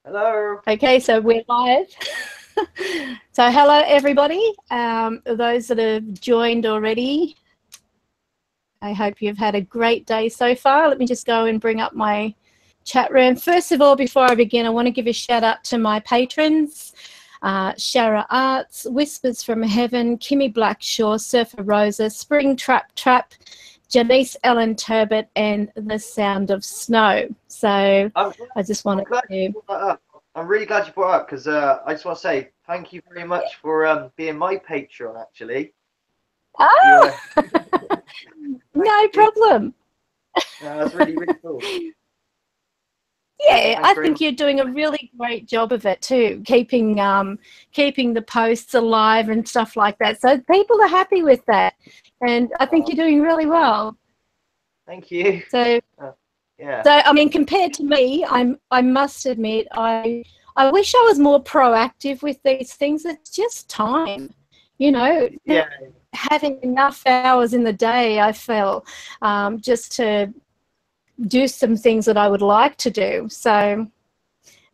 Hello. Okay, so we're live. So hello, everybody. Those that have joined already, I hope you've had a great day so far. Let me just go and bring up my chat room. First of all, before I begin, I want to give a shout out to my patrons. Sharra Artz, Whispers from Heaven, Kimmie Blackshaw, Surfer Rosa, Springtrap-trap, Janise, Ellen Terbutt, and The Sound of Snow. So I just wanted to... I'm really glad you brought it up because I just want to say thank you very much for being my patron, actually. Oh! No problem. That's really, really cool. Yeah, I think you're doing a really great job of it too, keeping the posts alive and stuff like that. So people are happy with that, and I think you're doing really well. Thank you. So, yeah. So I mean, compared to me, I must admit, I wish I was more proactive with these things. It's just time, you know. Yeah. Having enough hours in the day, I feel, just to do some things that I would like to do. So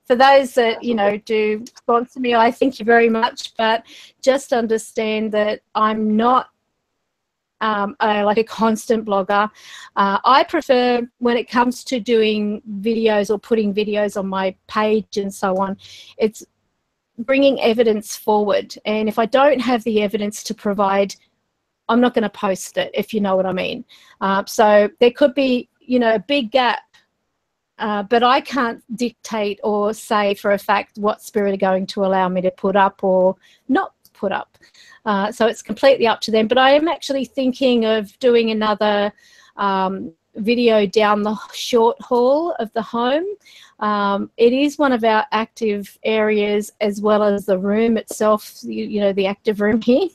for those that, you know, do sponsor me, I thank you very much, but just understand that I'm not like a constant blogger. I prefer, when it comes to doing videos or putting videos on my page and so on, it's bringing evidence forward. And if I don't have the evidence to provide, I'm not going to post it, if you know what I mean. So there could be, you know, a big gap, but I can't dictate or say for a fact what spirit are going to allow me to put up or not put up. So it's completely up to them. But I am actually thinking of doing another video down the short hall of the home. It is one of our active areas, as well as the room itself, you know, the active room here.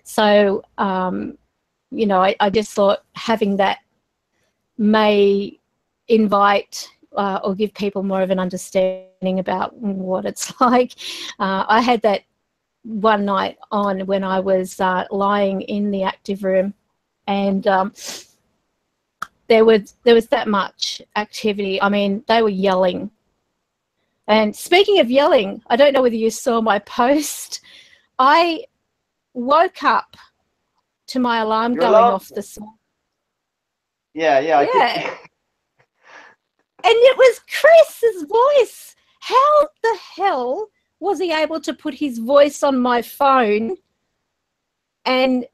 So, you know, I just thought having that may invite or give people more of an understanding about what it's like. I had that one night on when I was lying in the active room, and there was that much activity. I mean, they were yelling. And speaking of yelling, I don't know whether you saw my post. I woke up to my alarm going off this morning. Yeah. And it was Chris's voice. How the hell was he able to put his voice on my phone and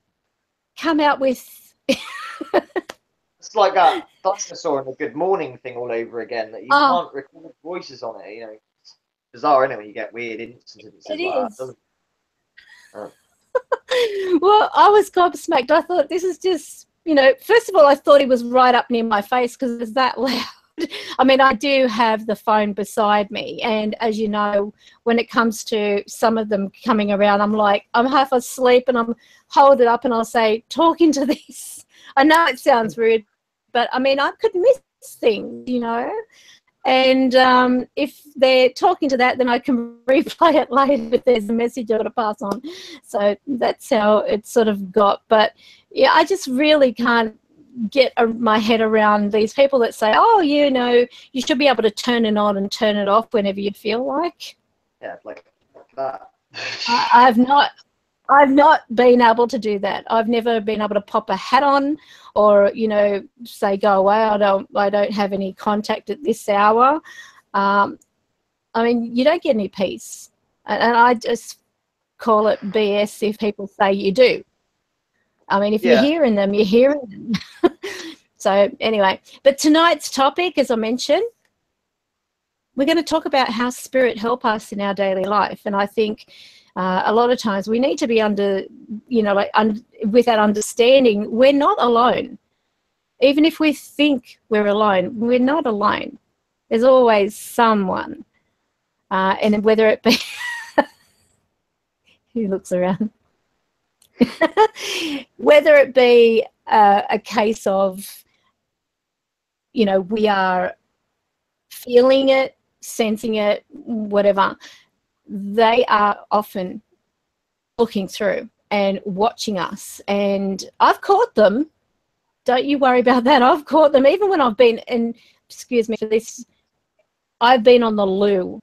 come out with... It's like that dinosaur in a Good Morning thing all over again, that you can't record voices on it. You know, it's bizarre, isn't it, when you get weird instances like that, doesn't it? Well, I was gobsmacked. I thought, this is just, you know, first of all, I thought he was right up near my face because it was that loud. I mean, I do have the phone beside me, and as you know, when it comes to some of them coming around, I'm like, I'm half asleep and I'm hold it up and I'll say, talk into this. I know it sounds rude, but I mean, I could miss things, you know. And if they're talking to that, then I can replay it later if there's a message I've got to pass on. So that's how it sort of got. But yeah, I just really can't get my head around these people that say, oh, you know, you should be able to turn it on and turn it off whenever you feel like. Yeah, like that. I've not been able to do that. I've never been able to pop a hat on or, you know, say, go away, I don't have any contact at this hour. I mean, you don't get any peace. And I just call it BS if people say you do. I mean, if you're hearing them, you're hearing them. So anyway, but tonight's topic, as I mentioned, we're going to talk about how spirit help us in our daily life. And I think a lot of times we need to be with that understanding, we're not alone. Even if we think we're alone, we're not alone. There's always someone. And whether it be... He looks around. Whether it be a case of, you know, we are feeling it, sensing it, whatever, they are often looking through and watching us. And I've caught them. Don't you worry about that. I've caught them even when I've been, and excuse me for this, I've been on the loo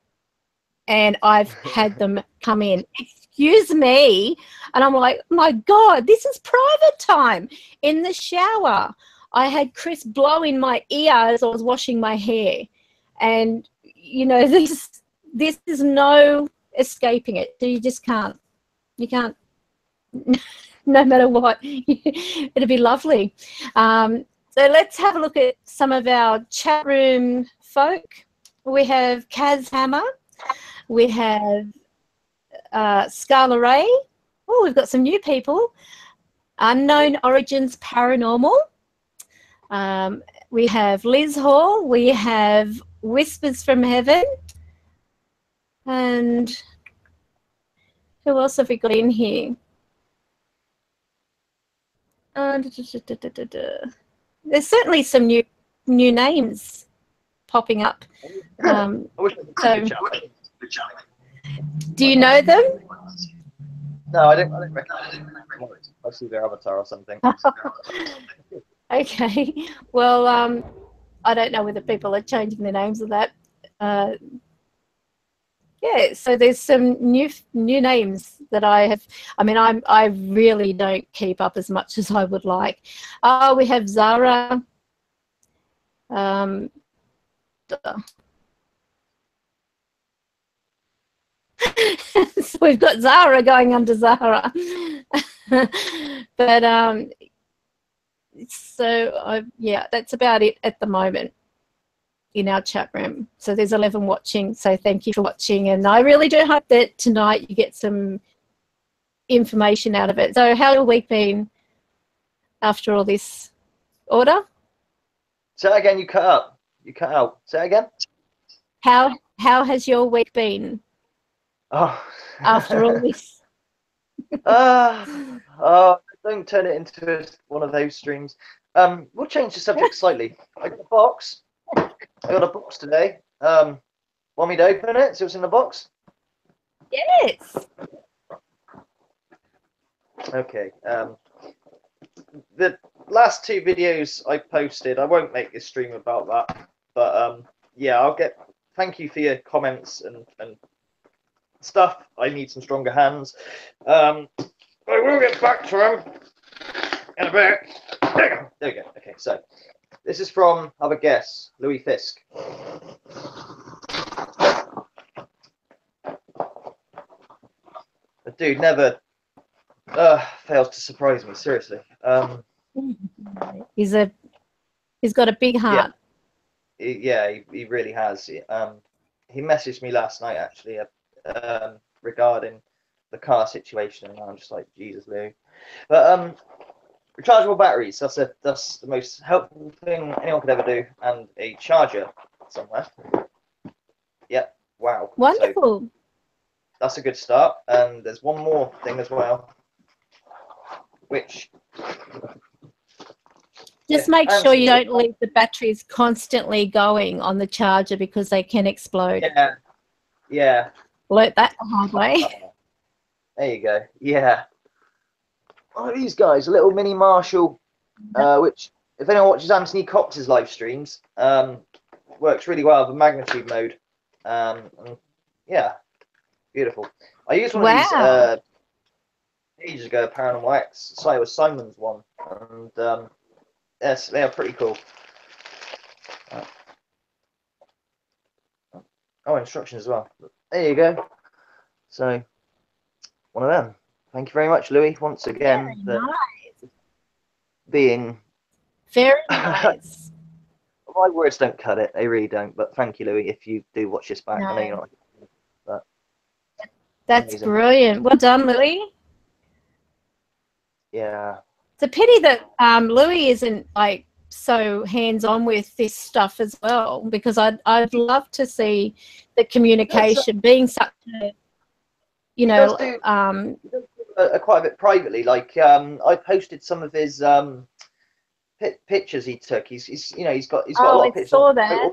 and I've had them come in. Excuse me. And I'm like, my God, this is private time in the shower. I had Chris blow in my ear as I was washing my hair. And, you know, this is no escaping it. So you just can't. You can't, no matter what. It'll be lovely. So let's have a look at some of our chat room folk. We have Kaz Hammer. We have Scarla Ray. Oh, we've got some new people. Unknown Origins Paranormal. We have Liz Hall. We have Whispers from Heaven. And who else have we got in here? There's certainly some new names popping up. Do you know them? No, I don't recognize them. I see their avatar or something. Okay. Well, I don't know whether people are changing the names of that. Yeah, so there's some new names that I have. I mean, I really don't keep up as much as I would like. We have Zara. So we've got Zara going under Zara. But yeah, that's about it at the moment in our chat room. So there's 11 watching, so thank you for watching, and I really do hope that tonight you get some information out of it. So how's your week been after all this? Order? Say that again, you cut up. You cut out. Say that again. How has your week been? Oh. After all this. Don't turn it into one of those streams. We'll change the subject slightly. I got a box. I got a box today. Want me to open it? See what's in the box? Yes. Okay. The last two videos I posted, I won't make this stream about that, but yeah, thank you for your comments and stuff. I need some stronger hands. I will get back to them in a bit. There we go. Okay, so this is from, have a guess, Louis Fisk. The dude never fails to surprise me, seriously. He's got a big heart. Yeah, he really has. He messaged me last night, actually, regarding the car situation, and I'm just like, Jesus, Lou. But rechargeable batteries, that's the most helpful thing anyone could ever do, and a charger somewhere. Yep, wow. Wonderful. So that's a good start. And there's one more thing as well, which just make sure you don't leave the batteries constantly going on the charger, because they can explode. Yeah. Learnt that the hard way. There you go. Yeah. One of these guys, a little mini Marshall, which, if anyone watches Anthony Cox's live streams, works really well with magnitude mode. And yeah, beautiful. I used one of these ages ago, Paranormal X. So it was Simon's one, and yes, they are pretty cool. Oh, instructions as well. There you go. So, one of them. Thank you very much, Louis, once again. Very nice. Being very nice. My words don't cut it. They really don't. But thank you, Louis, if you do watch this back. No. I know you're not. But that's amazing. Brilliant. Well done, Louis. Yeah. It's a pity that Louis isn't like so hands-on with this stuff as well, because I'd love to see the communication being such a, you know, quite a bit privately. Like I posted some of his pictures he took. He's you know he's got a lot of pictures. I saw that.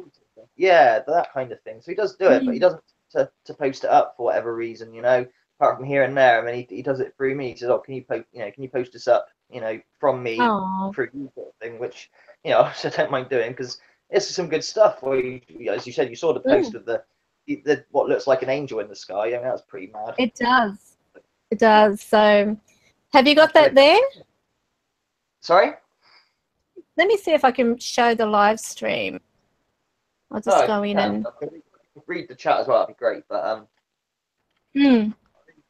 Yeah, that kind of thing. So he does do it, but he doesn't to post it up for whatever reason. You know, apart from here and there. I mean, he does it through me. He says, "Oh, can you post this up? You know, from me through you," sort of thing. Which, you know, I don't mind doing, because it's some good stuff. Where as you said, you saw the post of the what looks like an angel in the sky. I mean, that's pretty mad. It does. It does. So, have you got that there? Sorry? Let me see if I can show the live stream. I'll just go in and read the chat as well. That'd be great. But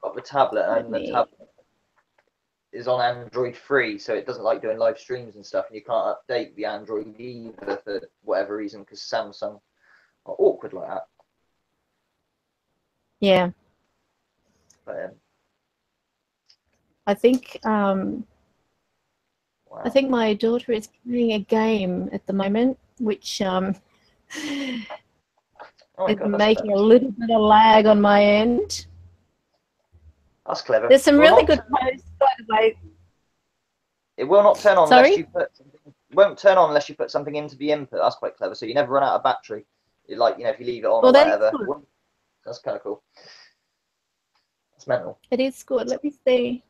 got the tablet, and the tablet is on Android free, so it doesn't like doing live streams and stuff, and you can't update the Android either for whatever reason, because Samsung are awkward like that. Yeah. But, I think I think my daughter is playing a game at the moment, which is making a little bit of lag on my end. That's clever. There's some really good posts, by the way. It will not turn on unless you put something. It won't turn on unless you put something into the input. That's quite clever. So you never run out of battery. Like, you know, if you leave it on or whatever. That's kind of cool. That's mental. It is good. Let me see.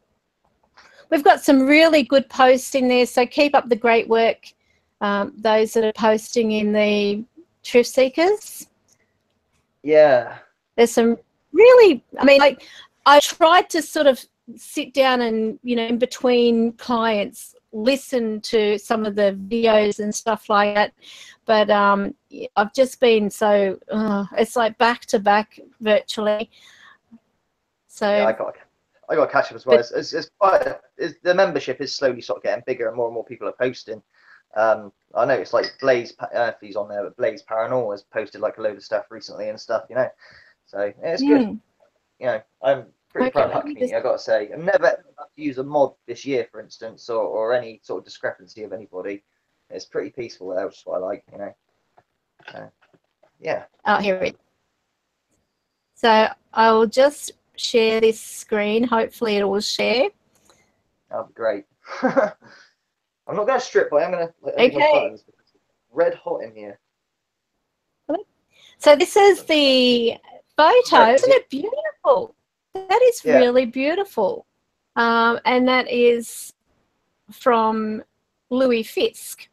We've got some really good posts in there, so keep up the great work. Those that are posting in the Truth Seekers. Yeah. There's some really, I mean, like, I tried to sort of sit down and, you know, in between clients, listen to some of the videos and stuff like that. But I've just been so, it's like back to back virtually. So yeah, I got to catch up as well. It's quite, the membership is slowly sort of getting bigger, and more people are posting. I know it's like Blaze, if he's on there, but Blaze Paranormal has posted like a load of stuff recently and stuff, you know. So yeah, it's good. You know, I'm pretty proud of that community, I've got to say. I've never had to use a mod this year, for instance, or any sort of discrepancy of anybody. It's pretty peaceful there, which is what I like, you know. Yeah. Oh, here it is. So I'll just share this screen. Hopefully it will share. That'll be great. I'm not going to strip, but I'm going to my buttons. Red hot in here. So this is the photo. Isn't it beautiful? That is really beautiful. And that is from Louis Fisk.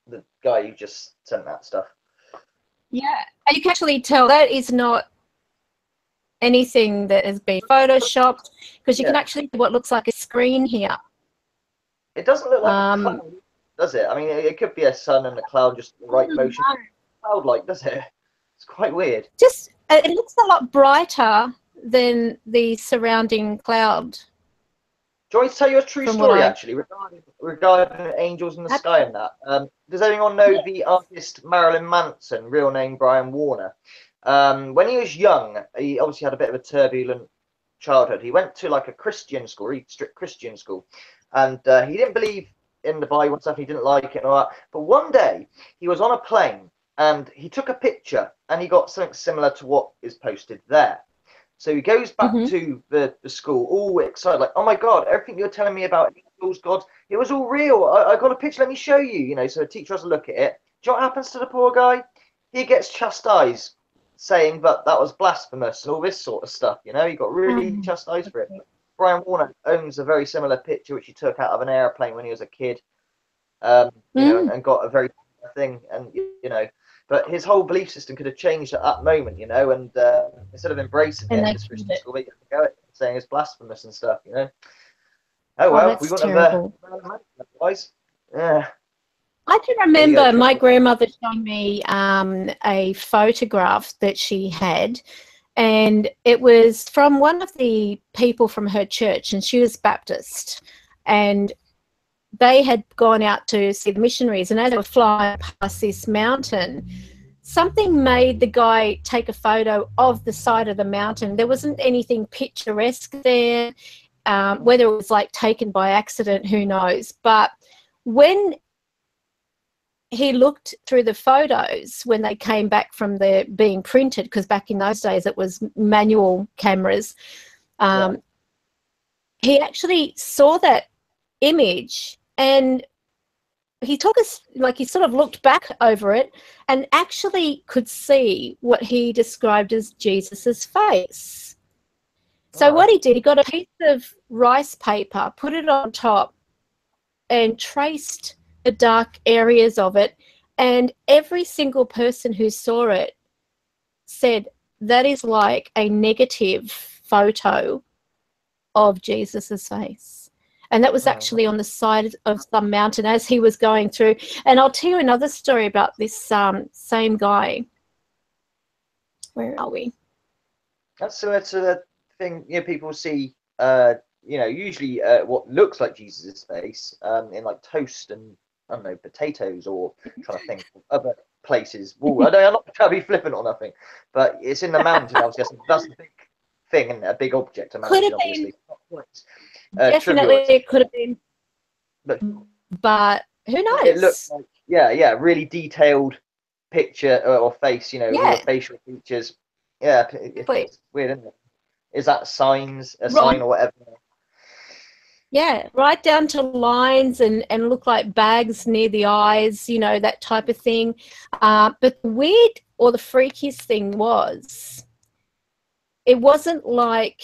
The guy who just sent that stuff. Yeah, and you can actually tell that is not anything that has been photoshopped, because you can actually see what looks like a screen here. It doesn't look like a cloud, does it? I mean, it could be a sun and a cloud, just the right motion. Cloud-like, does it? It's quite weird. Just, it looks a lot brighter than the surrounding cloud. Do you want me to tell you a true story, actually, regarding angels in the sky and that? Does anyone know the artist Marilyn Manson, real name Brian Warner? When he was young, he obviously had a bit of a turbulent childhood. He went to like a Christian school, strict Christian school, and he didn't believe in the Bible and stuff. He didn't like it and all that. But one day, he was on a plane, and he took a picture, and he got something similar to what is posted there. So he goes back to the school, all excited, like, oh my God, everything you're telling me about angels, gods, it was all real. I got a picture, let me show you. You know, so the teacher has a look at it. Do you know what happens to the poor guy? He gets chastised, saying that was blasphemous and all this sort of stuff. You know, he got really chastised for it. Brian Warner owns a very similar picture, which he took out of an airplane when he was a kid, you know, and got a very thing, and you know. But his whole belief system could have changed at that moment, you know, and instead of embracing it, this Christian school, they go saying it's blasphemous and stuff, you know. Oh well, we wouldn't have otherwise. Yeah. I can remember my grandmother showing me a photograph that she had, and it was from one of the people from her church, and she was Baptist, and they had gone out to see the missionaries, and as they were flying past this mountain, something made the guy take a photo of the side of the mountain. There wasn't anything picturesque there, whether it was like taken by accident, who knows. But when he looked through the photos, when they came back from the being printed, because back in those days it was manual cameras, he actually saw that image, and he took us, like, he sort of looked back over it and actually could see what he described as Jesus's face. So what he did, he got a piece of rice paper, put it on top, and traced the dark areas of it, And every single person who saw it said that is like a negative photo of Jesus's face. And that was actually on the side of some mountain as he was going through. And I'll tell you another story about this same guy. Where are we? That's similar to the thing, you know, people see, you know, usually what looks like Jesus' face in like toast and, I don't know, potatoes, or trying to think of other places. Ooh, I'm not trying to be flippant or nothing, but it's in the mountain, obviously. That's the big thing, and a big object, a mountain, obviously. Definitely it could have been. But who knows? It looks like, yeah, really detailed picture or face, you know, all the facial features. Yeah, it's weird, isn't it? Is that a sign or whatever? Yeah, right down to lines and look like bags near the eyes, you know, that type of thing. But the weird or the freakiest thing was, it wasn't like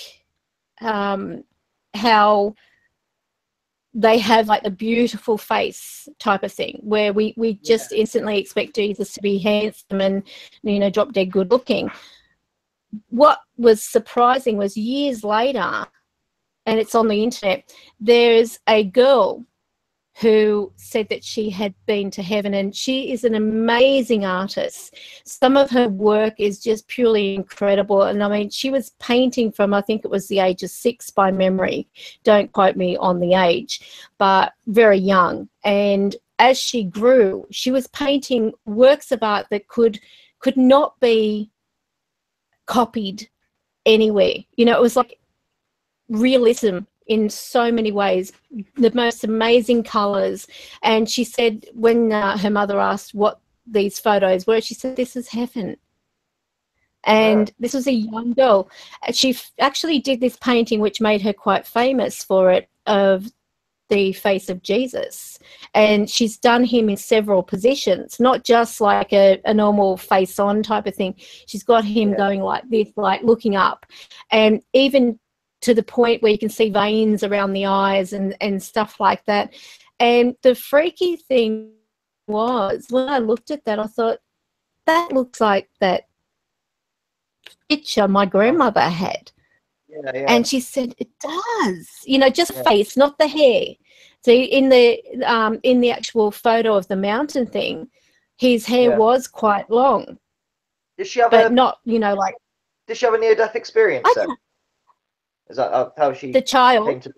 how they have like a beautiful face type of thing where we just instantly expect Jesus to be handsome and, you know, drop dead good looking. What was surprising was years later, and it's on the internet, there's a girl who said that she had been to heaven, and she is an amazing artist. Some of her work is just purely incredible. And I mean, she was painting from, I think it was the age of 6 by memory. Don't quote me on the age, but very young. And as she grew, she was painting works of art that could not be copied anywhere. You know, it was like realism in so many ways, the most amazing colors. And she said when her mother asked what these photos were, she said, this is heaven. And this was a young girl. She actually did this painting, which made her quite famous for it, of the face of Jesus. And she's done him in several positions, not just like a normal face on type of thing. She's got him going like this, like looking up, and even to the point where you can see veins around the eyes and stuff like that. And the freaky thing was, when I looked at that, I thought, that looks like that picture my grandmother had. And she said, it does. You know, just face, not the hair. So in the actual photo of the mountain thing, his hair was quite long. Did she have not, you know, like... Did she have a near-death experience then? Is that how she... The child? Came to...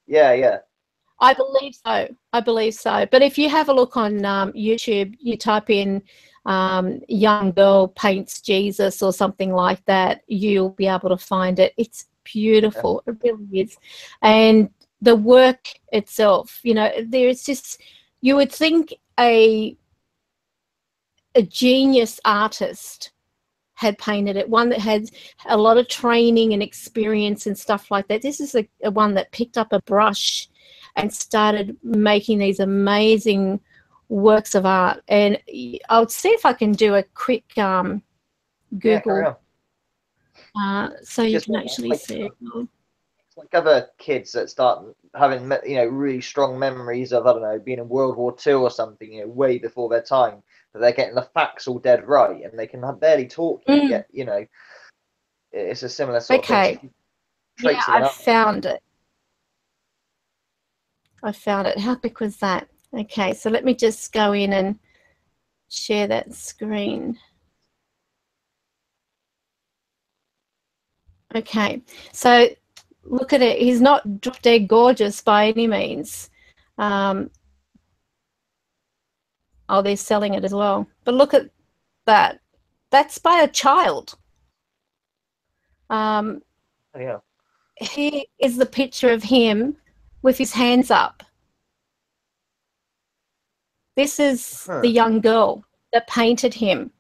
Yeah. I believe so. But if you have a look on YouTube, you type in young girl paints Jesus or something like that, you'll be able to find it. It's beautiful. It really is. And the work itself, you know, there's just, you would think a genius artist had painted it, one that had a lot of training and experience and stuff like that. This is a one that picked up a brush and started making these amazing works of art. And I'll see if I can do a quick Google so you can actually see it. It's like other kids that start having, you know, really strong memories of, I don't know, being in World War II or something, you know, way before their time, but they're getting the facts all dead right, and they can barely talk yet, you know. It's a similar sort of thing. Yeah, I found it. How quick was that? Okay, so let me just go in and share that screen. Okay, so look at it. He's not drop dead gorgeous by any means. Oh, they're selling it as well. But look at that. That's by a child. Yeah. Here is the picture of him with his hands up. This is the young girl that painted him.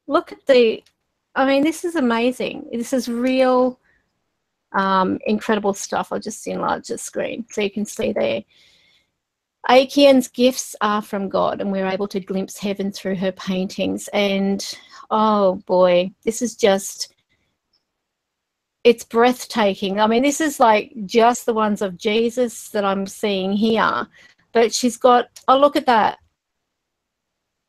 Look at the, I mean, this is amazing. This is real incredible stuff. I'll just enlarge the screen so you can see there. Aikian's gifts are from God, and we're able to glimpse heaven through her paintings. And oh boy, this is just, it's breathtaking. I mean, this is like just the ones of Jesus that I'm seeing here, but she's got, oh, look at that.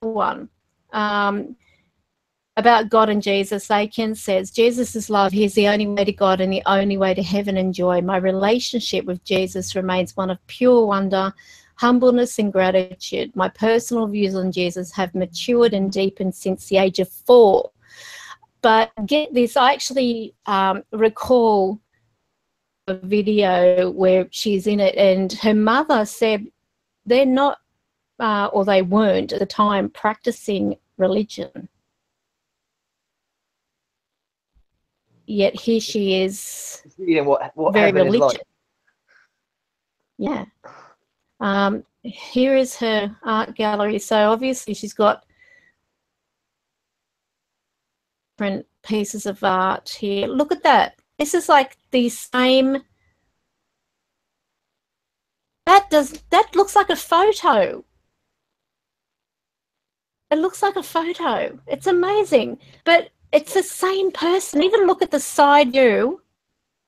one. About God and Jesus, Aiken says, Jesus is love. He's the only way to God and the only way to heaven and joy. My relationship with Jesus remains one of pure wonder, humbleness and gratitude. My personal views on Jesus have matured and deepened since the age of 4. But get this, I actually recall a video where she's in it, and her mother said they're not, or they weren't at the time, practicing religion. Yet here she is, what very heaven religious. is like. Yeah. Here is her art gallery. So obviously she's got different pieces of art here. Look at that. This is like the same. That looks like a photo. It looks like a photo. It's amazing. But it's the same person. Even look at the side view.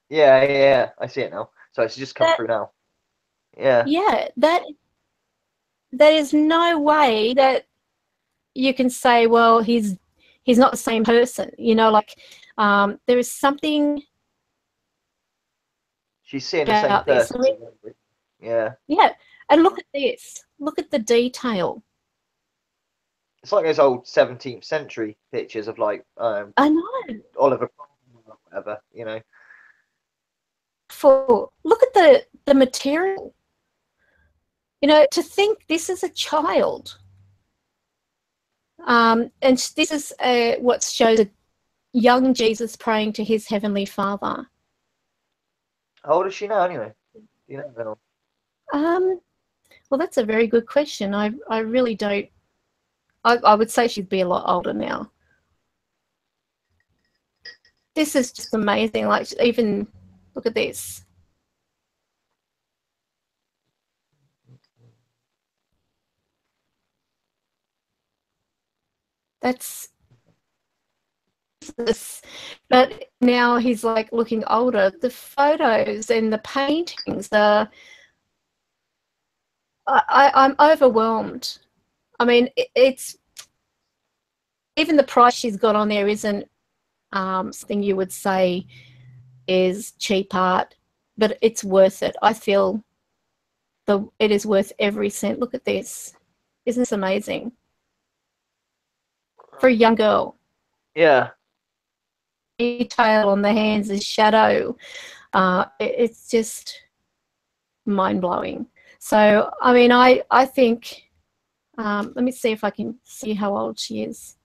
Yeah. I see it now. So it's just come through now. Yeah. Yeah, that is no way that you can say, well, he's not the same person. You know, like there is something. She's seeing the same person. Yeah. Yeah, and look at this. Look at the detail. It's like those old 17th century pictures of like I know. Oliver or whatever, you know. Look at the material. You know, to think this is a child. And this is what shows a young Jesus praying to his heavenly Father. How old is she now anyway? You know. Well, that's a very good question. I really don't. I would say she'd be a lot older now. This is just amazing. Like, even look at this. That's this. But now he's like looking older. The photos and the paintings are. I'm overwhelmed. I mean, it's even the price she's got on there isn't something you would say is cheap art, but it's worth it. I feel it is worth every cent. Look at this. Isn't this amazing? For a young girl. Yeah. Detail on the hands, the shadow. It's just mind-blowing. So, I mean, I think, let me see if I can see how old she is.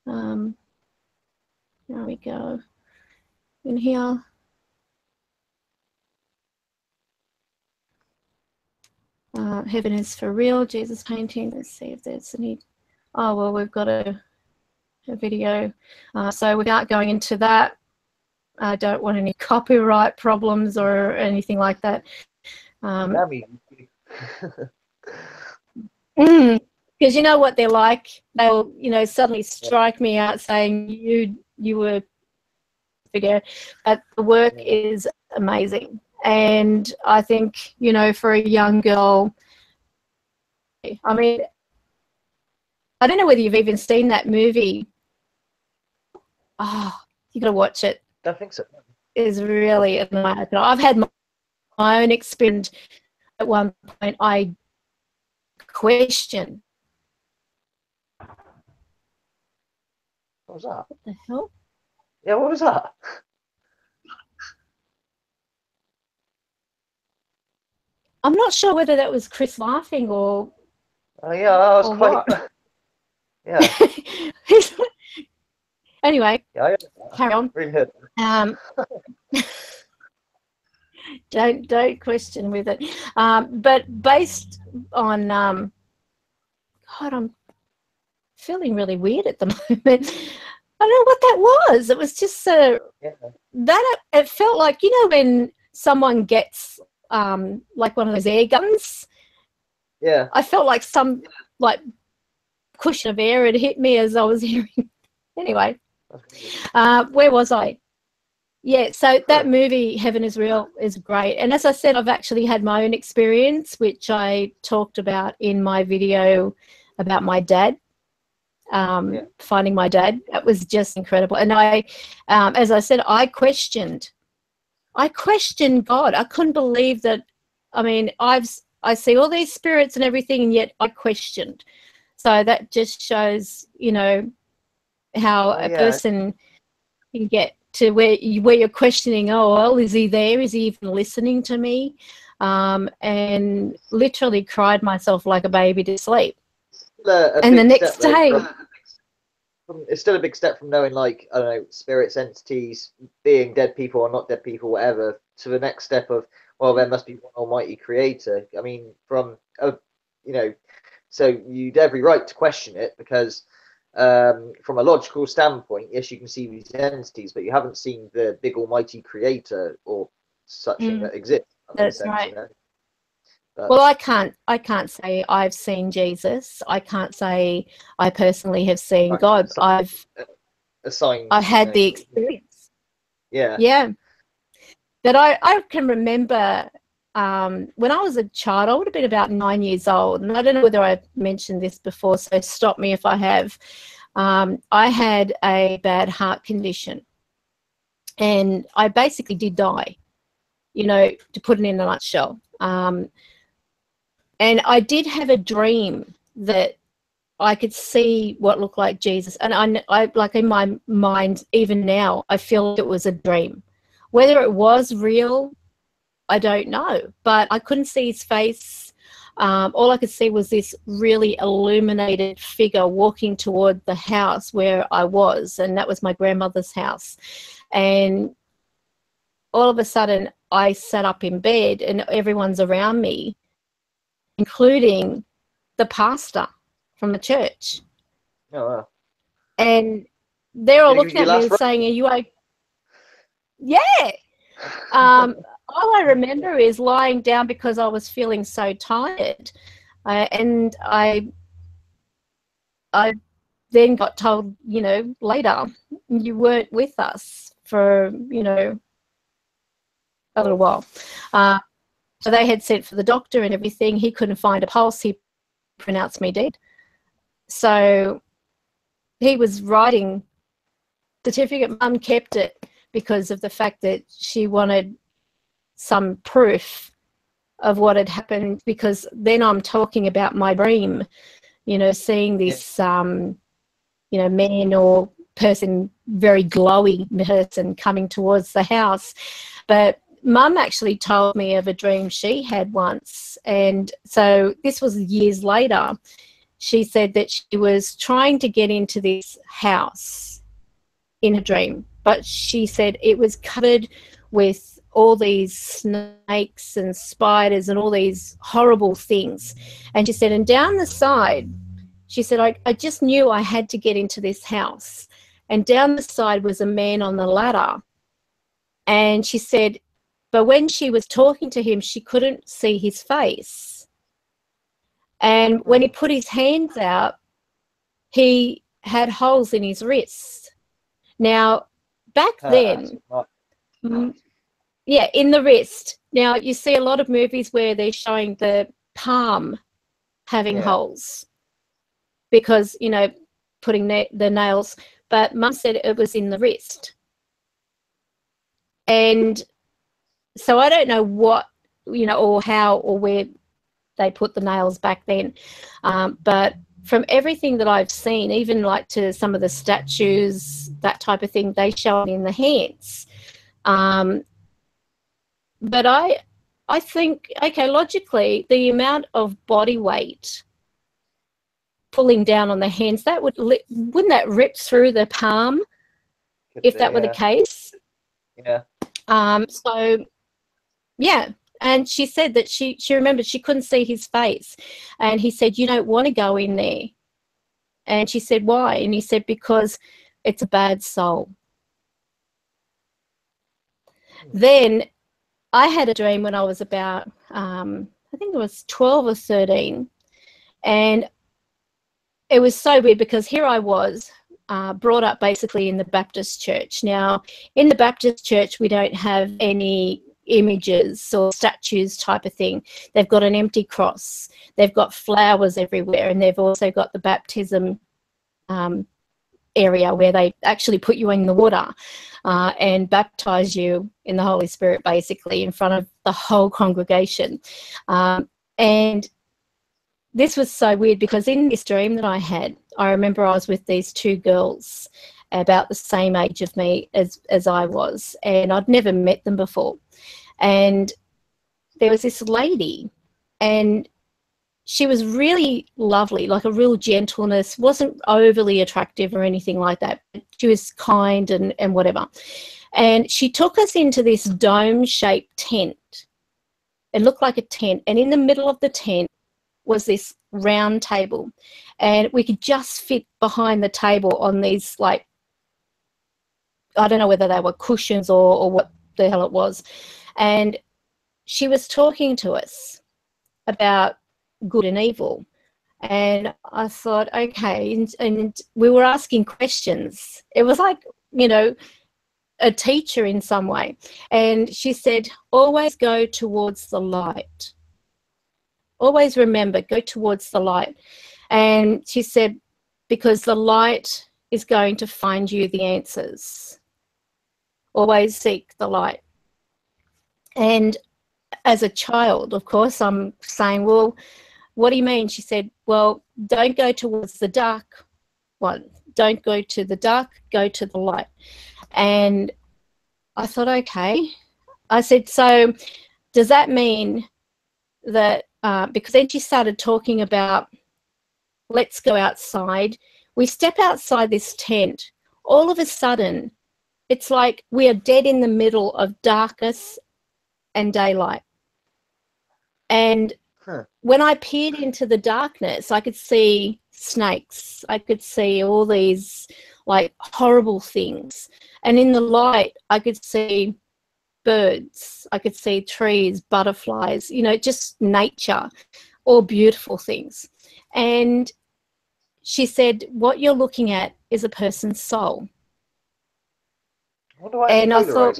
There we go. In here. Heaven is for real, Jesus painting. Let's see if there's any. Oh, well, we've got a video. So without going into that, I don't want any copyright problems or anything like that. Because you know what they're like. They'll, you know, suddenly strike me out saying you were figure. But the work is amazing, and I think, you know, for a young girl. I mean, I don't know whether you've even seen that movie. Oh, you got to watch it. I think so. It's really amazing. I've had my own experience. At one point, I questioned. What was that? What the hell? Yeah, what was that? I'm not sure whether that was Chris laughing or. Oh yeah, I was quite. Yeah. Anyway, yeah, carry on. Really good. Don't question with it. But based on God, I'm feeling really weird at the moment. I don't know what that was. It was just that it felt like, you know, when someone gets like one of those air guns. Yeah. I felt like some like cushion of air had hit me as I was hearing. Anyway, where was I? Yeah, so that movie, Heaven is Real, is great. And as I said, I've actually had my own experience, which I talked about in my video about my dad. Finding my dad, that was just incredible. And I, as I said, I questioned God. I couldn't believe that. I mean, I see all these spirits and everything, and yet I questioned. So that just shows, you know, how a person can get to where you're questioning, oh, well, is he there? Is he even listening to me? And literally cried myself like a baby to sleep. And the next day, it's still a big step from knowing, like, I don't know, spirits, entities, being dead people or not dead people, whatever, to the next step of, well, there must be one almighty creator. I mean, from you know, so you'd every right to question it, because from a logical standpoint, yes, you can see these entities, but you haven't seen the big almighty creator or such thing that exists. That's sense, right. You know? Well, I can't say I've seen Jesus. I can't say I personally have seen God. I've had the experience. Yeah. But I can remember when I was a child, I would have been about 9 years old, and I don't know whether I've mentioned this before, so stop me if I have. I had a bad heart condition, and I basically did die, you know, to put it in a nutshell. And I did have a dream that I could see what looked like Jesus. And I like, in my mind, even now, I feel it was a dream. Whether it was real, I don't know. But I couldn't see his face. All I could see was this really illuminated figure walking toward the house where I was. And that was my grandmother's house. And all of a sudden, I sat up in bed and everyone's around me, including the pastor from the church. Oh, wow. And they're all looking at me and saying, are you okay? Yeah. All I remember is lying down because I was feeling so tired. And I then got told, you know, later, you weren't with us for, you know, a little while. So they had sent for the doctor and everything. He couldn't find a pulse. He pronounced me dead. So he was writing certificate. Mum kept it because of the fact that she wanted some proof of what had happened, because then I'm talking about my dream, you know, seeing this, you know, man or person, very glowy person coming towards the house. But Mum actually told me of a dream she had once, and so this was years later. She said that she was trying to get into this house in a dream, but she said it was covered with all these snakes and spiders and all these horrible things. And she said, and down the side, she said, I just knew I had to get into this house. And down the side was a man on the ladder. And she said, but when she was talking to him, she couldn't see his face. And when he put his hands out, he had holes in his wrists. Now, back then, yeah, in the wrist. Now, you see a lot of movies where they're showing the palm having holes because, you know, putting the nails. But Mum said it was in the wrist. And so I don't know what, you know, or how or where they put the nails back then. But from everything that I've seen, even like to some of the statues, that type of thing, they show it in the hands. But I think, okay, logically, the amount of body weight pulling down on the hands, that wouldn't that rip through the palm if that were the case? Yeah. So, yeah. And she said that she remembered she couldn't see his face. And he said, you don't want to go in there. And she said, why? And he said, because it's a bad soul. Then I had a dream when I was about, I think it was 12 or 13. And it was so weird because here I was, brought up basically in the Baptist church. Now, in the Baptist church, we don't have any images or statues type of thing. They've got an empty cross. They've got flowers everywhere, and they've also got the baptism area where they actually put you in the water and baptize you in the Holy Spirit, basically, in front of the whole congregation. And this was so weird, because in this dream that I had, I remember I was with these two girls about the same age of me as I was, and I'd never met them before. And there was this lady, and she was really lovely, like a real gentleness, wasn't overly attractive or anything like that. She was kind and whatever. And she took us into this dome-shaped tent. It looked like a tent, and in the middle of the tent was this round table, and we could just fit behind the table on these, like, I don't know whether they were cushions or what the hell it was. And she was talking to us about good and evil. And I thought, okay, and we were asking questions. It was like, you know, a teacher in some way. And she said, always go towards the light. Always remember, go towards the light. And she said, because the light is going to find you the answers. Always seek the light. And as a child, of course, I'm saying, well, what do you mean? She said, well, don't go towards the dark one. Don't go to the dark, go to the light. And I thought, okay. I said, so does that mean that, because then she started talking about, let's go outside. We step outside this tent. All of a sudden, it's like we are dead in the middle of darkness and daylight. And when I peered into the darkness, I could see snakes. I could see all these, like, horrible things. And in the light, I could see birds. I could see trees, butterflies, you know, just nature, all beautiful things. And she said, what you're looking at is a person's soul. And I thought,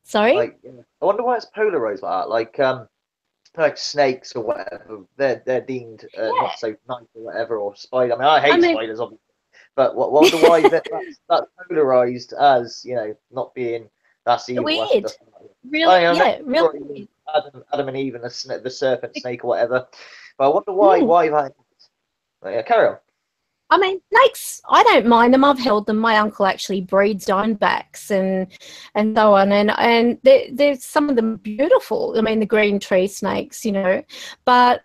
sorry? Like, I wonder why it's polarized like that. Like snakes or whatever, they're deemed not so nice or whatever, or spider. I mean, I hate spiders, obviously, but wonder why that's polarized as, you know, not being that's evil. Weird. That's really, yeah, really. Adam and Eve and the serpent, snake, or whatever. But I wonder why that. Yeah, carry on. I mean, snakes, I don't mind them. I've held them. My uncle actually breeds diamondbacks and so on. And there's some of them beautiful. I mean, the green tree snakes, you know. But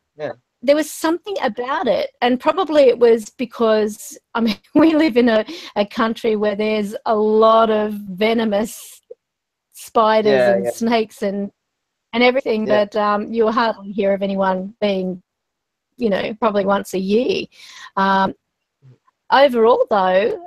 there was something about it. And probably it was because, I mean, we live in a country where there's a lot of venomous spiders and snakes and everything that you'll hardly hear of anyone being, you know, probably once a year. Overall, though,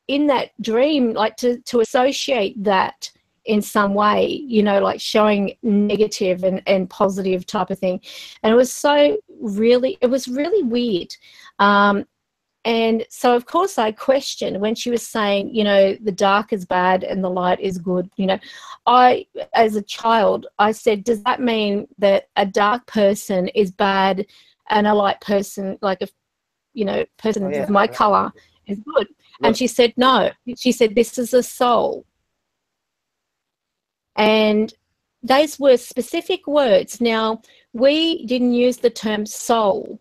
in that dream, like to associate that in some way, you know, like showing negative and positive type of thing. And it was really weird. And so, of course, I questioned when she was saying, you know, the dark is bad and the light is good. You know, as a child, I said, does that mean that a dark person is bad and a light person, like a person of my colour is good? And she said, no. She said, this is a soul. And those were specific words. Now, we didn't use the term soul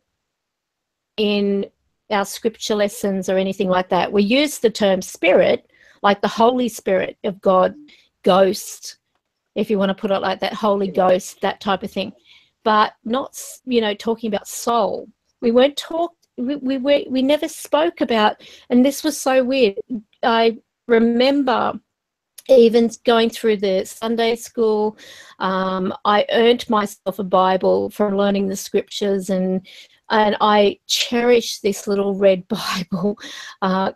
in our scripture lessons or anything like that. We used the term spirit, like the Holy Spirit of God, ghost, if you want to put it like that, Holy Ghost, that type of thing. But not, you know, talking about soul. We weren't we never spoke about, and this was so weird. I remember even going through the Sunday school, I earned myself a Bible from learning the scriptures, and I cherish this little red Bible,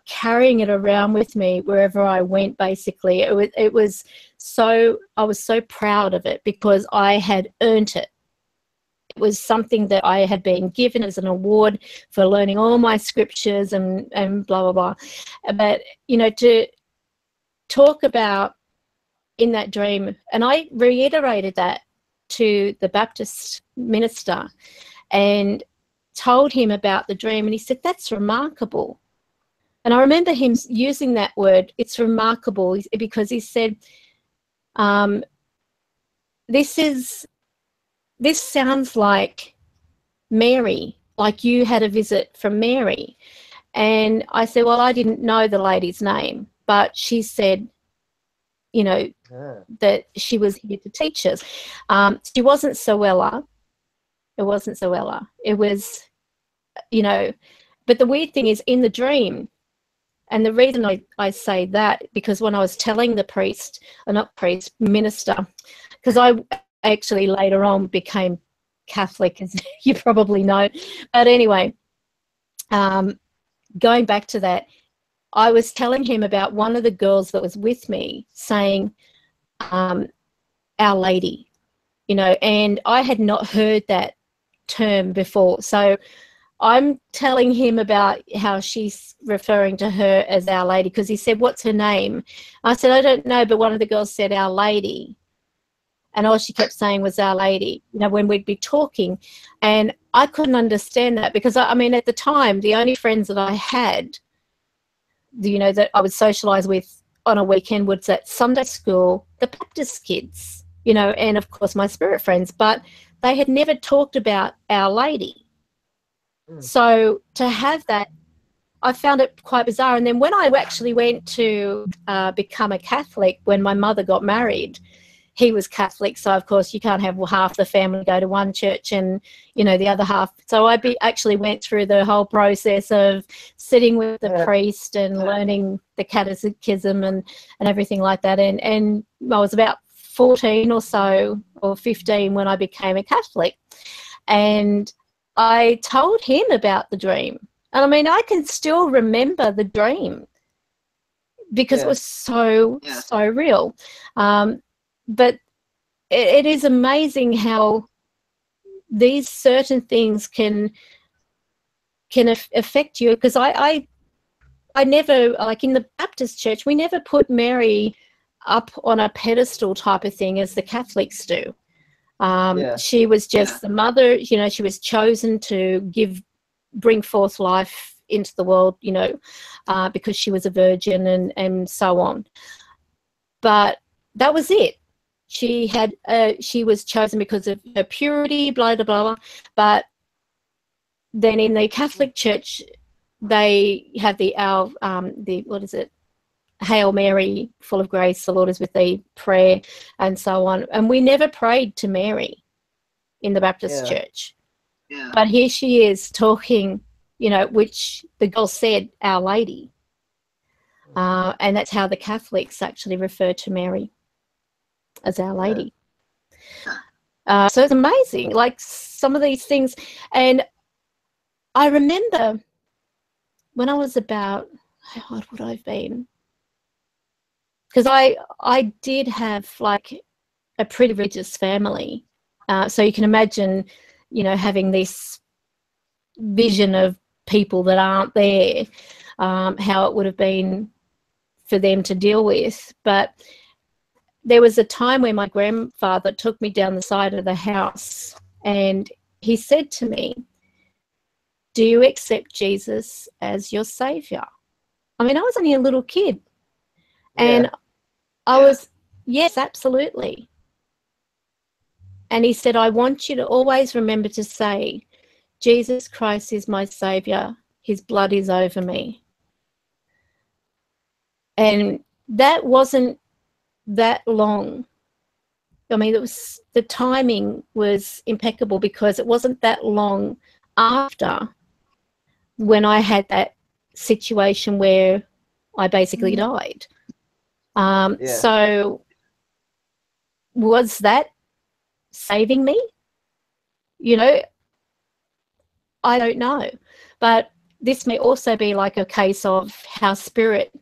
carrying it around with me wherever I went. Basically, it was so, I was so proud of it because I had earned it. It was something that I had been given as an award for learning all my scriptures and blah, blah, blah. But, you know, to talk about in that dream, and I reiterated that to the Baptist minister and told him about the dream, and he said, that's remarkable. And I remember him using that word, it's remarkable, because he said, this sounds like Mary, like you had a visit from Mary. And I said, well, I didn't know the lady's name, but she said, you know, that she was here to teach us. She wasn't Soella. It wasn't Soella. It was, you know, but the weird thing is in the dream, and the reason I say that, because when I was telling the priest, or not priest, minister, because I actually later on became Catholic, as you probably know. But anyway, going back to that, I was telling him about one of the girls that was with me saying, Our Lady, you know, and I had not heard that term before. So I'm telling him about how she's referring to her as Our Lady, because he said, what's her name? I said, I don't know, but one of the girls said Our Lady. And all she kept saying was Our Lady, you know, when we'd be talking. And I couldn't understand that, because, I mean, at the time, the only friends that I had, you know, that I would socialise with on a weekend was at Sunday school, the Baptist kids, you know, and, of course, my spirit friends. But they had never talked about Our Lady. So to have that, I found it quite bizarre. And then when I actually went to become a Catholic, when my mother got married, he was Catholic, so of course you can't have half the family go to one church and, you know, the other half. So I actually went through the whole process of sitting with the priest and learning the catechism and everything like that. And I was about 14 or so, or 15, when I became a Catholic. And I told him about the dream. And I mean, I can still remember the dream because it was so real. But it is amazing how these certain things can affect you. Because I never, like in the Baptist church, we never put Mary up on a pedestal type of thing as the Catholics do. She was just the mother, you know, she was chosen to bring forth life into the world, you know, because she was a virgin and so on. But that was it. She was chosen because of her purity, blah, blah, blah. But then in the Catholic Church, they have the what is it? Hail Mary, full of grace, the Lord is with thee, prayer, and so on. And we never prayed to Mary in the Baptist Church. Yeah. But here she is talking, you know, which the girl said, Our Lady. And that's how the Catholics actually refer to Mary, as Our Lady. So it's amazing, like some of these things. And I remember when I was about, how old would I have been? Because I did have like a pretty religious family. So you can imagine, you know, having this vision of people that aren't there, how it would have been for them to deal with. But there was a time where my grandfather took me down the side of the house and he said to me, do you accept Jesus as your saviour? I mean, I was only a little kid. And I was, yes, absolutely. And he said, I want you to always remember to say, Jesus Christ is my saviour. His blood is over me. And that wasn't that long. I mean, the timing was impeccable because it wasn't that long after when I had that situation where I basically died. So was that saving me? You know, I don't know. But this may also be like a case of how spirit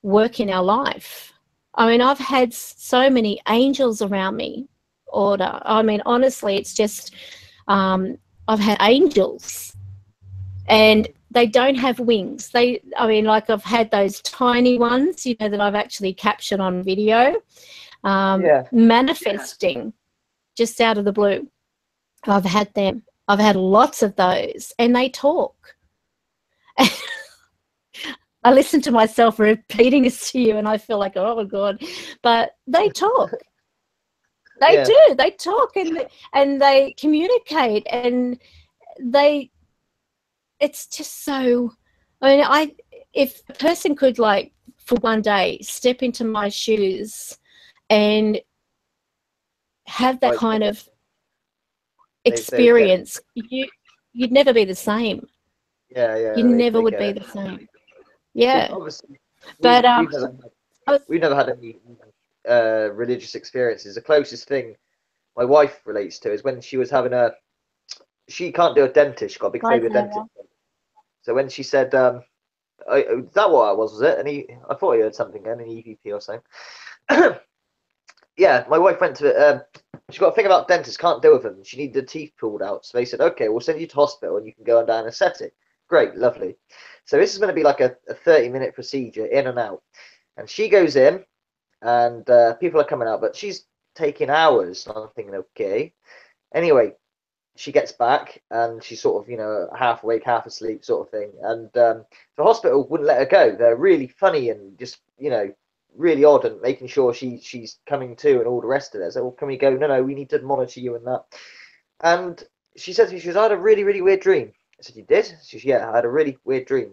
work in our life. I mean, I've had so many angels around me, Order. I mean, honestly, it's just, I've had angels. And they don't have wings. I mean, like I've had those tiny ones, you know, that I've actually captured on video, manifesting just out of the blue. I've had them. I've had lots of those, and they talk. I listen to myself repeating this to you, and I feel like, oh my God, but they talk. They do. They talk, and they communicate, and it's just so. I mean, if a person could, like, for one day step into my shoes and have that kind of experience, you'd never be the same. You never would be the same. Yeah. See, obviously, but we've never had any religious experiences. The closest thing my wife relates to is when she was having she can't do a dentist. She's got a big phobia dentist. So when she said, is that what it was it? And I thought he heard something again, an e.v.p. or something. Yeah, my wife went to she got a thing about dentists, can't deal with them. She needed the teeth pulled out. So they said, okay, we'll send you to hospital and you can go under anaesthetic. Great, lovely. So this is going to be like a 30-minute procedure, in and out. And she goes in, and people are coming out, but she's taking hours. I'm thinking, okay. Anyway, she gets back, and she's sort of, you know, half awake, half asleep sort of thing. And the hospital wouldn't let her go. They're really funny and just, you know, really odd, and making sure she's coming to and all the rest of it. So, well, can we go? No, we need to monitor you and that. And she said to me, she goes, I had a really, really weird dream. I said, you did? She said, yeah, I had a really weird dream.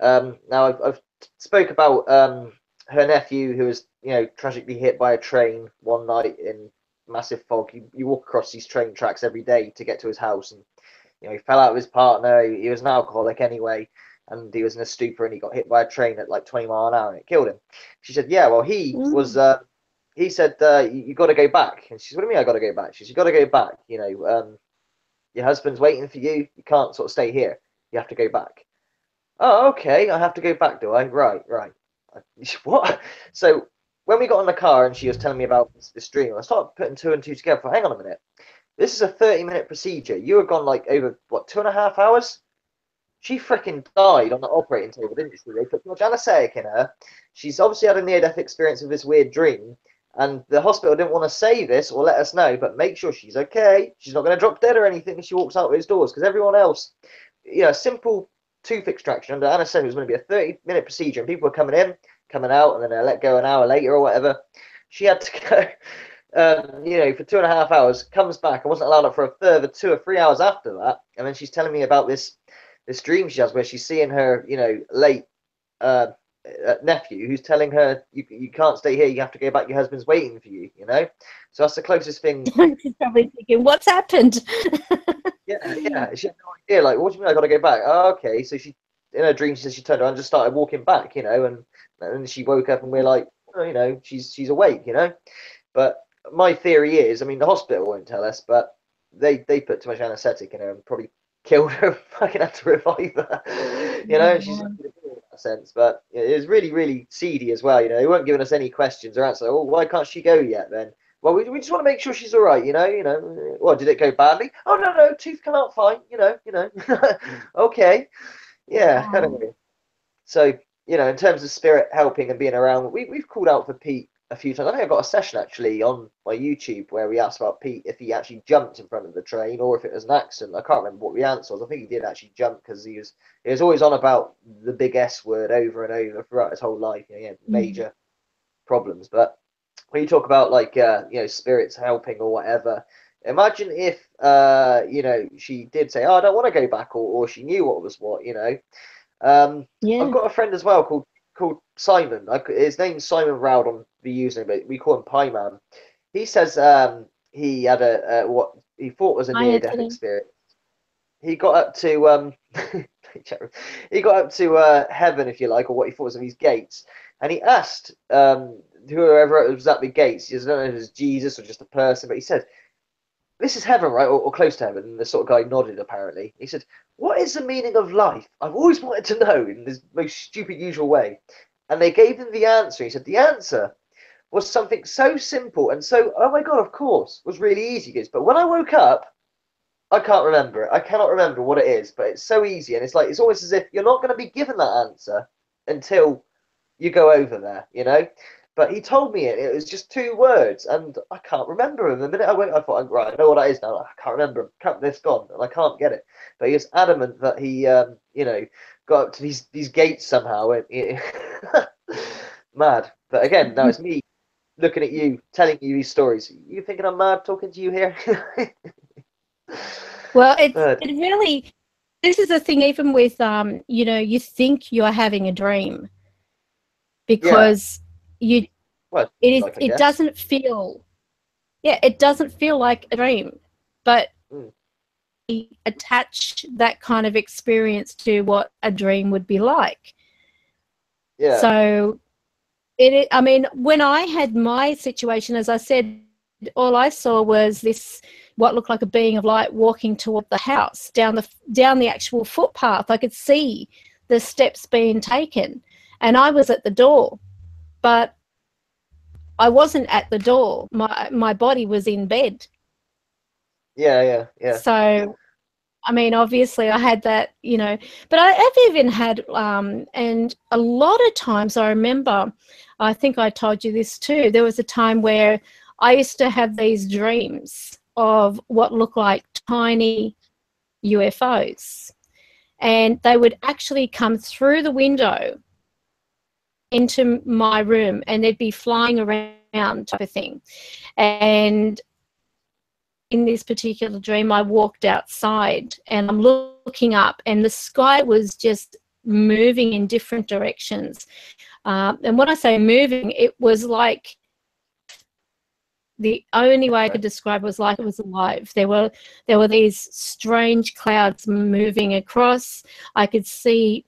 Now, I've spoke about her nephew who was, you know, tragically hit by a train one night in massive fog. You walk across these train tracks every day to get to his house, and, you know, he fell out with his partner. He was an alcoholic anyway, and he was in a stupor, and he got hit by a train at like 20 miles an hour, and it killed him. She said, yeah, well, he was... he said, you got to go back. And she said, what do you mean I got to go back? She said, you got to go back. You know, your husband's waiting for you. You can't sort of stay here. You have to go back. Oh, okay. I have to go back, do I? Right. What? So when we got in the car and she was telling me about this dream, I started putting two and two together. Hang on a minute. This is a 30-minute procedure. You were gone like over, what, 2.5 hours? She freaking died on the operating table, didn't she? They put too much anesthetic in her. She's obviously had a near-death experience with this weird dream. And the hospital didn't want to say this or let us know, but make sure she's okay. She's not going to drop dead or anything if she walks out those doors, because everyone else, you know, simple tooth extraction under anaesthetic was going to be a 30-minute procedure, and people were coming in, coming out, and then they let go an hour later or whatever. She had to go, you know, for 2.5 hours, comes back, and wasn't allowed up for a further 2 or 3 hours after that. And then she's telling me about this dream she has where she's seeing her, you know, late nephew who's telling her, you can't stay here, you have to go back, your husband's waiting for you, you know. So that's the closest thing. She's probably thinking, what's happened? yeah, she had no idea, like, what do you mean I gotta go back? Oh, okay. So she, in her dream, she said she turned around and just started walking back, you know, and she woke up and we're like, oh, you know, she's awake, you know. But my theory is, I mean, the hospital won't tell us, but they put too much anesthetic in her and probably killed her. Fucking had to revive her, you know. She's not in that sense, but it was really, really seedy as well, you know. They weren't giving us any questions or answers. Oh, why can't she go yet then? Well, we just want to make sure she's all right, you know. Well, did it go badly? Oh, no, tooth come out fine, you know. Okay, yeah, anyway. So, you know, in terms of spirit helping and being around, we've called out for Pete a few times. I think I got a session actually on my YouTube where we asked about Pete if he actually jumped in front of the train or if it was an accident. I can't remember what the answer was. I think he did actually jump because he was always on about the big S word over and over throughout his whole life. You know, he had major problems. But when you talk about like you know, spirits helping or whatever, imagine if you know, she did say, oh, I don't want to go back, or she knew what was what, you know. I've got a friend as well called Simon. His name's Simon Roud on the username, but we call him Pie Man. He says he had what he thought was a near-death experience. He got up to he got up to heaven, if you like, or what he thought was these gates, and he asked whoever was at the gates. He doesn't know if it was Jesus or just a person, but he said, this is heaven, right? Or close to heaven. And the sort of guy nodded, apparently. He said, what is the meaning of life? I've always wanted to know, in this most stupid, usual way. And they gave him the answer. He said, the answer was something so simple and so, oh my God, of course, was really easy. He goes, but when I woke up, I can't remember it. I cannot remember what it is, but it's so easy, and it's like it's almost as if you're not going to be given that answer until you go over there, you know. But he told me it. It was just 2 words, and I can't remember them. The minute I went, I thought, right, I know what that is now. I can't remember. This gone, and I can't get it. But he was adamant that he, you know, got up to these gates somehow. And, mad. But again, now it's me looking at you, telling you these stories. You thinking I'm mad talking to you here? Well, it really, this is the thing, even with, you know, you think you're having a dream because it doesn't feel, it doesn't feel like a dream, but we attach that kind of experience to what a dream would be like. Yeah. So I mean, when I had my situation, as I said, all I saw was this, what looked like a being of light walking toward the house down the actual footpath. I could see the steps being taken, and I was at the door, but I wasn't at the door. My body was in bed. Yeah. So, I mean, obviously I had that, you know, but I've even had, and a lot of times I remember, I think I told you this too, there was a time where I used to have these dreams of what looked like tiny UFOs, and they would actually come through the window into my room, and they'd be flying around type of thing. And in this particular dream, I walked outside and I'm looking up, and the sky was just moving in different directions. And when I say moving, it was like, the only way I could describe it was like it was alive. There were these strange clouds moving across. I could see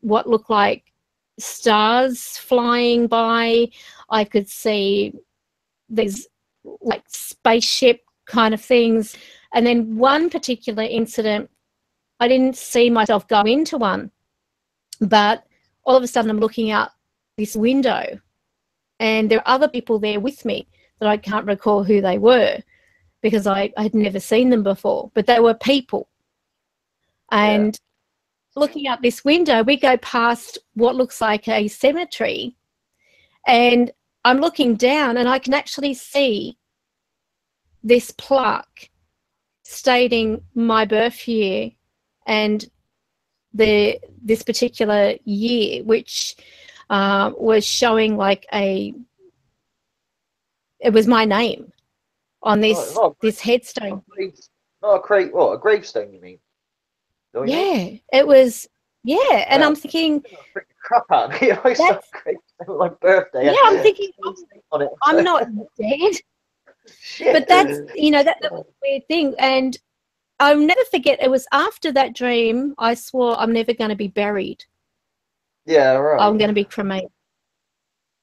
what looked like stars flying by. I could see these like spaceship kind of things. And then one particular incident, I didn't see myself go into one, but all of a sudden I'm looking out this window and there are other people there with me that I can't recall who they were because I had never seen them before, but they were people. And looking out this window, we go past what looks like a cemetery, and I'm looking down and I can actually see this plaque stating my birth year and this particular year, which was showing like it was my name on this this headstone. Not a gravestone, you mean? It was. Yeah, and I'm thinking, crap at me. I saw gravestone my birthday. Yeah, I'm thinking, I'm not dead. Shit. But that's, you know, that was a weird thing. And I'll never forget, it was after that dream I swore I'm never going to be buried. Yeah, right. I'm going to be cremated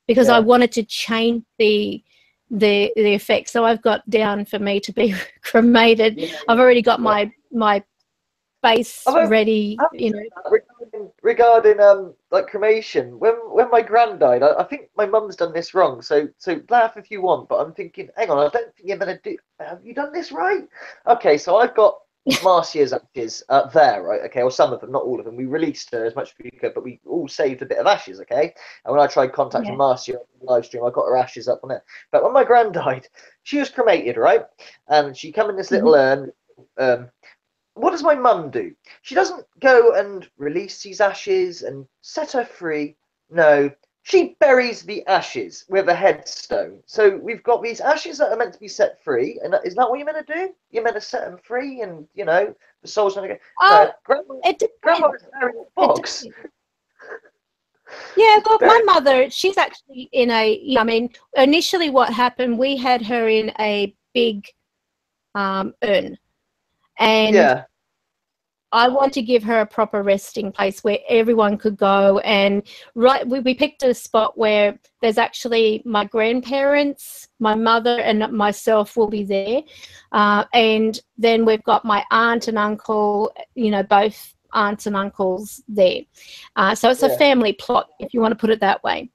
because I wanted to change the effect. So I've got down for me to be cremated. Yeah. I've already got my face ready, you know. Regarding like cremation, when my gran died, I think my mum's done this wrong. So laugh if you want, but I'm thinking, hang on, I don't think you're gonna do. Have you done this right? Okay, so I've got Marcia's ashes there, right? Okay, or some of them, not all of them. We released her as much as we could, but we all saved a bit of ashes, okay? And when I tried contacting Marcia on the live stream, I got her ashes up on it. But when my gran died, she was cremated, right? And she come in this little urn. What does my mum do? She doesn't go and release these ashes and set her free. No, she buries the ashes with a headstone. So we've got these ashes that are meant to be set free. And is that what you're meant to do? You're meant to set them free and, you know, the soul's going to go. No, Grandma is buried in a box. Yeah, well, my mother, she's actually in a, I mean, initially what happened, we had her in a big urn. And I want to give her a proper resting place where everyone could go. And we picked a spot where there's actually my grandparents, my mother and myself will be there. And then we've got my aunt and uncle, you know, both aunts and uncles there. So it's a family plot, if you want to put it that way.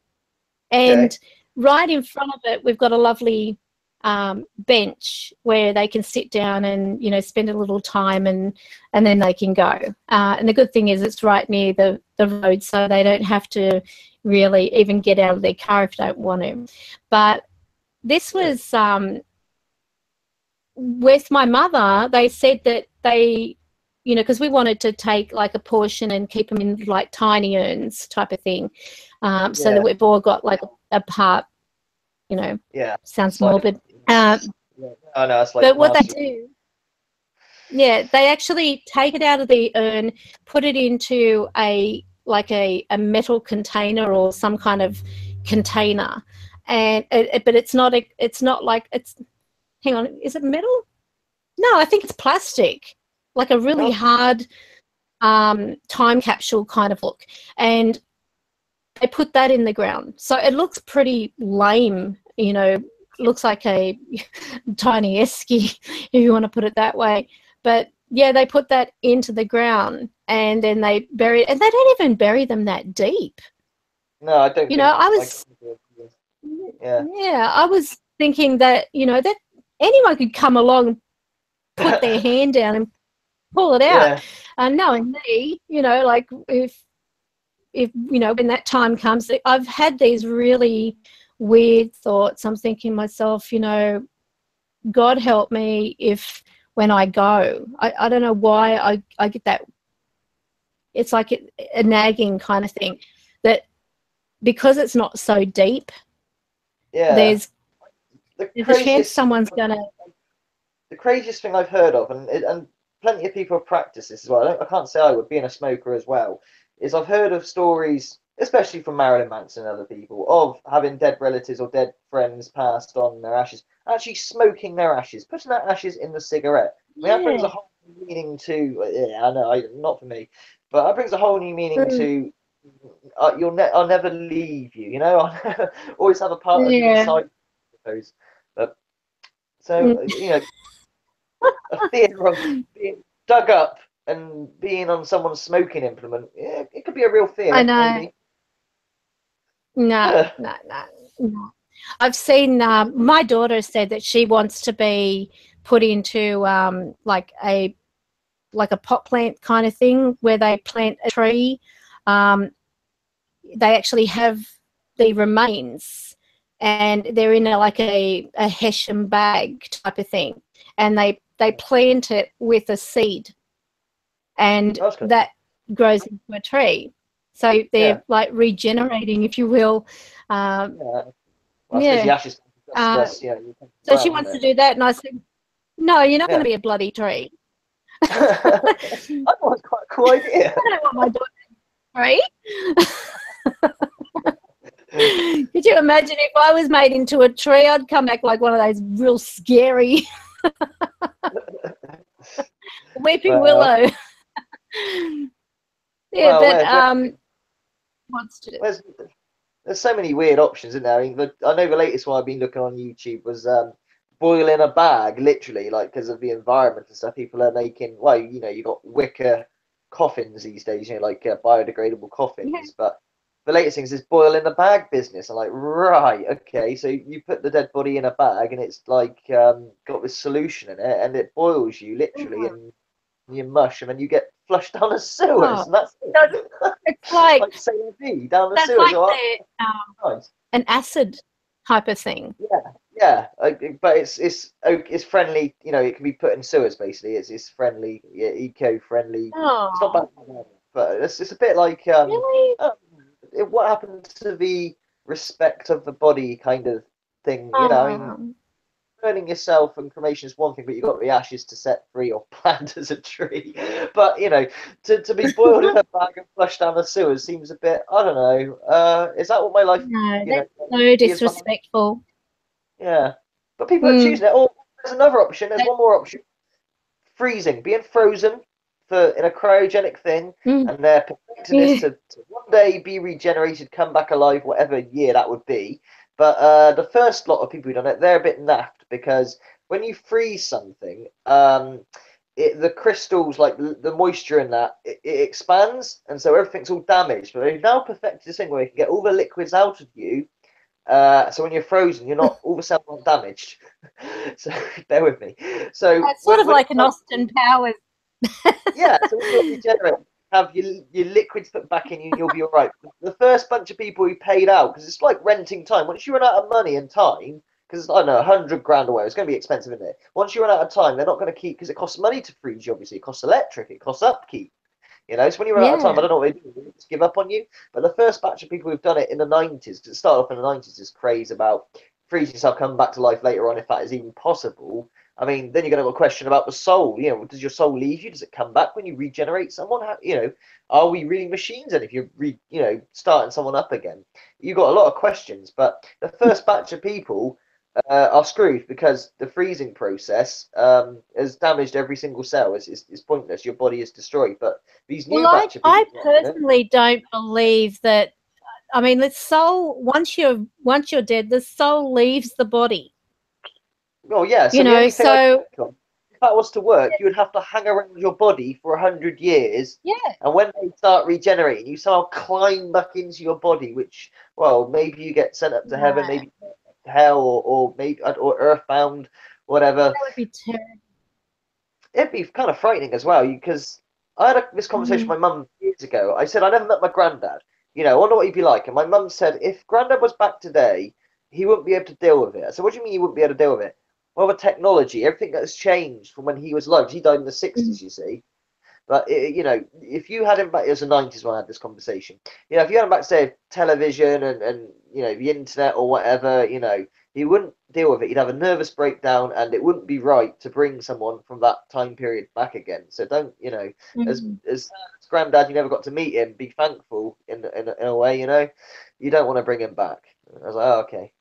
And right in front of it, we've got a lovely bench where they can sit down and, you know, spend a little time, and then they can go. And the good thing is it's right near the road, so they don't have to really even get out of their car if they don't want to. But this was with my mother. They said that they, you know, because we wanted to take like a portion and keep them in like tiny urns type of thing, so that we've all got like a part, you know. Yeah. Sounds morbid. I know, it's like, but what they do, they actually take it out of the urn, put it into a metal container or some kind of container, and but it's not like it's. Hang on, is it metal? No, I think it's plastic, like a really hard time capsule kind of look, and they put that in the ground. So it looks pretty lame, you know. Looks like a tiny esky, if you want to put it that way. But yeah, they put that into the ground and then they bury it, and they don't even bury them that deep. No, I don't. You know, I was, I was thinking that, you know, that anyone could come along, put their hand down and pull it out. And knowing me, you know, like if you know, when that time comes, I've had these really weird thoughts. I'm thinking myself, you know, God help me if when I go, I don't know why I get that. It's like a nagging kind of thing that because it's not so deep, there's a chance someone's gonna. The craziest thing I've heard of, and plenty of people have practiced this as well. I can't say I would, being a smoker as well, is I've heard of stories, especially from Marilyn Manson and other people, of having dead relatives or dead friends passed on their ashes, actually smoking their ashes, putting their ashes in the cigarette. I mean, that brings a whole new meaning to, I know, not for me, but that brings a whole new meaning to, I'll never leave you, you know, I'll always have a part of you inside, I suppose. But, so, you know, a fear of being dug up and being on someone's smoking implement, it could be a real fear. I know. Maybe. No. I've seen my daughter said that she wants to be put into like a pot plant kind of thing where they plant a tree. They actually have the remains, and they're in a hessian bag type of thing, and they plant it with a seed, and that grows into a tree. So they're like regenerating, if you will. Well, the ashes so she wants to do that, and I said, no, you're not going to be a bloody tree. I thought it was quite a cool idea. I don't want my daughter to be a tree. Could you imagine if I was made into a tree? I'd come back like one of those real scary weeping willow. There's so many weird options in there. I mean, I know the latest one I've been looking on YouTube was boiling a bag, literally, like because of the environment and stuff. People are making, well, you know, you got wicker coffins these days, you know, like biodegradable coffins. But the latest thing is this boiling a bag business. I'm like, right, okay, so you put the dead body in a bag and it's like got this solution in it, and it boils you literally, and you mush, and then you get flushed down the sewers. And that's it. It's like down the sewers. Like an acid type of thing. Yeah, but it's friendly. You know, it can be put in sewers. Basically, it's friendly, eco-friendly. It's not bad, but it's a bit like really? What happened to the respect of the body kind of thing? You know, I mean, burning yourself and cremation is one thing, but you've got the ashes to set free or plant as a tree. But, you know, to be boiled in a bag and flushed down the sewers seems a bit, I don't know. Is that what my life... No, that's so disrespectful. Yeah. But people are choosing it. Or there's another option. There's one more option. Freezing. Being frozen in a cryogenic thing, and they're perfecting this to one day be regenerated, come back alive, whatever year that would be. But the first lot of people who've done it, they're a bit naffed, because when you freeze something, the crystals, like the moisture in that, it expands, and so everything's all damaged. But they've now perfected this thing where you can get all the liquids out of you, So when you're frozen, you're not all the cells aren't damaged. So bear with me. So it's sort of like an Austin Powers. Yeah, so when you regenerate, have your liquids put back in you, and you'll be all right. The first bunch of people who paid out, because it's like renting time. Once you run out of money and time, because I don't know, 100 grand away, it's going to be expensive, isn't it? Once you run out of time, they're not going to keep, because it costs money to freeze you. Obviously, it costs electric, it costs upkeep. You know, so when you run out of time, I don't know what they do. They just give up on you. But the first batch of people who've done it in the 90s, because it started off in the 90s, this craze about freezing yourself, coming back to life later on, if that is even possible. I mean, then you're going to have a question about the soul. You know, does your soul leave you? Does it come back when you regenerate someone? You know, are we really machines? And if you're, starting someone up again, you've got a lot of questions. But the first batch of people are screwed because the freezing process has damaged every single cell. It's pointless. Your body is destroyed. But these new batch of people, I personally don't believe that. I mean, the soul, once you're dead, the soul leaves the body. Oh yeah, so the only thing if that was to work, you would have to hang around your body for 100 years. Yeah. And when they start regenerating, you somehow climb back into your body, which, well, maybe you get sent up to heaven, maybe hell, or maybe or earthbound, whatever. That would be terrible. It'd be kind of frightening as well, because I had this conversation with my mum years ago. I said I never met my granddad. You know, I wonder what he'd be like. And my mum said if granddad was back today, he wouldn't be able to deal with it. I said, what do you mean he wouldn't be able to deal with it? Well, the technology, everything that has changed from when he was alive. He died in the 60s, you see. But, you know, if you had him back, it was the 90s when I had this conversation. You know, if you had him back, say, television and you know, the internet or whatever, you know, he wouldn't deal with it. He'd have a nervous breakdown, and it wouldn't be right to bring someone from that time period back again. So don't, you know, as granddad, you never got to meet him, be thankful in a way, you know. You don't want to bring him back. I was like, oh, okay.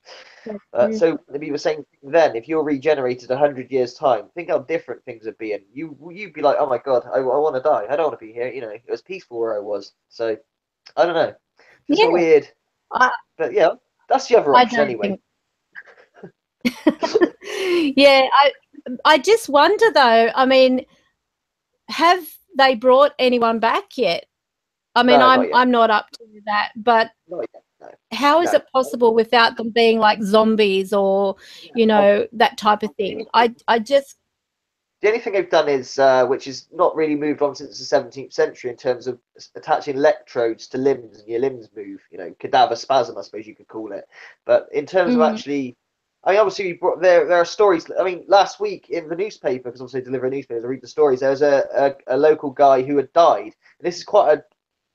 So it'd be the same thing then. If you're regenerated 100 years time, think how different things would be, and you'd be like, oh my god, I want to die. I don't want to be here. You know, it was peaceful where I was. So I don't know. Just a weird. But yeah, that's the other option anyway. Yeah, I just wonder though. I mean, have they brought anyone back yet? I mean, I'm not up to that, but how is it possible without them being like zombies or, you know, that type of thing? I just. The only thing they've done is, which is not really moved on since the 17th century, in terms of attaching electrodes to limbs and your limbs move. You know, cadaver spasm, I suppose you could call it. But in terms of actually, I mean, obviously there are stories. I mean, last week in the newspaper, because obviously I deliver newspapers, I read the stories. There was a local guy who had died. And this is quite a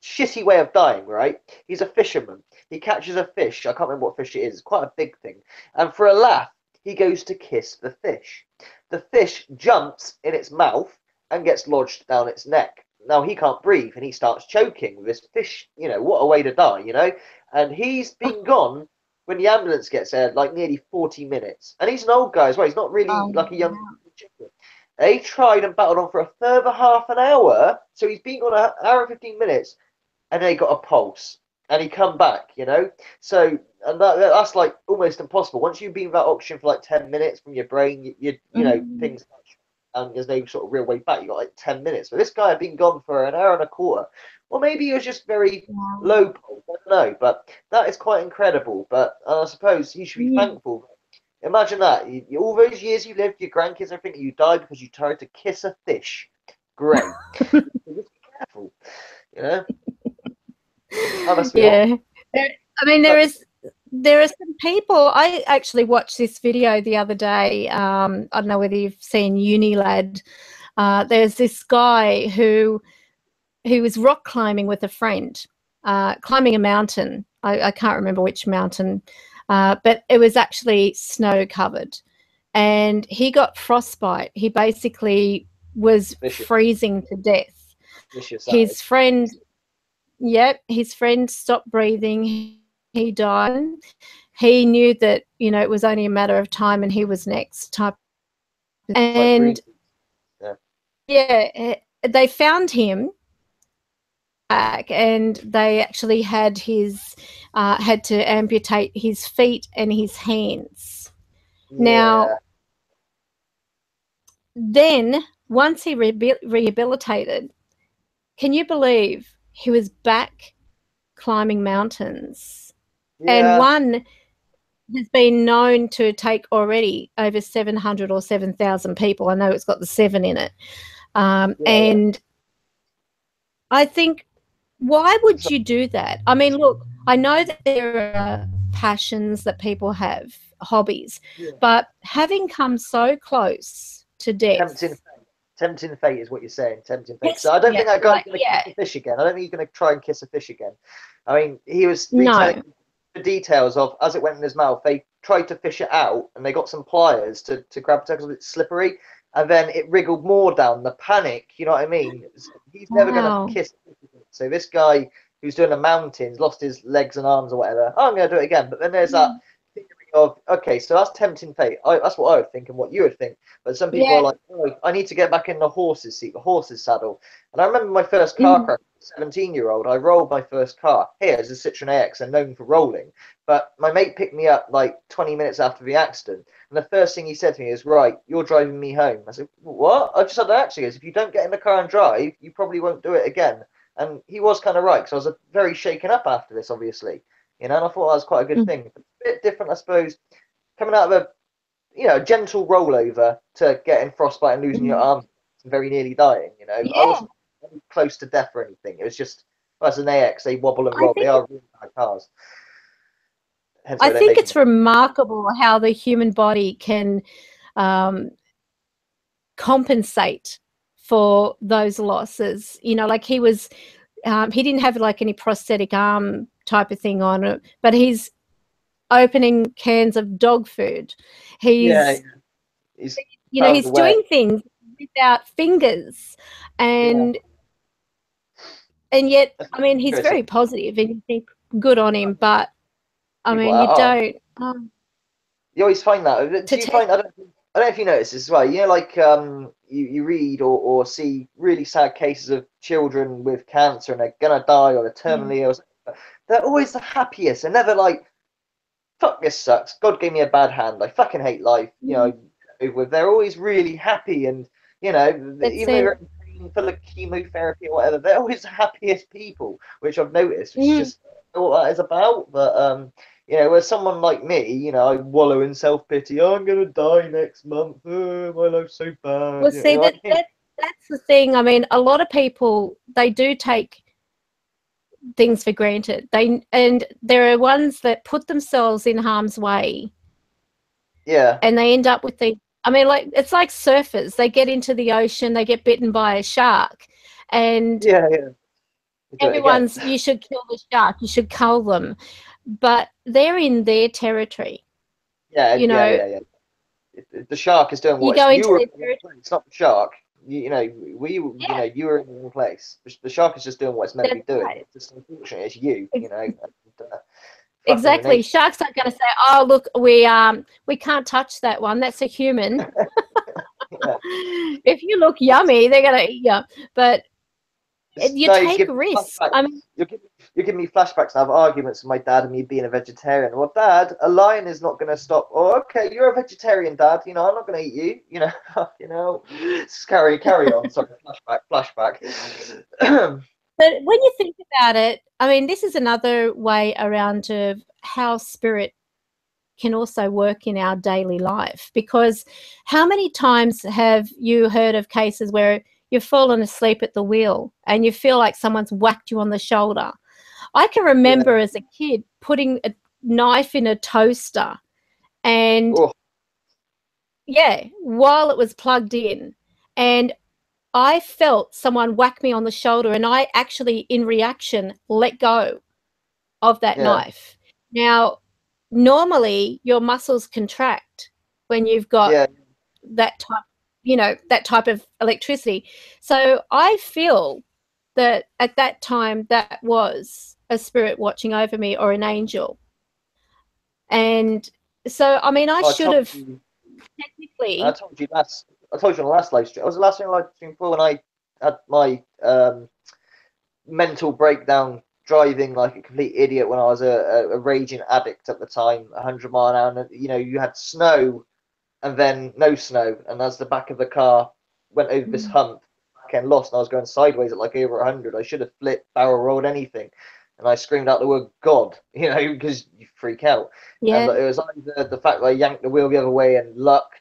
shitty way of dying, right? He's a fisherman. He catches a fish. I can't remember what fish it is. It's quite a big thing. And for a laugh, he goes to kiss the fish. The fish jumps in its mouth and gets lodged down its neck. Now he can't breathe and he starts choking with this fish. You know, what a way to die, you know? And he's been gone when the ambulance gets there, like nearly 40 minutes. And he's an old guy as well. He's not really like a young chicken. They tried and battled on for a further half an hour. So he's been gone an hour and 15 minutes and they got a pulse. And he come back, you know? So, and that's like almost impossible. Once you've been without oxygen for like 10 minutes from your brain, you know, things, and there's no sort of real way back. You got like 10 minutes. But this guy had been gone for an hour and a quarter. Well, maybe he was just very low pulse. I don't know. But that is quite incredible. But I suppose he should be thankful. Imagine that. All those years you lived, your grandkids, everything, you died because you tried to kiss a fish. Great. Just be careful, you know? Yeah, I mean, there are some people. I actually watched this video the other day. I don't know whether you've seen Unilad. There's this guy who was rock climbing with a friend, climbing a mountain. I can't remember which mountain, but it was actually snow covered, and he got frostbite. He basically was freezing to death. His friend. Yep, his friend stopped breathing. He died. He knew that, you know, it was only a matter of time and he was next type. And they found him back, and they actually had to amputate his feet and his hands. Now, then once he rehabilitated, can you believe he was back climbing mountains? And has been known to take already over 700 or 7,000 people. I know it's got the 7 in it. And I think, why would you do that? I mean, look, I know that there are passions that people have, hobbies, but having come so close to death. Tempting fate is what you're saying. Tempting fate. So I don't think that guy's going to kiss a fish again. I don't think he's going to try and kiss a fish again. I mean, he was retelling the details of as it went in his mouth. They tried to fish it out, and they got some pliers to grab it because it's slippery, and then it wriggled more down. The panic, you know what I mean? He's never going to kiss. So this guy who's doing the mountains lost his legs and arms or whatever. Oh, I'm going to do it again. But then there's that theory of, okay, so that's tempting fate. That's what I would think and what you would think. But some people are like, oh, I need to get back in the horse's seat, the horse's saddle. And I remember my first car crash, 17-year-old, I rolled my first car. Here is a Citroen AX, and known for rolling. But my mate picked me up like 20 minutes after the accident. And the first thing he said to me is, right, you're driving me home. I said, what? I just had an accident. He goes, if you don't get in the car and drive, you probably won't do it again. And he was kind of right, because I was very shaken up after this, obviously. You know, and I thought that was quite a good thing. But a bit different, I suppose, coming out of a, you know, gentle rollover to getting frostbite and losing your arms and very nearly dying, you know. I wasn't close to death or anything. It was just, as an AX, they wobble and roll. They are really bad cars. I think it's remarkable how the human body can compensate for those losses. You know, like he was, he didn't have like any prosthetic arm type of thing on it, but he's opening cans of dog food. He's you know, he's doing things without fingers, and yet, I mean, he's very positive, and you think good on him, but I mean, you don't. You always find that. Do you find? I don't know if you notice this as well. You know, like you read or see really sad cases of children with cancer and they're gonna die or they're terminally ill. They're always the happiest. They're never like, fuck, this sucks. God gave me a bad hand. I fucking hate life. You know, they're always really happy, and you know, even though they're full of chemotherapy or whatever, they're always the happiest people, which I've noticed, which is just what that is about. But you know, whereas someone like me, you know, I wallow in self-pity. Oh, I'm gonna die next month. Oh, my life's so bad. Well, see, that's the thing. I mean, a lot of people, they do take things for granted. And there are ones that put themselves in harm's way. Yeah. And they end up with I mean, like, it's like surfers. They get into the ocean, they get bitten by a shark, and everyone's, you should kill the shark, you should cull them, but they're in their territory. You know, the shark is doing what you were in the wrong place. It's not the shark. You know, you know, you were in the wrong place. The shark is just doing what it's meant to be doing. It's just unfortunate it's you. You know. Exactly. Sharks aren't going to say, "Oh, look, we can't touch that one. That's a human." If you look yummy, they're going to eat you. But you take risks. I mean, you're giving me flashbacks. I have arguments with my dad and me being a vegetarian. Well, Dad, a lion is not going to stop. Oh, okay, you're a vegetarian, Dad. You know, I'm not going to eat you. You know, you know. Carry on. Sorry, flashback. But when you think about it, I mean, this is another way around of how spirit can also work in our daily life. Because how many times have you heard of cases where you've fallen asleep at the wheel and you feel like someone's whacked you on the shoulder? I can remember as a kid putting a knife in a toaster and while it was plugged in, and I felt someone whack me on the shoulder, and I actually, in reaction, let go of that knife. Now, normally your muscles contract when you've got that type, you know, that type of electricity. So I feel that at that time that was a spirit watching over me, or an angel. And so, I mean, I should have technically. I told you on the last live stream. I was the last thing live stream for when I had my mental breakdown driving like a complete idiot when I was a raging addict at the time, 100 mile an hour. And, you know, you had snow and then no snow, and as the back of the car went over this hump, and lost, and I was going sideways at like over 100. I should have flipped, barrel rolled, anything. and I screamed out the word God, you know, because you freak out. Yeah. And it was either the fact that I yanked the wheel the other way and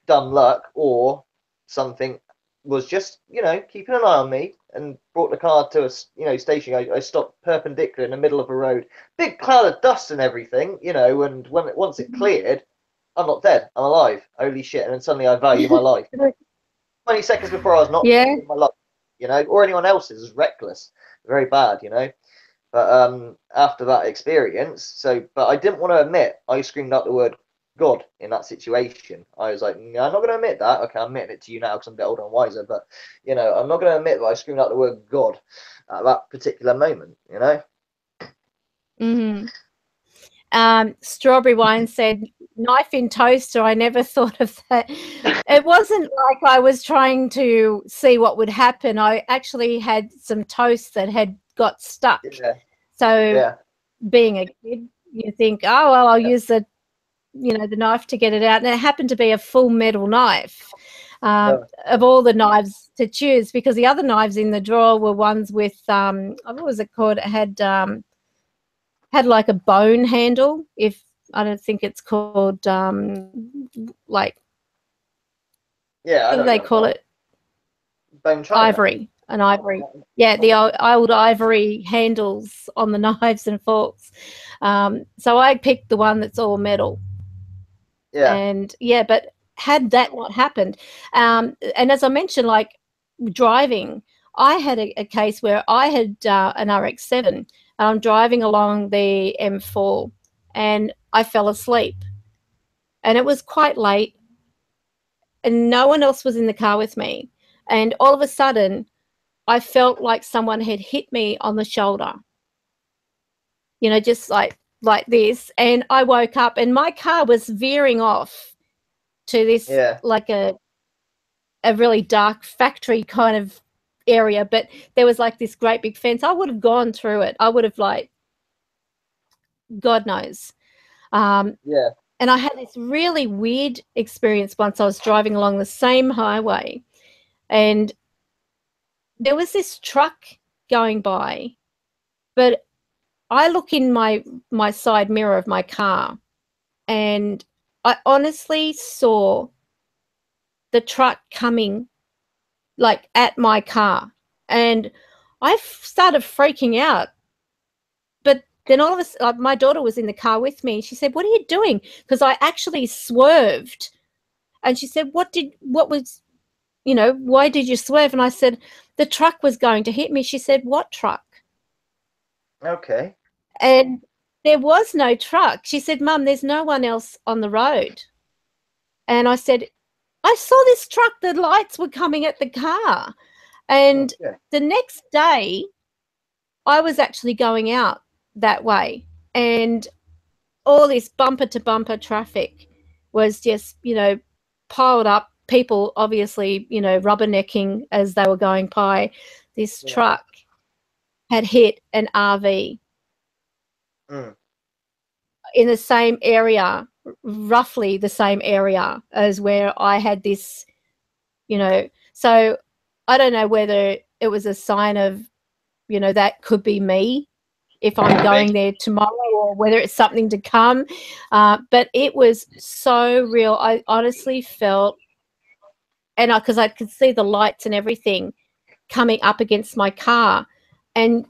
dumb luck, or something was just, you know, keeping an eye on me and brought the car to a, you know, station. I stopped perpendicular in the middle of a road, big cloud of dust and everything, you know, and once it cleared, I'm not dead, I'm alive. Holy shit. And then suddenly I value my life. 20 seconds before I was not valuing my life, you know, or anyone else's. Is reckless, very bad, you know. But after that experience, but I didn't want to admit I screamed out the word God in that situation. I was like, no, I'm not going to admit that. Okay, I'm admitting it to you now because I'm a bit older and wiser, but, you know, I'm not going to admit that I screamed out the word God at that particular moment, you know? Strawberry Wine said, knife in toaster, I never thought of that. It wasn't like I was trying to see what would happen. I actually had some toast that had got stuck. Yeah. So being a kid, you think, oh, well, I'll use the, you know, the knife to get it out. And it happened to be a full metal knife of all the knives to choose, because the other knives in the drawer were ones with, what was it called? It had like a bone handle. I don't think it's called like, what do they call it? Bone china. Ivory. An ivory. Yeah, the old ivory handles on the knives and forks. So I picked the one that's all metal. Yeah. And yeah, but had that not happened, and as I mentioned, like driving, I had a case where I had an RX-7, and I'm driving along the M4 and I fell asleep, and it was quite late and no one else was in the car with me, and all of a sudden I felt like someone had hit me on the shoulder, you know, just like this, and I woke up and my car was veering off to this like a really dark factory kind of area, but there was like this great big fence. I would have gone through it. I would have, like, God knows. And I had this really weird experience once. I was driving along the same highway and there was this truck going by, but I look in my side mirror of my car and I honestly saw the truck coming like at my car, and I started freaking out. But then all of a sudden, my daughter was in the car with me. She said, "What are you doing?" Because I actually swerved, and she said, what was, you know, why did you swerve? And I said, the truck was going to hit me. She said, what truck? Okay. And there was no truck. She said, Mum, there's no one else on the road. And I said, I saw this truck, the lights were coming at the car. And the next day, I was actually going out that way. And all this bumper-to-bumper traffic was just, you know, piled up. People obviously, you know, rubbernecking as they were going by. This truck had hit an RV in the same area, roughly the same area as where I had this, you know. So I don't know whether it was a sign of, you know, that could be me if I'm going there tomorrow, or whether it's something to come. But it was so real. I honestly felt, and because I could see the lights and everything coming up against my car, and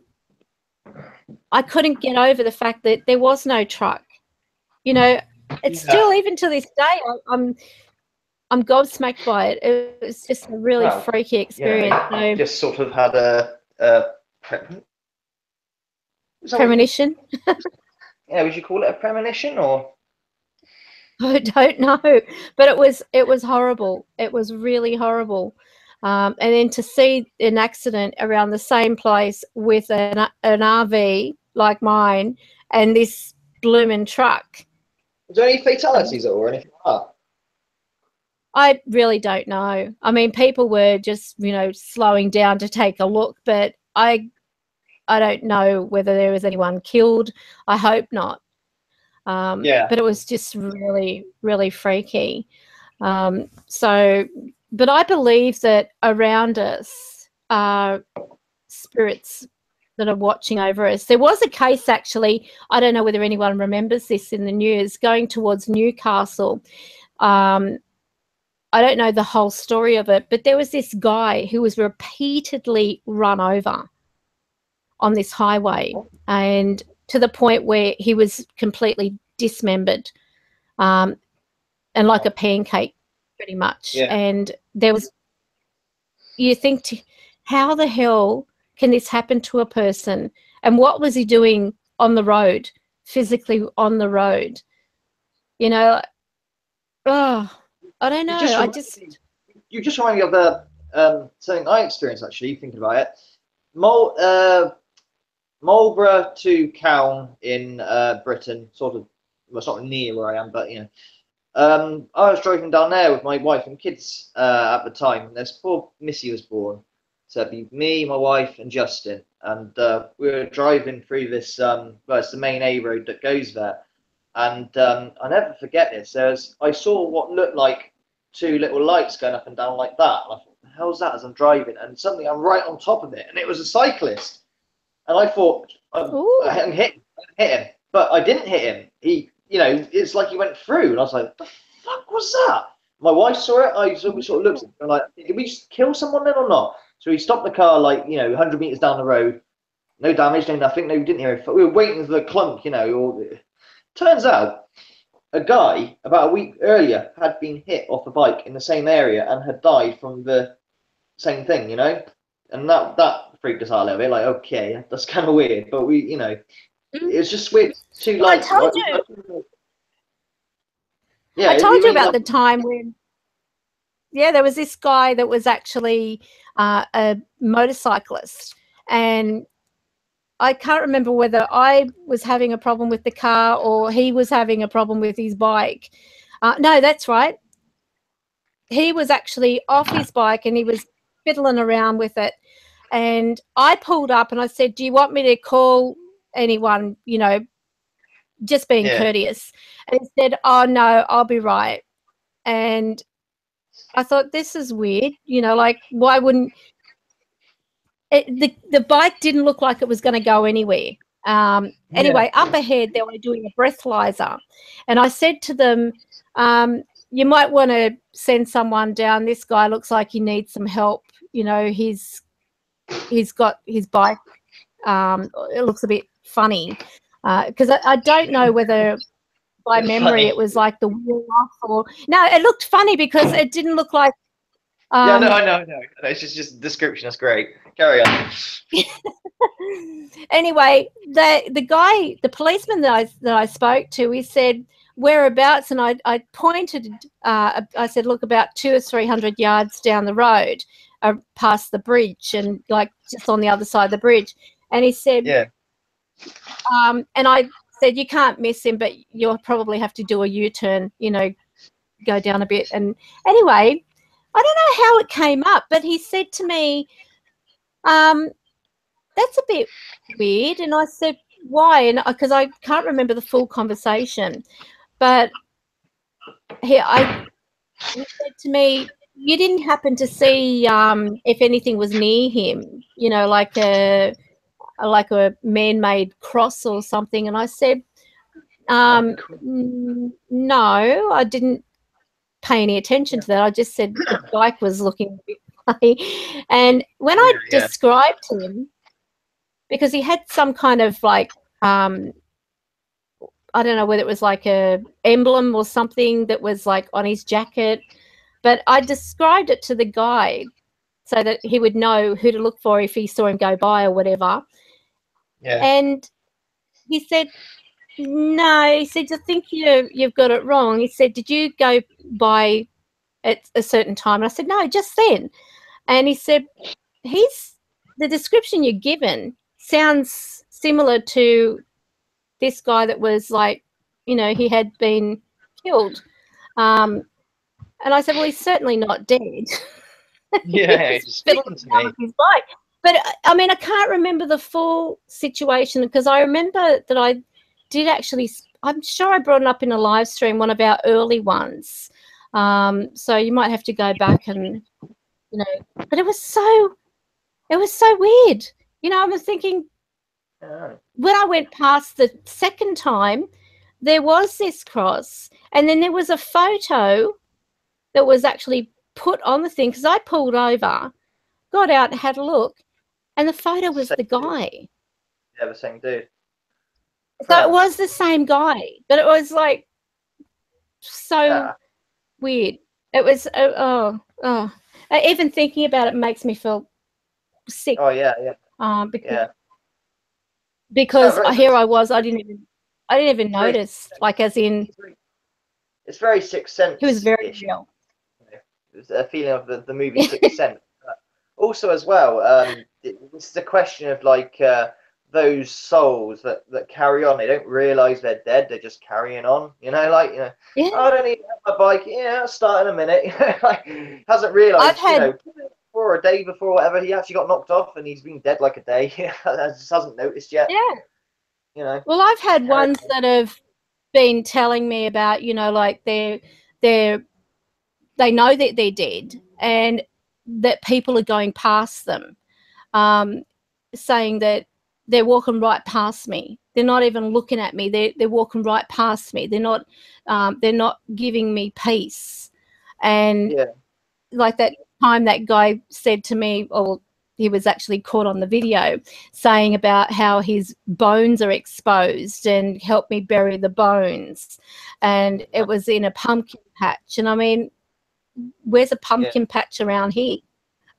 I couldn't get over the fact that there was no truck. You know, it's still, even to this day, I'm gobsmacked by it. It was just a really freaky experience. You know, just sort of had a premonition. Yeah, would you call it a premonition, or? I don't know, but it was horrible. It was really horrible. And then to see an accident around the same place with an RV like mine and this blooming truck. Was there any fatalities or anything like that? I really don't know. I mean, people were just, you know, slowing down to take a look, but I don't know whether there was anyone killed. I hope not. But it was just really, really freaky. So, but I believe that around us are spirits that are watching over us. There was a case, actually, I don't know whether anyone remembers this in the news, going towards Newcastle. I don't know the whole story of it, but there was this guy who was repeatedly run over on this highway, and to the point where he was completely dismembered, and like a pancake, pretty much. Yeah. And there was, you think, how the hell can this happen to a person? And what was he doing on the road, physically on the road? You know, oh, I don't know. You just remind me of something I experienced, actually, thinking about it. Marlborough to Calne in Britain, sort of, well, it's not near where I am, but, you know. I was driving down there with my wife and kids at the time. This poor Missy was born. So it'd be me, my wife, and Justin. And we were driving through this, well, it's the main A road that goes there. And I never forget this. I saw what looked like two little lights going up and down like that. And I thought, what the hell's that, as I'm driving? And suddenly I'm right on top of it. And it was a cyclist. And I thought, I hit him. But I didn't hit him. He, you know, it's like he went through. And I was like, what the fuck was that? My wife saw it. We sort of looked at it and like, did we just kill someone then or not? So we stopped the car, like, you know, 100 meters down the road. No damage, no nothing. No, we didn't hear it. We were waiting for the clunk, you know. Turns out a guy about a week earlier had been hit off a bike in the same area and had died from the same thing, you know. And that freaked us out a little bit. Like, okay, that's kind of weird. But we, you know, it's just weird. Two lights. I told you. Yeah, I told you about the time when, there was this guy that was actually a motorcyclist, and I can't remember whether I was having a problem with the car or he was having a problem with his bike. No, that's right. He was actually off his bike and he was fiddling around with it. And I pulled up and I said, do you want me to call anyone, you know, just being courteous? And he said, oh, no, I'll be right. And I thought, this is weird. You know, like, why wouldn't the bike didn't look like it was going to go anywhere. Anyway, up ahead, they were doing a breathalyzer. And I said to them, you might want to send someone down. This guy looks like he needs some help. You know, he's got his bike. It looks a bit funny. Because I don't know whether by memory it was like the wheel off or... No, it looked funny because it didn't look like... yeah, no, I know. It's just description. That's great. Carry on. Anyway, the guy, the policeman that I spoke to, he said whereabouts, and I pointed. I said, look, about 200 or 300 yards down the road, past the bridge, and like just on the other side of the bridge. And he said, and I said, you can't miss him, but you'll probably have to do a U-turn. You know, go down a bit. And anyway, I don't know how it came up, but he said to me, that's a bit weird. And I said, why? And because I can't remember the full conversation, but he said to me, you didn't happen to see if anything was near him, you know, like a man-made cross or something. And I said, no, I didn't pay any attention to that. I just said the bike was looking a bit funny. And when I described him, because he had some kind of like, I don't know whether it was like a emblem or something that was like on his jacket, but I described it to the guy so that he would know who to look for if he saw him go by or whatever. Yeah. And he said, no, he said, I think you've got it wrong. He said, did you go by at a certain time? And I said, no, just then. And he said, the description you're given sounds similar to this guy that was like, you know, he had been killed. And I said, well, he's certainly not dead. Yeah, he's speaking to me. His bike. But, I mean, I can't remember the full situation because I remember that I did actually, I'm sure I brought it up in a live stream, one of our early ones. So you might have to go back and, you know, but it was so weird. You know, I was thinking, when I went past the second time, there was this cross, and then there was a photo that was actually put on the thing, because I pulled over, got out and had a look, and the photo was the guy. Yeah, the same dude. So it was the same guy, but it was like so weird. It was even thinking about it makes me feel sick. Oh yeah. Because here I was, I didn't even notice. Like, as in, it's very Sixth Sense. He was very real. It's a feeling of the movie Sixth Sense. Also, as well, it's the question of like those souls that carry on. They don't realize they're dead. They're just carrying on. Yeah. I don't need to have my bike. Yeah, I'll start in a minute. Like, hasn't realized. For a day before, whatever, he actually got knocked off, and he's been dead like a day. Just hasn't noticed yet. Yeah. Well, I've had ones that have been telling me about, like they know that they're dead, and that people are going past them, saying that they're walking right past me. They're not even looking at me. They're walking right past me. They're not giving me peace. And like that time that guy said to me, or he was actually caught on the video, saying about how his bones are exposed and help me bury the bones. And it was in a pumpkin patch. And I mean, where's a pumpkin patch around here?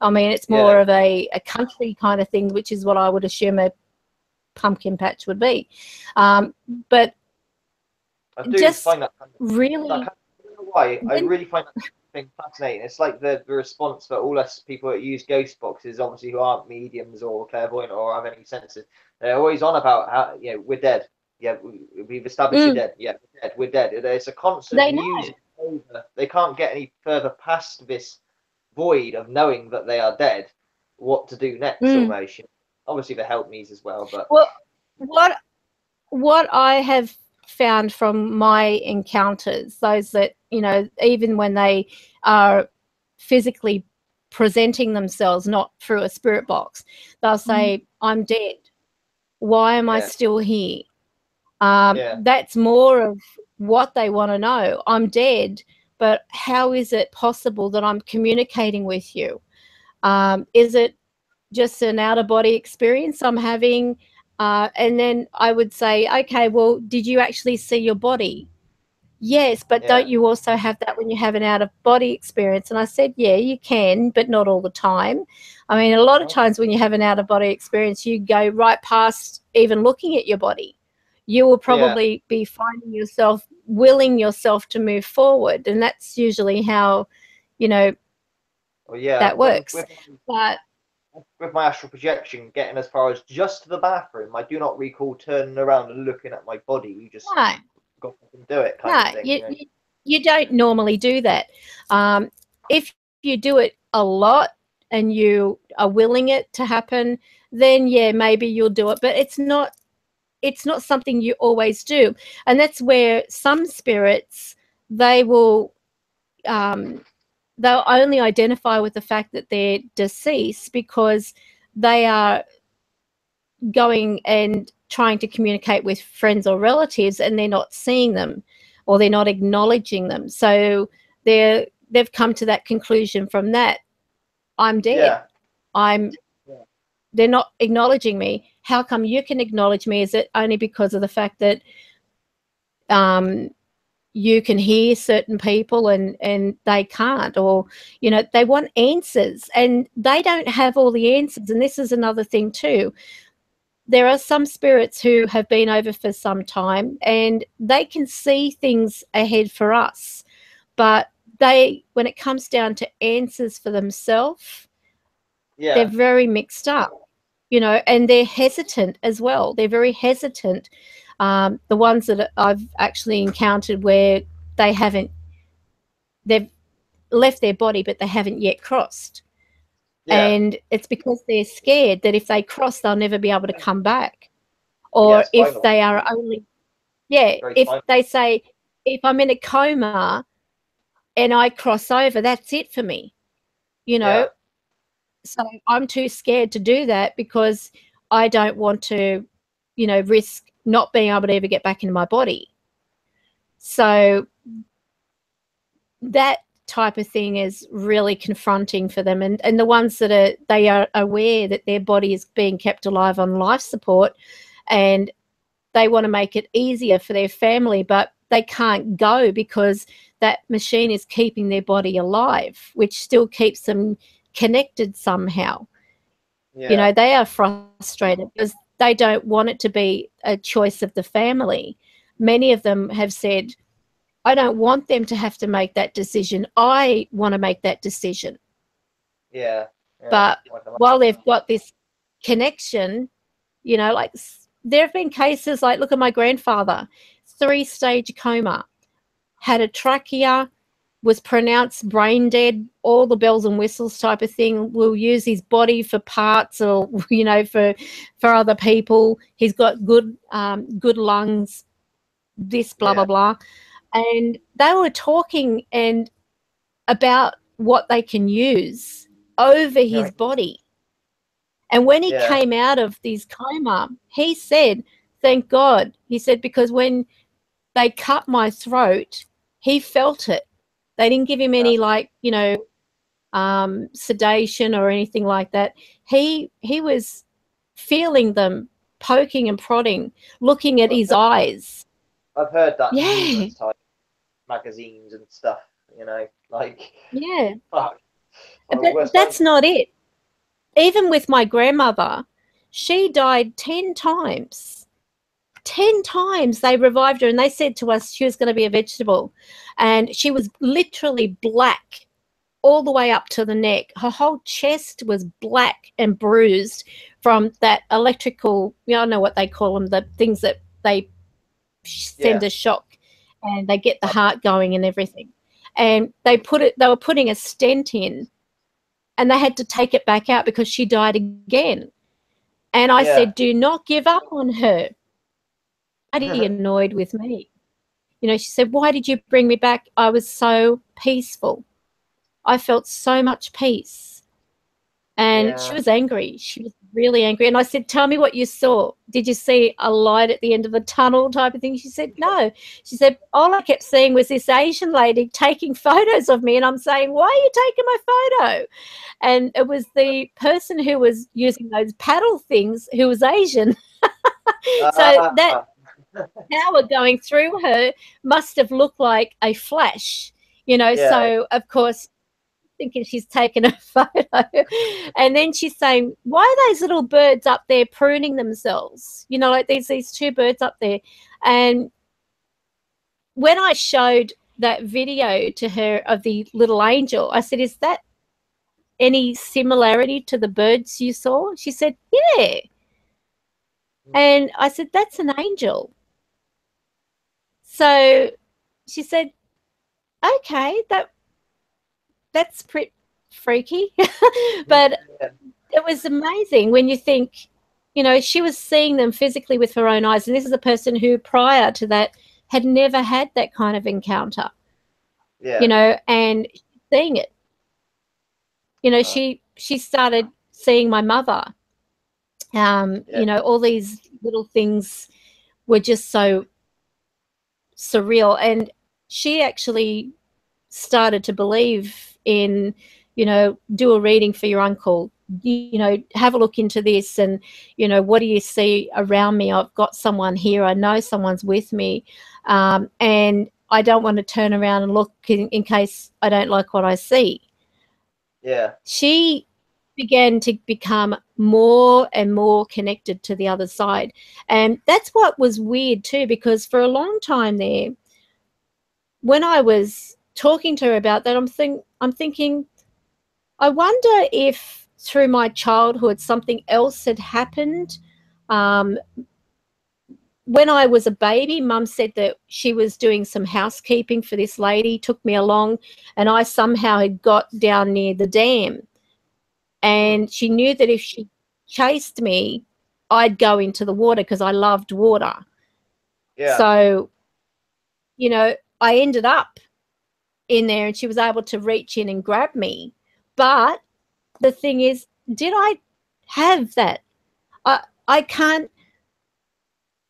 I mean, it's more of a country kind of thing, which is what I would assume a pumpkin patch would be. But I do just find that really, I don't know why. I really find that thing fascinating. It's like the response for all us people that use ghost boxes, obviously, who aren't mediums or clairvoyant or have any senses. They're always on about how, we're dead. Yeah, we've established you're dead. Yeah, we're dead. We're dead. It's a constant music over. They can't get any further past this void of knowing that they are dead. What to do next, almost. Obviously, the help me's as well. But what I have found from my encounters, those that, even when they are physically presenting themselves, not through a spirit box, they'll say, I'm dead. Why am I still here? That's more of what they want to know. I'm dead, but how is it possible that I'm communicating with you? Is it just an out-of-body experience I'm having? And then I would say, okay, well, did you actually see your body? Yes, but don't you also have that when you have an out-of-body experience? And I said, yeah, you can, but not all the time. I mean, a lot of times when you have an out-of-body experience, you go right past even looking at your body. You will probably be finding yourself, willing yourself to move forward. And that's usually how, that works. But with my astral projection, getting as far as just to the bathroom, I do not recall turning around and looking at my body. You just got to do it kind of thing. You don't normally do that. If you do it a lot and you are willing it to happen, then maybe you'll do it. But it's not something you always do. And that's where some spirits, they will they'll only identify with the fact that they're deceased because they are going and trying to communicate with friends or relatives, and they're not seeing them or they're not acknowledging them. So they've come to that conclusion from that. I'm dead. They're not acknowledging me. How come you can acknowledge me? Is it only because of the fact that you can hear certain people and they can't? Or, they want answers and they don't have all the answers. And this is another thing too. There are some spirits who have been over for some time and they can see things ahead for us, but when it comes down to answers for themselves, they're very mixed up, and they're hesitant as well. They're very hesitant. The ones that I've actually encountered where they've left their body, but they haven't yet crossed. And it's because they're scared that if they cross, they'll never be able to come back. Or if they are only, if they say, if I'm in a coma and I cross over, that's it for me, So I'm too scared to do that because I don't want to you know, risk not being able to ever get back into my body. So that type of thing is really confronting for them. And the ones that they are aware that their body is being kept alive on life support, and they want to make it easier for their family, but they can't go because that machine is keeping their body alive, which still keeps them connected somehow. Yeah. You know, they are frustrated because they don't want it to be a choice of the family. Many of them have said, I don't want them to have to make that decision. I want to make that decision. Yeah. But while they've got this connection, you know, like there have been cases like, look at my grandfather, 3-stage coma, had a trachea, was pronounced brain dead, all the bells and whistles type of thing. Will use his body for parts, or, you know, for other people. He's got good lungs, this, blah, blah, blah. And they were talking and about what they can use over his body. And when he came out of this coma, he said, thank God. He said, because when they cut my throat, he felt it. They didn't give him any, like, you know, sedation or anything like that. He was feeling them poking and prodding, looking at his eyes. I've heard that numerous times, magazines and stuff, you know, like, fuck. But that's not it. Even with my grandmother, she died 10 times. 10 times they revived her, and they said to us she was going to be a vegetable. And she was literally black all the way up to the neck. Her whole chest was black and bruised from that electrical, I don't know what they call them, the things that they send a shock and they get the heart going and everything. And they were putting a stent in, and they had to take it back out because she died again. And I said, do not give up on her. Bloody annoyed with me. You know, she said, why did you bring me back? I was so peaceful. I felt so much peace. And she was angry. She was really angry. And I said, tell me what you saw. Did you see a light at the end of the tunnel type of thing? She said, no. She said, all I kept seeing was this Asian lady taking photos of me. And I'm saying, why are you taking my photo? And it was the person who was using those paddle things who was Asian. So that power going through her must have looked like a flash, you know. So, of course, thinking she's taken a photo. And then she's saying, why are those little birds up there pruning themselves? You know, like there's these 2 birds up there. And when I showed that video to her of the little angel, I said, is that any similarity to the birds you saw? She said, yeah. And I said, that's an angel. So she said, okay, that's pretty freaky. But it was amazing when you think, you know, she was seeing them physically with her own eyes. And this is a person who prior to that had never had that kind of encounter, you know, and seeing it. You know, she started seeing my mother. You know, all these little things were just so surreal. And she actually started to believe in, you know, do a reading for your uncle, you know, have a look into this, and, you know, what do you see around me? I've got someone here. I know someone's with me. And I don't want to turn around and look in case I don't like what I see. Yeah. She began to become more and more connected to the other side. And that's what was weird too, because for a long time there, when I was talking to her about that, I'm thinking, I wonder if through my childhood something else had happened. When I was a baby, Mum said that she was doing some housekeeping for this lady, took me along, and I somehow had got down near the dam. And she knew that if she chased me, I'd go into the water because I loved water. Yeah. So, you know, I ended up in there and she was able to reach in and grab me. But the thing is, did I have that? I can't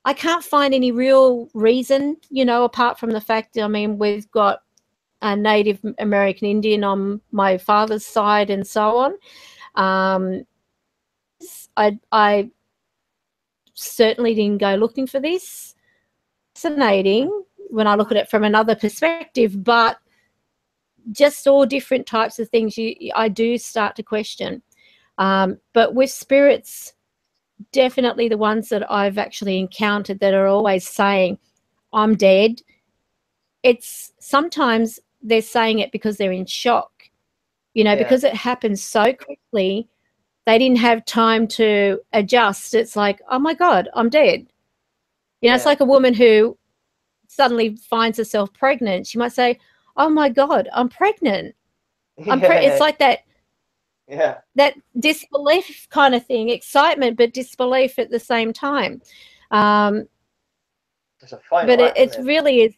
I can't find any real reason, you know, apart from the fact, I mean, we've got a Native American Indian on my father's side and so on. I certainly didn't go looking for this. Fascinating when I look at it from another perspective, but just all different types of things I do start to question. But with spirits, definitely the ones that I've actually encountered that are always saying, I'm dead. It's sometimes they're saying it because they're in shock, you know, because it happens so quickly. They didn't have time to adjust. It's like, oh my God, I'm dead. You know, it's like a woman who suddenly finds herself pregnant. She might say, oh my God, I'm pregnant. It's like that. Yeah. That disbelief kind of thing, excitement, but disbelief at the same time. It's a final but it really is.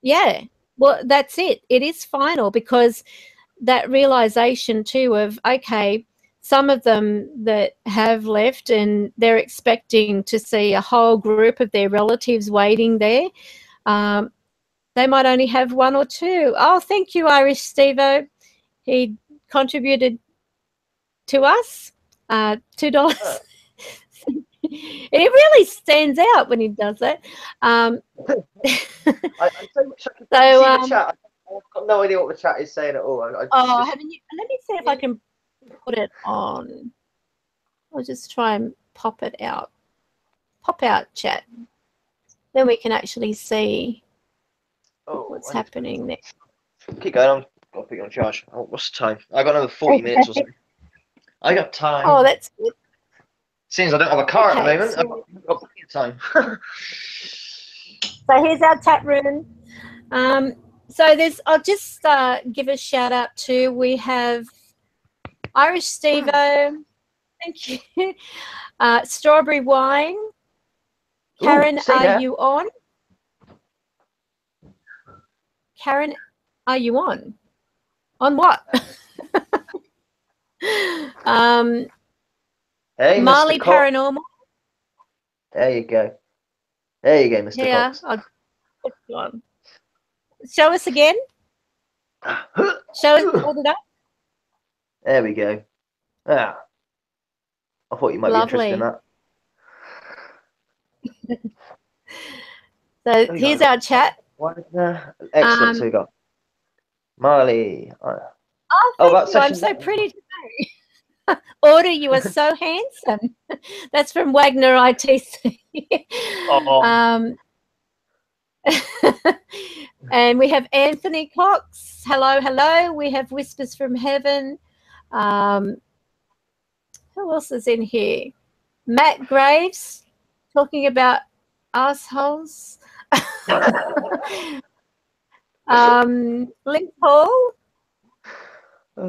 Yeah. Well, that's it. It is final, because that realization too of, okay, some of them that have left and they're expecting to see a whole group of their relatives waiting there. They might only have one or two. Oh, thank you, Irish Steve-O. He contributed to us $2. It really stands out when he does that. I so much I can see the chat. I've got no idea what the chat is saying at all. Haven't you? Let me see if I can put it on. I'll just try and pop it out. Pop out chat. Then we can actually see what's happening there. Keep going. I'll put you on charge. Oh, what's the time? I got another 40 minutes or something. I got time. Oh, that's good. Seems I don't have a car at the moment. I've got plenty of time. So here's our chat room. So I'll just give a shout out to, we have Irish Steve-O, thank you. Strawberry Wine. Karen, are you on? Karen, are you on? On what? Hey, Marley Mr. Cox. Paranormal. There you go. There you go, Mr. Cox. I'll put you on. Show us again. Show us, hold it up. There we go. I thought you might be interested in that. So here's our chat. Excellent. So we got Marley. Thank you. I'm so pretty today. Order, you are so handsome. That's from Wagner ITC. And we have Anthony Cox. Hello, hello. We have Whispers from Heaven. Who else is in here? Matt Graves talking about assholes. Link Hall.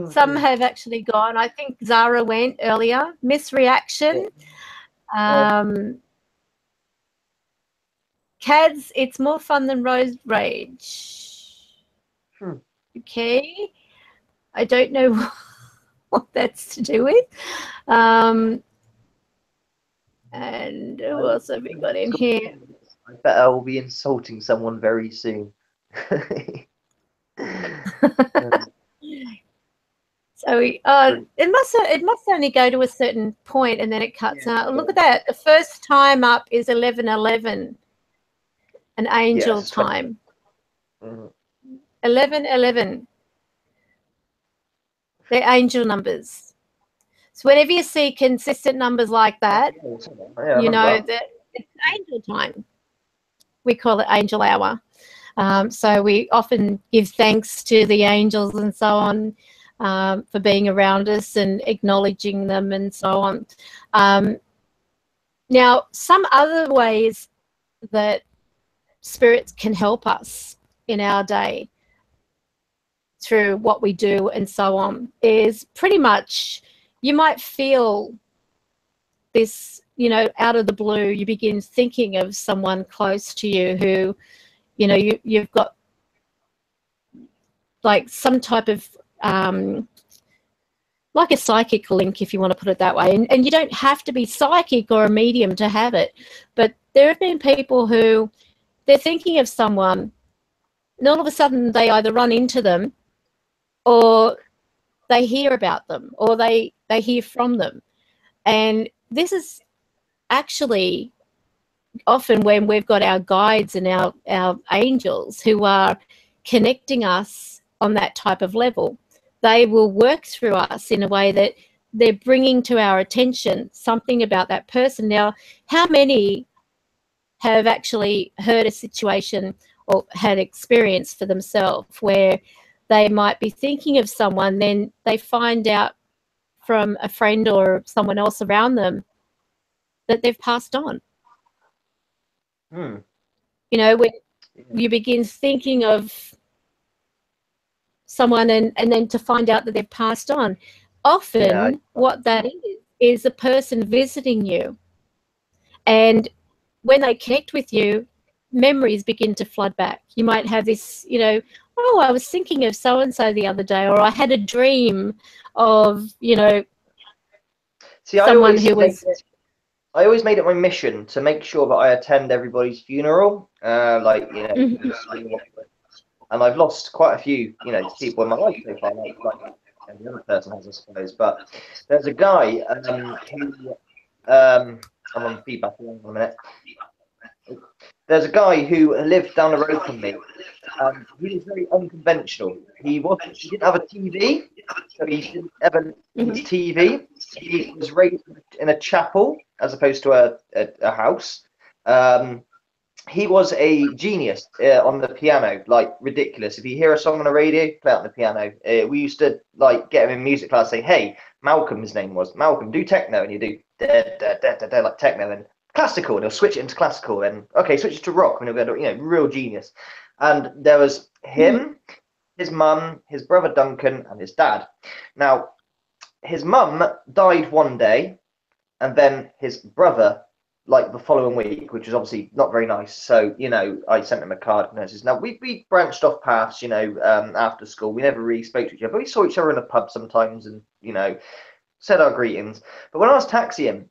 Some have actually gone. I think Zara went earlier. Misreaction. Cads, it's more fun than Rose Rage. Okay. I don't know what that's to do with. And who else have we got in here? I bet I will be insulting someone very soon. So it must only go to a certain point and then it cuts out. Look at that. The first time up is 11:11, an angel time. 11:11. They're angel numbers. So whenever you see consistent numbers like that, you know that it's angel time. We call it angel hour. So we often give thanks to the angels and so on. For being around us and acknowledging them and so on. Now, some other ways that spirits can help us in our day through what we do and so on is pretty much, you might feel this, you know, out of the blue, you begin thinking of someone close to you who, you know, you've got like some type of like a psychic link, if you want to put it that way. And you don't have to be psychic or a medium to have it. But there have been people who they're thinking of someone, and all of a sudden they either run into them or they hear about them or they hear from them. And this is actually often when we've got our guides and our angels who are connecting us on that type of level. They will work through us in a way that they're bringing to our attention something about that person. Now, how many have actually heard a situation or had experience for themselves where they might be thinking of someone, then they find out from a friend or someone else around them that they've passed on? You know, when you begin thinking of someone and then to find out that they've passed on, often what that is a person visiting you. And when they connect with you, memories begin to flood back. You might have this, you know, oh, I was thinking of so-and-so the other day, or I had a dream of, you know, someone who was... I always made it my mission to make sure that I attend everybody's funeral, like, you know, and I've lost quite a few, you know, people in my life so far, like the other person has, I suppose. But there's a guy who, I'm on feedback in a minute. There's a guy who lived down the road from me. He was very unconventional. He didn't have a TV, so he didn't ever use TV. He was raised in a chapel as opposed to a house. He was a genius on the piano, like ridiculous. If you hear a song on the radio, play it on the piano. We used to like get him in music class, say, "Hey, Malcolm," his name was Malcolm, do techno, and you do da, da, da, da, da, like techno, and classical, and he'll switch it into classical, and okay, switch it to rock, and he'll go, you know, real genius. And there was him, his mum, his brother Duncan, and his dad. Now, his mum died one day, and then his brother, like the following week, which was obviously not very nice. So, you know, I sent him a card and nurses. Now, we branched off paths, you know, after school. We never really spoke to each other, but we saw each other in a pub sometimes and, you know, said our greetings. But when I was taxiing,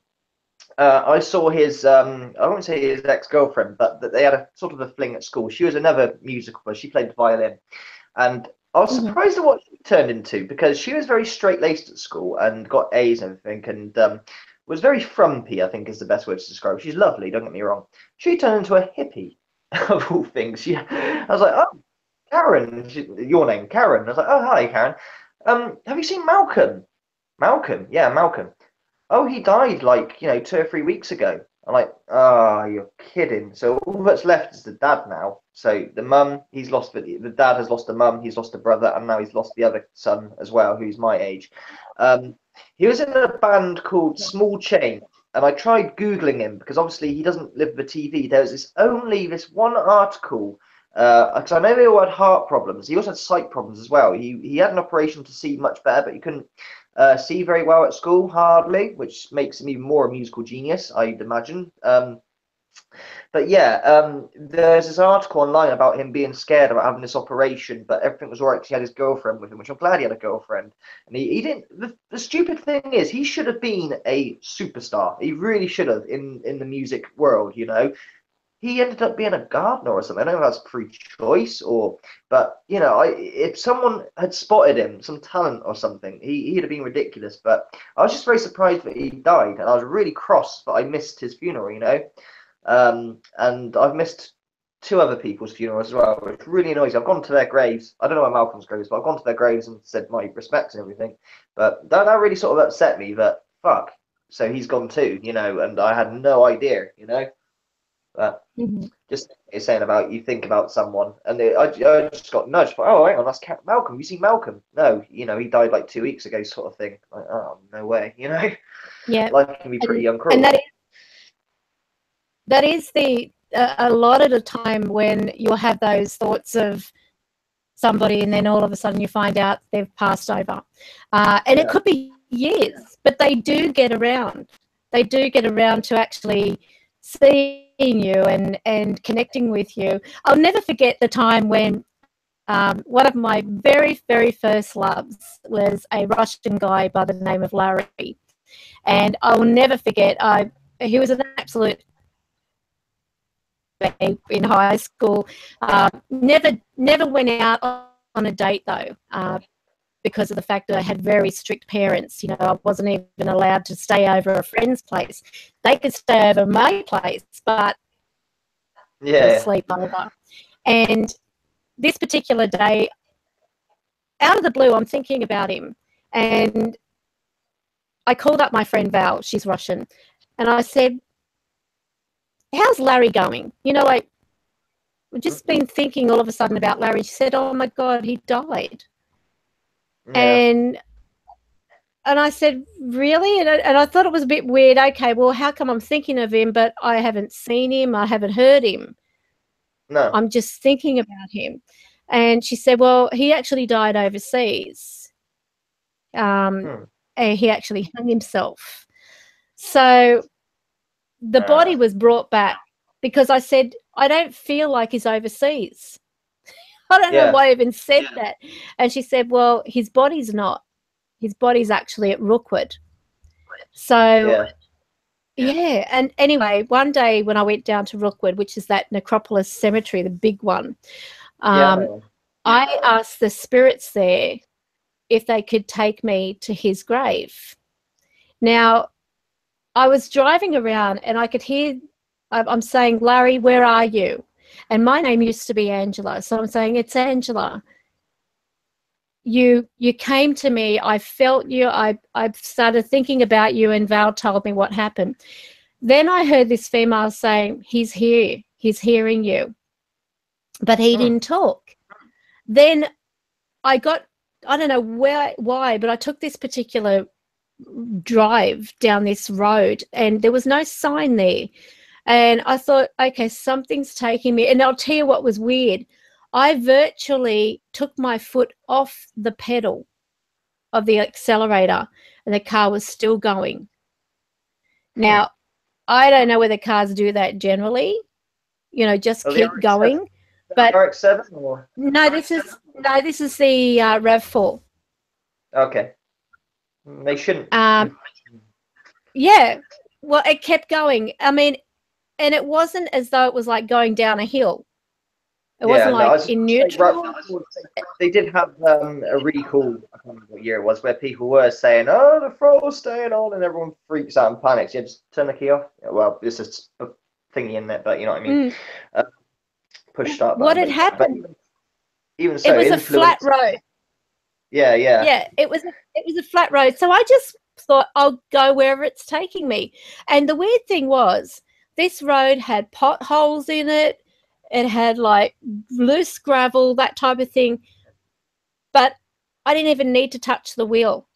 I saw his, I won't say his ex-girlfriend, but that they had a sort of a fling at school. She was another musical, but she played the violin. And I was surprised at what she turned into, because she was very straight-laced at school and got A's and everything, and was very frumpy, I think is the best word to describe. She's lovely, don't get me wrong. She turned into a hippie, of all things. I was like, oh, Karen, your name, Karen. I was like, oh, hi, Karen. Have you seen Malcolm? Malcolm? Yeah, Malcolm. Oh, he died like, you know, 2 or 3 weeks ago. I'm like, oh, you're kidding. So all that's left is the dad now. So the mum, he's lost, the dad has lost the mum, he's lost a brother, and now he's lost the other son as well, who's my age. He was in a band called Small Change, and I tried Googling him because obviously he doesn't live with a TV. There was this one article, because I know they all had heart problems. He also had sight problems as well. He had an operation to see much better, but he couldn't see very well at school, hardly, which makes him even more a musical genius, I'd imagine. But yeah, there's this article online about him being scared about having this operation, but everything was all right because he had his girlfriend with him, which I'm glad he had a girlfriend. And he didn't. The stupid thing is, he should have been a superstar. He really should have in the music world, you know. He ended up being a gardener or something. I don't know if that's pre-choice but you know, if someone had spotted him, some talent or something, he'd have been ridiculous. But I was just very surprised that he died, and I was really cross that I missed his funeral, you know. And I've missed 2 other people's funerals as well, which really annoys me. I've gone to their graves. I don't know where Malcolm's grave is, but I've gone to their graves and said my respects and everything. But that really sort of upset me that, fuck, so he's gone too, you know, and I had no idea, you know. But just saying about, you think about someone, and I just got nudged. But, oh, hang on, that's Malcolm. You seen Malcolm? No, you know, he died like 2 weeks ago, sort of thing. Like, oh, no way, you know. Yeah, life can be pretty uncruel. And that is a lot of the time when you'll have those thoughts of somebody, and then all of a sudden you find out they've passed over, and it could be years, but they do get around. They do get around to actually seeing you and connecting with you. I'll never forget the time when one of my very, very first loves was a Russian guy by the name of Larry. And I will never forget, he was an absolute in high school. Never went out on a date, though, because of the fact that I had very strict parents. You know, I wasn't even allowed to stay over a friend's place. They could stay over my place, but sleep over. And this particular day, out of the blue, I'm thinking about him. And I called up my friend Val, she's Russian, and I said, how's Larry going? You know, I've just been thinking all of a sudden about Larry. She said, oh my God, he died. And I said, really? And I thought it was a bit weird. Okay, well, how come I'm thinking of him, but I haven't seen him, I haven't heard him? No. I'm just thinking about him. And she said, well, he actually died overseas. And he actually hung himself. So the body was brought back because I said, I don't feel like he's overseas. I don't know why I even said that. And she said, well, his body's not. His body's actually at Rookwood. So, yeah. And anyway, one day when I went down to Rookwood, which is that necropolis cemetery, the big one, I asked the spirits there if they could take me to his grave. Now, I was driving around and I could hear, I'm saying, Larry, where are you? And my name used to be Angela. So I'm saying, it's Angela. You came to me. I felt you. I started thinking about you, and Val told me what happened. Then I heard this female saying, he's here. He's hearing you. But he didn't talk. Then I don't know why, but I took this particular drive down this road and there was no sign there. And I thought, okay, something's taking me. And I'll tell you what was weird. I virtually took my foot off the pedal of the accelerator and the car was still going. Now, I don't know whether cars do that generally, you know, just keep going. But RX-7 or? No, this is the RAV4. Okay. They shouldn't. Yeah. Well, it kept going. I mean, and it wasn't as though it was like going down a hill. It wasn't like in neutral. They did have a really cool, I can't remember what year it was, where people were saying, oh, the throttle staying on, and everyone freaks out and panics. You just turn the key off. Well, this is a thingy in there, but you know what I mean. Push start button. What had happened? Even so, it was a flat road. Yeah. Yeah, it was a flat road. So I just thought I'll go wherever it's taking me. And the weird thing was, this road had potholes in it. It had like loose gravel, that type of thing. But I didn't even need to touch the wheel.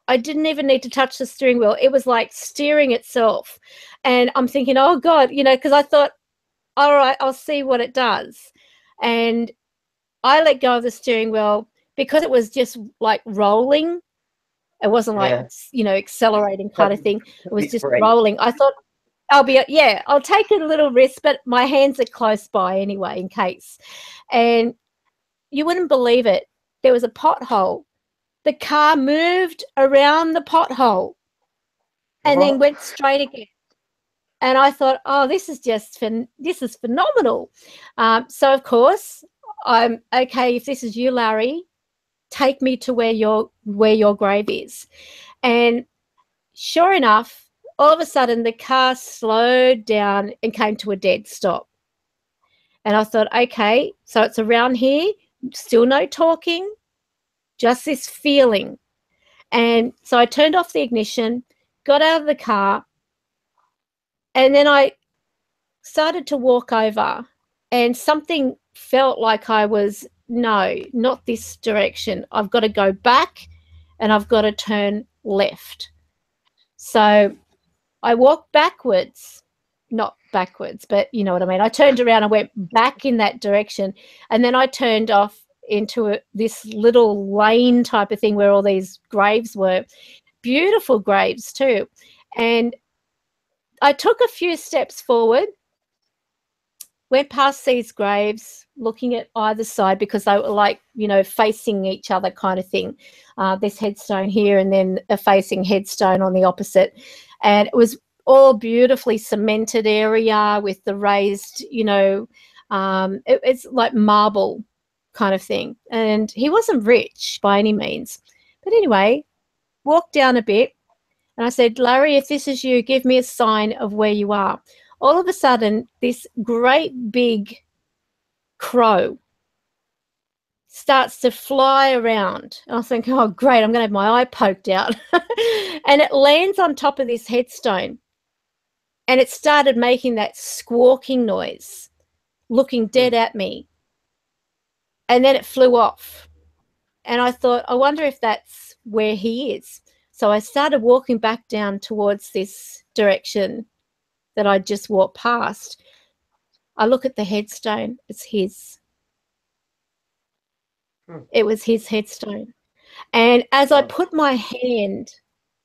I didn't even need to touch the steering wheel. It was like steering itself. And I'm thinking, oh God, you know, because I thought, all right, I'll see what it does. And I let go of the steering wheel because it was just like rolling. It wasn't like, you know, accelerating kind of thing. It was just rolling. I thought, I'll take a little risk, but my hands are close by anyway, in case. And you wouldn't believe it. There was a pothole. The car moved around the pothole and then went straight again. And I thought, oh, this is phenomenal. So of course, I'm okay. If this is you, Larry, take me to where your grave is. And sure enough, all of a sudden the car slowed down and came to a dead stop. And I thought, okay, so it's around here, still no talking, just this feeling. And so I turned off the ignition, got out of the car, and then I started to walk over, and something felt like I was, no, not this direction. I've got to go back and I've got to turn left. So I walked backwards, not backwards, but you know what I mean. I turned around and went back in that direction, and then I turned off into this little lane type of thing where all these graves were, beautiful graves too. And I took a few steps forward, went past these graves, looking at either side because they were like, you know, facing each other kind of thing. This headstone here and then a facing headstone on the opposite. And it was all beautifully cemented area with the raised, you know, it's like marble kind of thing. And he wasn't rich by any means. But anyway, walked down a bit and I said, Larry, if this is you, give me a sign of where you are. All of a sudden, this great big crow starts to fly around. And I think, oh, great, I'm going to have my eye poked out. And it lands on top of this headstone. And it started making that squawking noise, looking dead at me. And then it flew off. And I thought, I wonder if that's where he is. So I started walking back down towards this direction that I just walked past. I look at the headstone. It's his. It was his headstone. And as I put my hand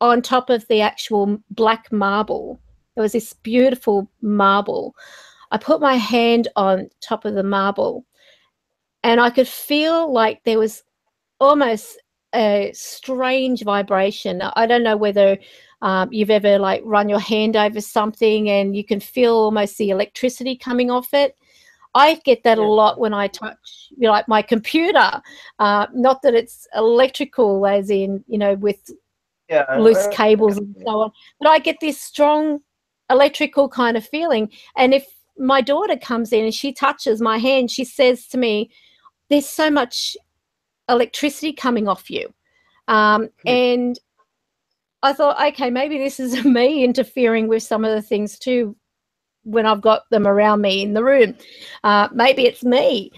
on top of the actual black marble, there was this beautiful marble. I put my hand on top of the marble and I could feel like there was almost a strange vibration. I don't know whether you've ever like run your hand over something and you can feel almost the electricity coming off it. I get that a lot when I touch, you know, like my computer. Not that it's electrical as in, you know, with loose cables and so on, but I get this strong electrical kind of feeling. And if my daughter comes in and she touches my hand, she says to me, there's so much electricity coming off you. And I thought, okay, maybe this is me interfering with some of the things too when I've got them around me in the room. Maybe it's me,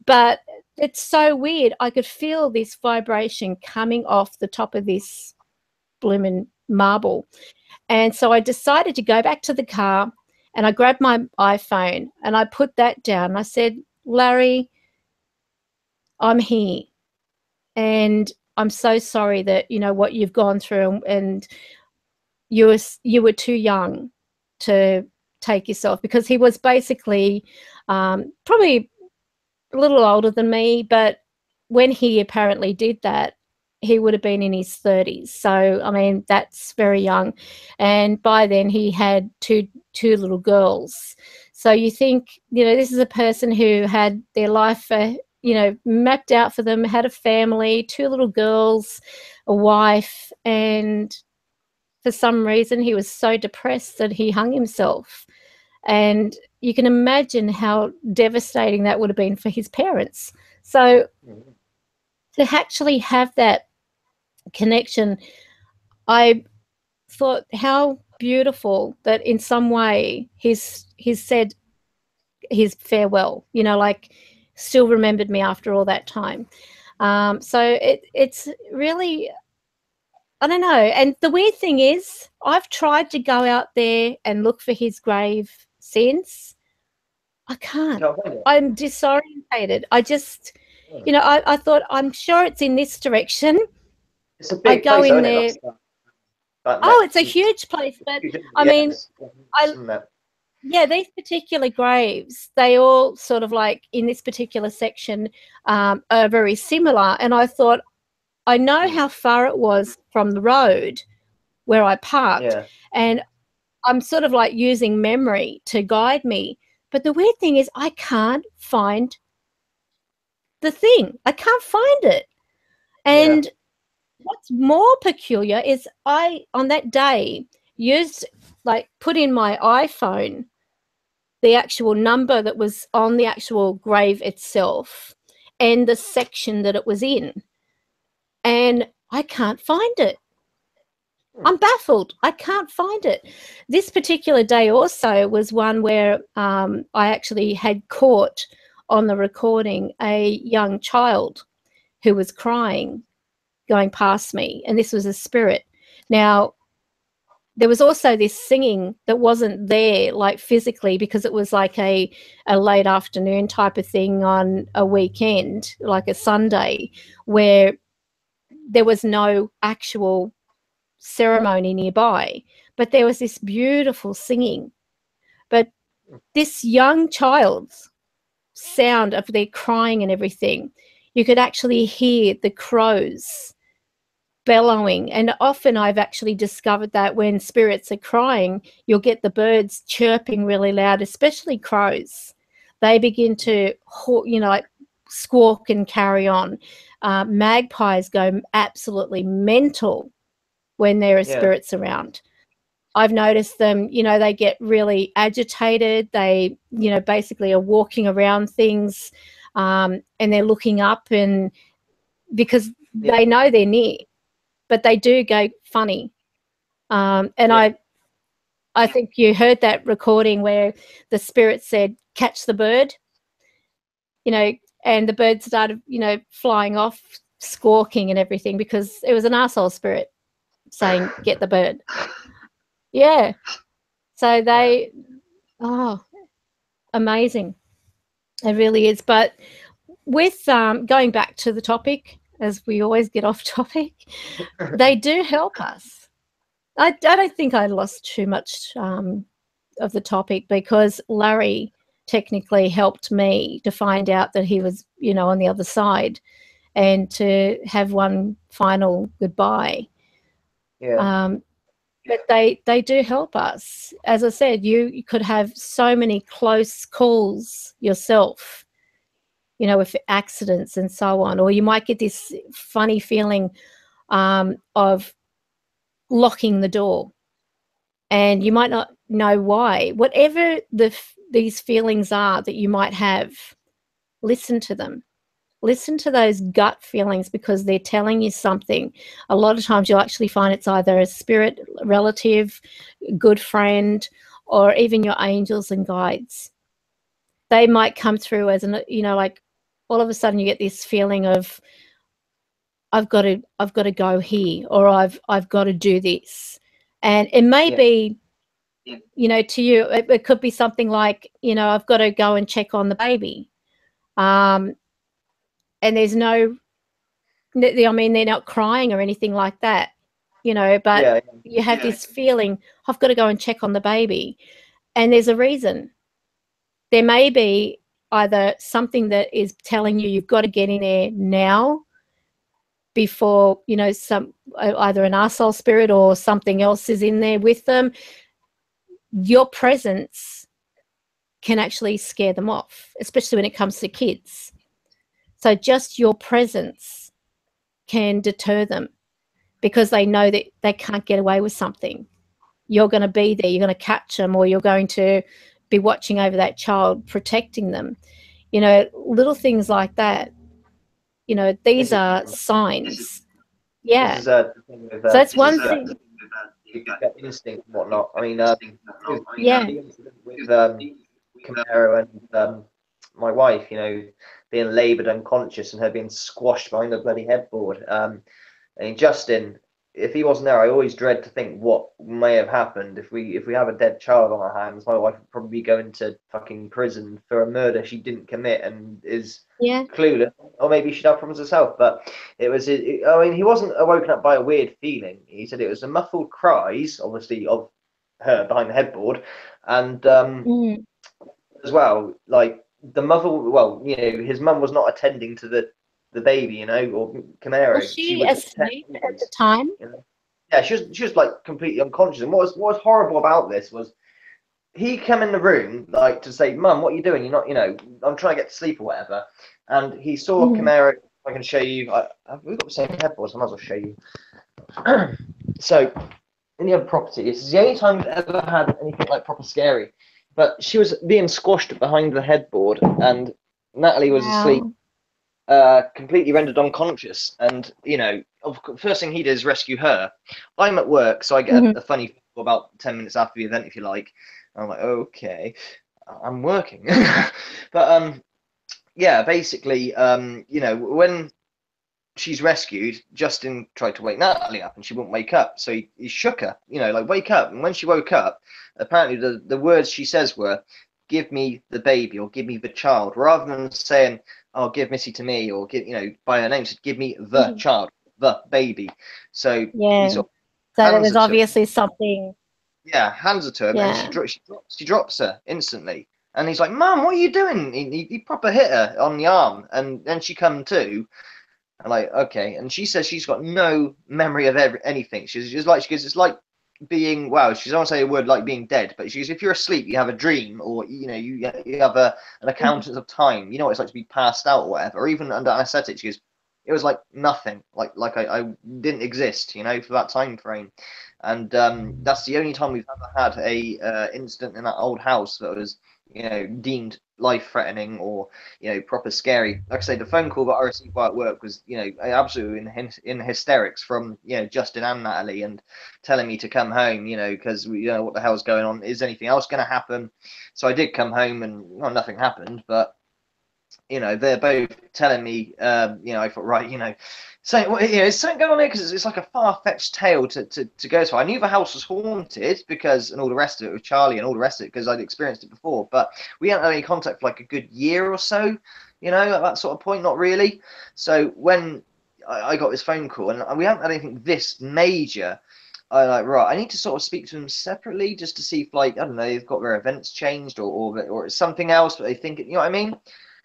but it's so weird. I could feel this vibration coming off the top of this blooming marble. And so I decided to go back to the car and I grabbed my iPhone and I put that down. I said, Larry, I'm here. And I'm so sorry that, you know, what you've gone through and you were too young to take yourself, because he was basically probably a little older than me, but when he apparently did that, he would have been in his 30s. So, I mean, that's very young. And by then he had two little girls. So you think, you know, this is a person who had their life, you know, mapped out for them, had a family, 2 little girls, a wife, and for some reason he was so depressed that he hung himself. And you can imagine how devastating that would have been for his parents. So to actually have that connection, I thought how beautiful that in some way he's said his farewell, you know, like still remembered me after all that time. So it's really, I don't know. And the weird thing is I've tried to go out there and look for his grave since. I can't. I'm disorientated. I just, you know, I thought I'm sure it's in this direction. It's a big place, in there. Oh, it's a huge place. But I mean, yeah, these particular graves, they all sort of like in this particular section are very similar. And I thought, I know how far it was from the road where I parked. And I'm sort of like using memory to guide me. But the weird thing is I can't find the thing. I can't find it. And what's more peculiar is I, on that day, put in my iPhone the actual number that was on the actual grave itself and the section that it was in. And I can't find it. I'm baffled. I can't find it. This particular day also was one where I actually had caught on the recording a young child who was crying going past me, and this was a spirit. Now, there was also this singing that wasn't there, like physically, because it was like a late afternoon type of thing on a weekend, like a Sunday, where there was no actual ceremony nearby, but there was this beautiful singing. But this young child's sound of their crying and everything, you could actually hear the crows bellowing. And often I've actually discovered that when spirits are crying, you'll get the birds chirping really loud, especially crows. They begin to, you know, like squawk and carry on. Magpies go absolutely mental when there are spirits around. I've noticed them, you know, they get really agitated. They, you know, basically are walking around things, and they're looking up, and because they know they're near, but they do go funny. And I think you heard that recording where the spirit said, "Catch the bird," you know, and the bird started, you know, flying off, squawking and everything, because it was an arsehole spirit saying, "Get the bird." Yeah. So they, amazing. It really is. But with going back to the topic, as we always get off topic, they do help us. I don't think I lost too much of the topic, because Larry technically helped me to find out that he was, you know, on the other side, and to have one final goodbye. But they do help us. As I said, you could have so many close calls yourself, you know, with accidents and so on. Or you might get this funny feeling of locking the door, and you might not know why. Whatever these feelings are that you might have, listen to them. Listen to those gut feelings, because they're telling you something. A lot of times you'll actually find it's either a spirit relative, good friend, or even your angels and guides. They might come through as an, you know, like all of a sudden you get this feeling of, I've got to go here, or I've got to do this. And it may be, you know, to you, it could be something like, you know, I've got to go and check on the baby. And there's no, I mean, they're not crying or anything like that, you know, but you have this feeling, I've got to go and check on the baby. And there's a reason. There may be either something that is telling you you've got to get in there now before, you know, either an arsehole spirit or something else is in there with them. Your presence can actually scare them off, especially when it comes to kids. So just your presence can deter them, because they know that they can't get away with something. You're going to be there, you're going to catch them, or you're going to be watching over that child, protecting them. You know, little things like that. You know, these are signs. Yeah. This is the thing with, so that's one thing. Instinct and whatnot. I mean, with Camaro and my wife, you know, being laboured unconscious and her being squashed behind the bloody headboard. I mean, Justin, if he wasn't there, I always dread to think what may have happened if we have a dead child on our hands. My wife would probably be going to fucking prison for a murder she didn't commit and is clueless, or maybe she'd have problems herself. But it was, I mean, he wasn't woken up by a weird feeling. He said it was the muffled cries, obviously, of her behind the headboard, and as well, like the mother. Well, you know, his mum was not attending to the baby, you know, or Camaro. Was she asleep at the time? You know? Yeah, she was like completely unconscious. And what was horrible about this was he came in the room like to say, "Mum, what are you doing? You're not, you know, I'm trying to get to sleep or whatever." And he saw Camaro. I can show you. We've got the same headboards. I might as well show you. So in the other property, this is the only time I've ever had anything like proper scary. But she was being squashed behind the headboard, and Natalie was asleep. Completely rendered unconscious, and you know, first thing he did is rescue her. I'm at work, so I get a funny call about 10 minutes after the event, if you like. I'm like, okay, I'm working. But yeah, basically, you know, when she's rescued, Justin tried to wake Natalie up, and she wouldn't wake up, so he shook her, you know, like, wake up. And when she woke up, apparently the words she says were, "Give me the baby," or "Give me the child," rather than saying, "Oh, give Missy to me," or give, you know, by her name, said, "Give me the child, the baby." So so there was obviously something hands her to him, and she drops her instantly. And he's like, "Mum, what are you doing?" He proper hit her on the arm, and then she come to. I'm like, okay. And she says she's got no memory of anything. She's like, she goes, it's like being, wow, she doesn't say a word like being dead, but she goes, if you're asleep, you have a dream, or, you know, you have an accountance of time. You know what it's like to be passed out or whatever, or even under anesthetic. She goes, it was like nothing, like I didn't exist, you know, for that time frame. And that's the only time we've ever had a incident in that old house that was, you know, deemed life-threatening or, you know, proper scary. Like I say, the phone call that I received while at work was, you know, absolutely in hysterics from, you know, Justin and Natalie, and telling me to come home, you know, because we, you know, what the hell's going on? Is anything else going to happen? So I did come home, and well, nothing happened, but you know, they're both telling me, you know, I thought, right, you know, so well, you know, it's something going on there, because it's like a far-fetched tale to go to. I knew the house was haunted because, and all the rest of it with Charlie and all the rest of it, because I'd experienced it before, but we hadn't had any contact for like a good year or so, you know, at that sort of point, not really. So when I got this phone call, and we haven't had anything this major, I like, right, I need to sort of speak to them separately just to see if, like, I don't know, they've got their events changed, or it's something else, but they think, you know what I mean?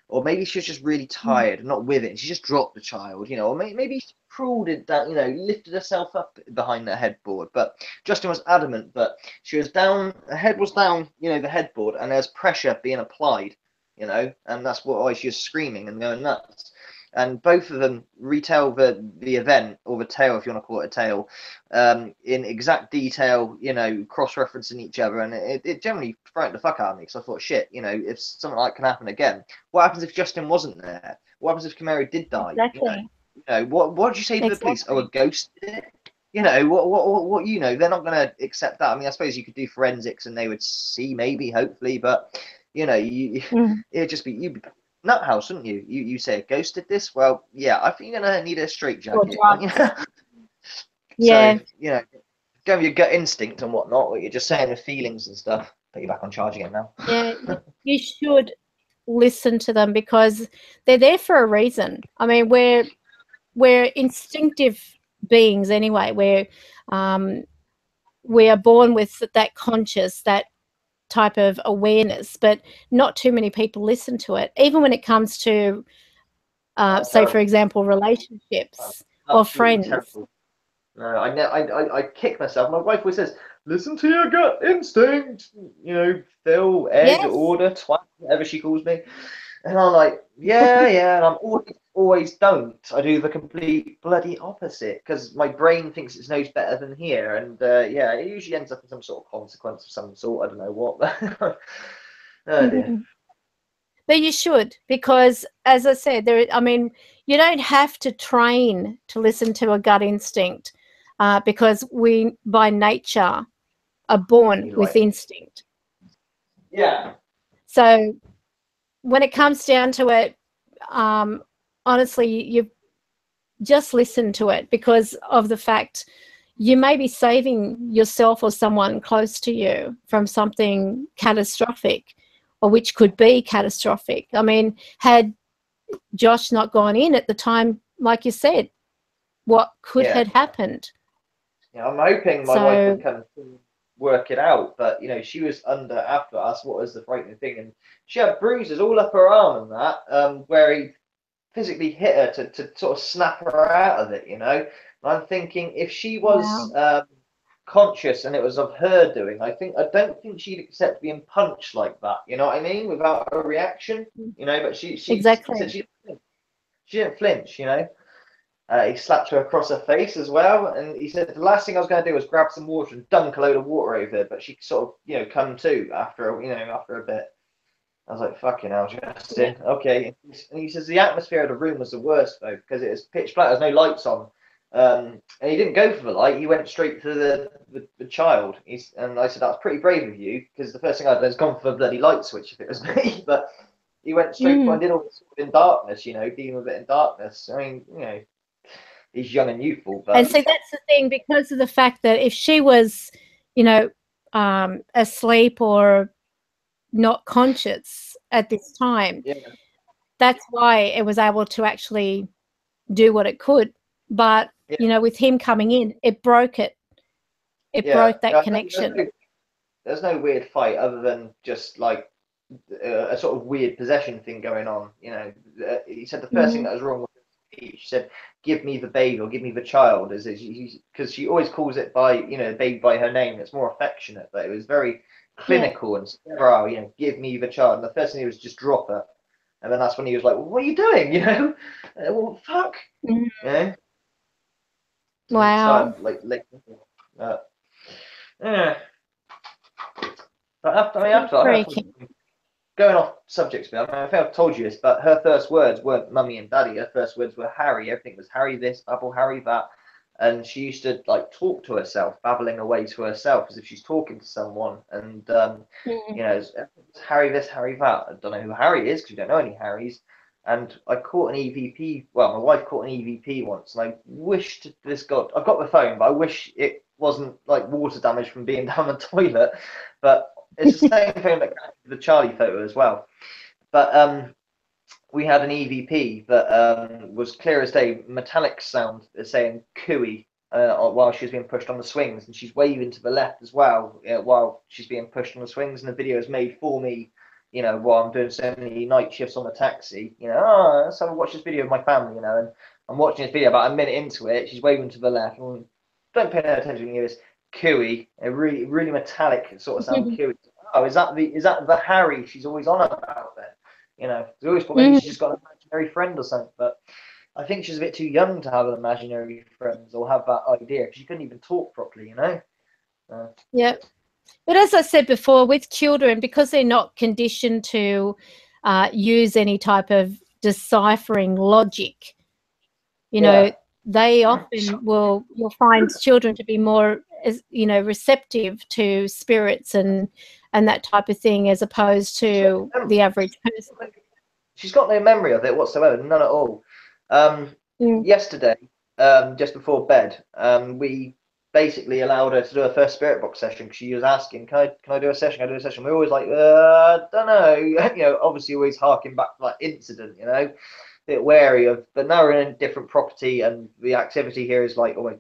Or maybe she was just really tired and not with it, and she just dropped the child, you know, or maybe she crawled it down, you know, lifted herself up behind the headboard. But Justin was adamant that she was down, her head was down, you know, the headboard, and there's pressure being applied, you know, and that's why she was screaming and going nuts. And both of them retell the event, or the tale, if you want to call it a tale, in exact detail, you know, cross-referencing each other, and it generally frightened the fuck out of me, because I thought, shit, you know, if something like that can happen again, what happens if Justin wasn't there? What happens if Kimmie did die? Exactly. You know, what did you say to the police? Oh, a ghost did it? You know, what, you know, they're not going to accept that. I mean, I suppose you could do forensics and they would see, maybe, hopefully, but, you know, it'd just be, you'd be nut house, wouldn't you? You say a ghost did this? Well, yeah, I think you're gonna need a straight jacket. Yeah. So, you know, go with your gut instinct and whatnot, what you're just saying with feelings and stuff. Put you back on charge again now. Yeah, you should listen to them, because they're there for a reason. I mean, we're instinctive beings anyway. We are born with that conscious, that type of awareness, but not too many people listen to it, even when it comes to say, for example, relationships or friends. Terrible. No, I kick myself. My wife always says, listen to your gut instinct, you know, Phil, Ed, Order, twat, whatever she calls me. And I'm like, yeah, and I'm always don't. I do the complete bloody opposite, because my brain thinks it knows better than here, and yeah, it usually ends up in some sort of consequence of some sort. I don't know what. Oh dear. But you should, because, as I said, I mean, you don't have to train to listen to a gut instinct, because we, by nature, are born with instinct. Yeah. So when it comes down to it, honestly, you just listen to it, because of the fact you may be saving yourself or someone close to you from something catastrophic, or which could be catastrophic. I mean, had Josh not gone in at the time, like you said, what could have happened? Yeah, I'm hoping my wife would come to work it out, but, you know, she was under after us. What was the frightening thing? And she had bruises all up her arm and that, where he physically hit her to sort of snap her out of it, you know. And I'm thinking, if she was conscious and it was of her doing, I don't think she'd accept being punched like that, you know what I mean, without a reaction, you know. But she exactly said she didn't flinch, you know. He slapped her across her face as well, and he said the last thing I was going to do was grab some water and dunk a load of water over her, but she sort of, you know, come to after a bit. I was like, fucking hell, Justin. Okay. And he says the atmosphere of the room was the worst, though, because it was pitch black. There's no lights on. And he didn't go for the light. He went straight for the child. And I said, that's pretty brave of you, because the first thing I'd done is gone for the bloody light switch if it was me. But he went straight for it and did all this in darkness, you know, dealing with it in darkness. I mean, you know, he's young and youthful. But... And so that's the thing, because of the fact that if she was, you know, asleep or not conscious at this time, that's why it was able to actually do what it could. But you know, with him coming in, it broke it. It broke that connection. weird fight other than just like a sort of weird possession thing going on. You know, he said the first thing that was wrong with it, she said, "Give me the baby or give me the child," is because she always calls it by, you know, the baby by her name. It's more affectionate, but it was very clinical and sterile. You know, give me the child. And the first thing he was just drop her, and then that's when he was like, well, "What are you doing?" You know, well, fuck. You know. Wow. So, yeah. But after going off subjects, I mean, I think I've told you this, but her first words weren't mummy and daddy. Her first words were Harry. Everything was Harry this, babble, Harry that. And she used to like talk to herself, babbling away to herself as if she's talking to someone. And, you know, it's Harry this, Harry that. I don't know who Harry is because we don't know any Harrys. And I caught an EVP. Well, my wife caught an EVP once, and I wished this got. I've got the phone, but I wish it wasn't like water damage from being down the toilet. But it's the same thing that the Charlie photo as well. But we had an EVP that was clear as day, metallic sound saying "cooey" while she was being pushed on the swings, and she's waving to the left as well while she's being pushed on the swings. And the video is made for me, you know, while I'm doing so many night shifts on the taxi. You know, let's have a watch this video with my family. You know, and I'm watching this video about a minute into it. She's waving to the left. And don't pay no attention to this cooey, a really really metallic sort of sound cooey. Oh, is that the Harry she's always on about then? You know, they always thought maybe she's just got an imaginary friend or something, but I think she's a bit too young to have imaginary friends or have that idea because she couldn't even talk properly, you know? Yeah. But as I said before, with children, because they're not conditioned to use any type of deciphering logic, you know, they often you'll find children to be more, you know, receptive to spirits and that type of thing as opposed to the average person. She's got no memory of it whatsoever, none at all. Yesterday, just before bed, we basically allowed her to do her first spirit box session because she was asking, can I do a session? Can I do a session? We're always like, don't know. You know, obviously always harking back to that incident, you know, a bit wary of, but now we're in a different property and the activity here is like almost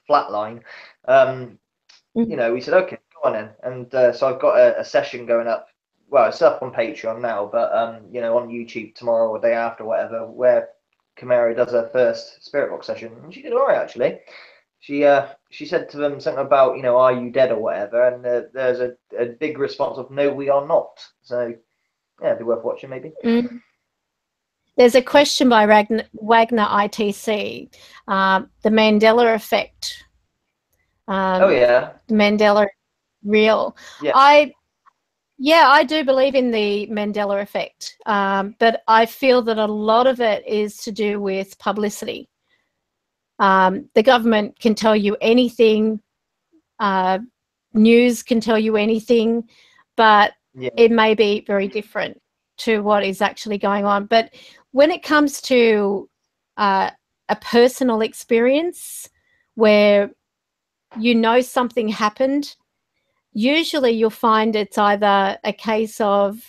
flatline. You know, we said, okay, go on then. And so I've got a session going up. Well, it's up on Patreon now, but you know, on YouTube tomorrow or day after, whatever, where Kimmie does her first spirit box session, and she did all right actually. She said to them something about, you know, are you dead or whatever, and there's a big response of no, we are not. So yeah, it'd be worth watching maybe. There's a question by Wagner ITC, the Mandela effect. Oh yeah, Mandela real. Yeah. I do believe in the Mandela effect, but I feel that a lot of it is to do with publicity. The government can tell you anything, news can tell you anything, but it may be very different to what is actually going on. But when it comes to a personal experience where you know something happened, usually you'll find it's either a case of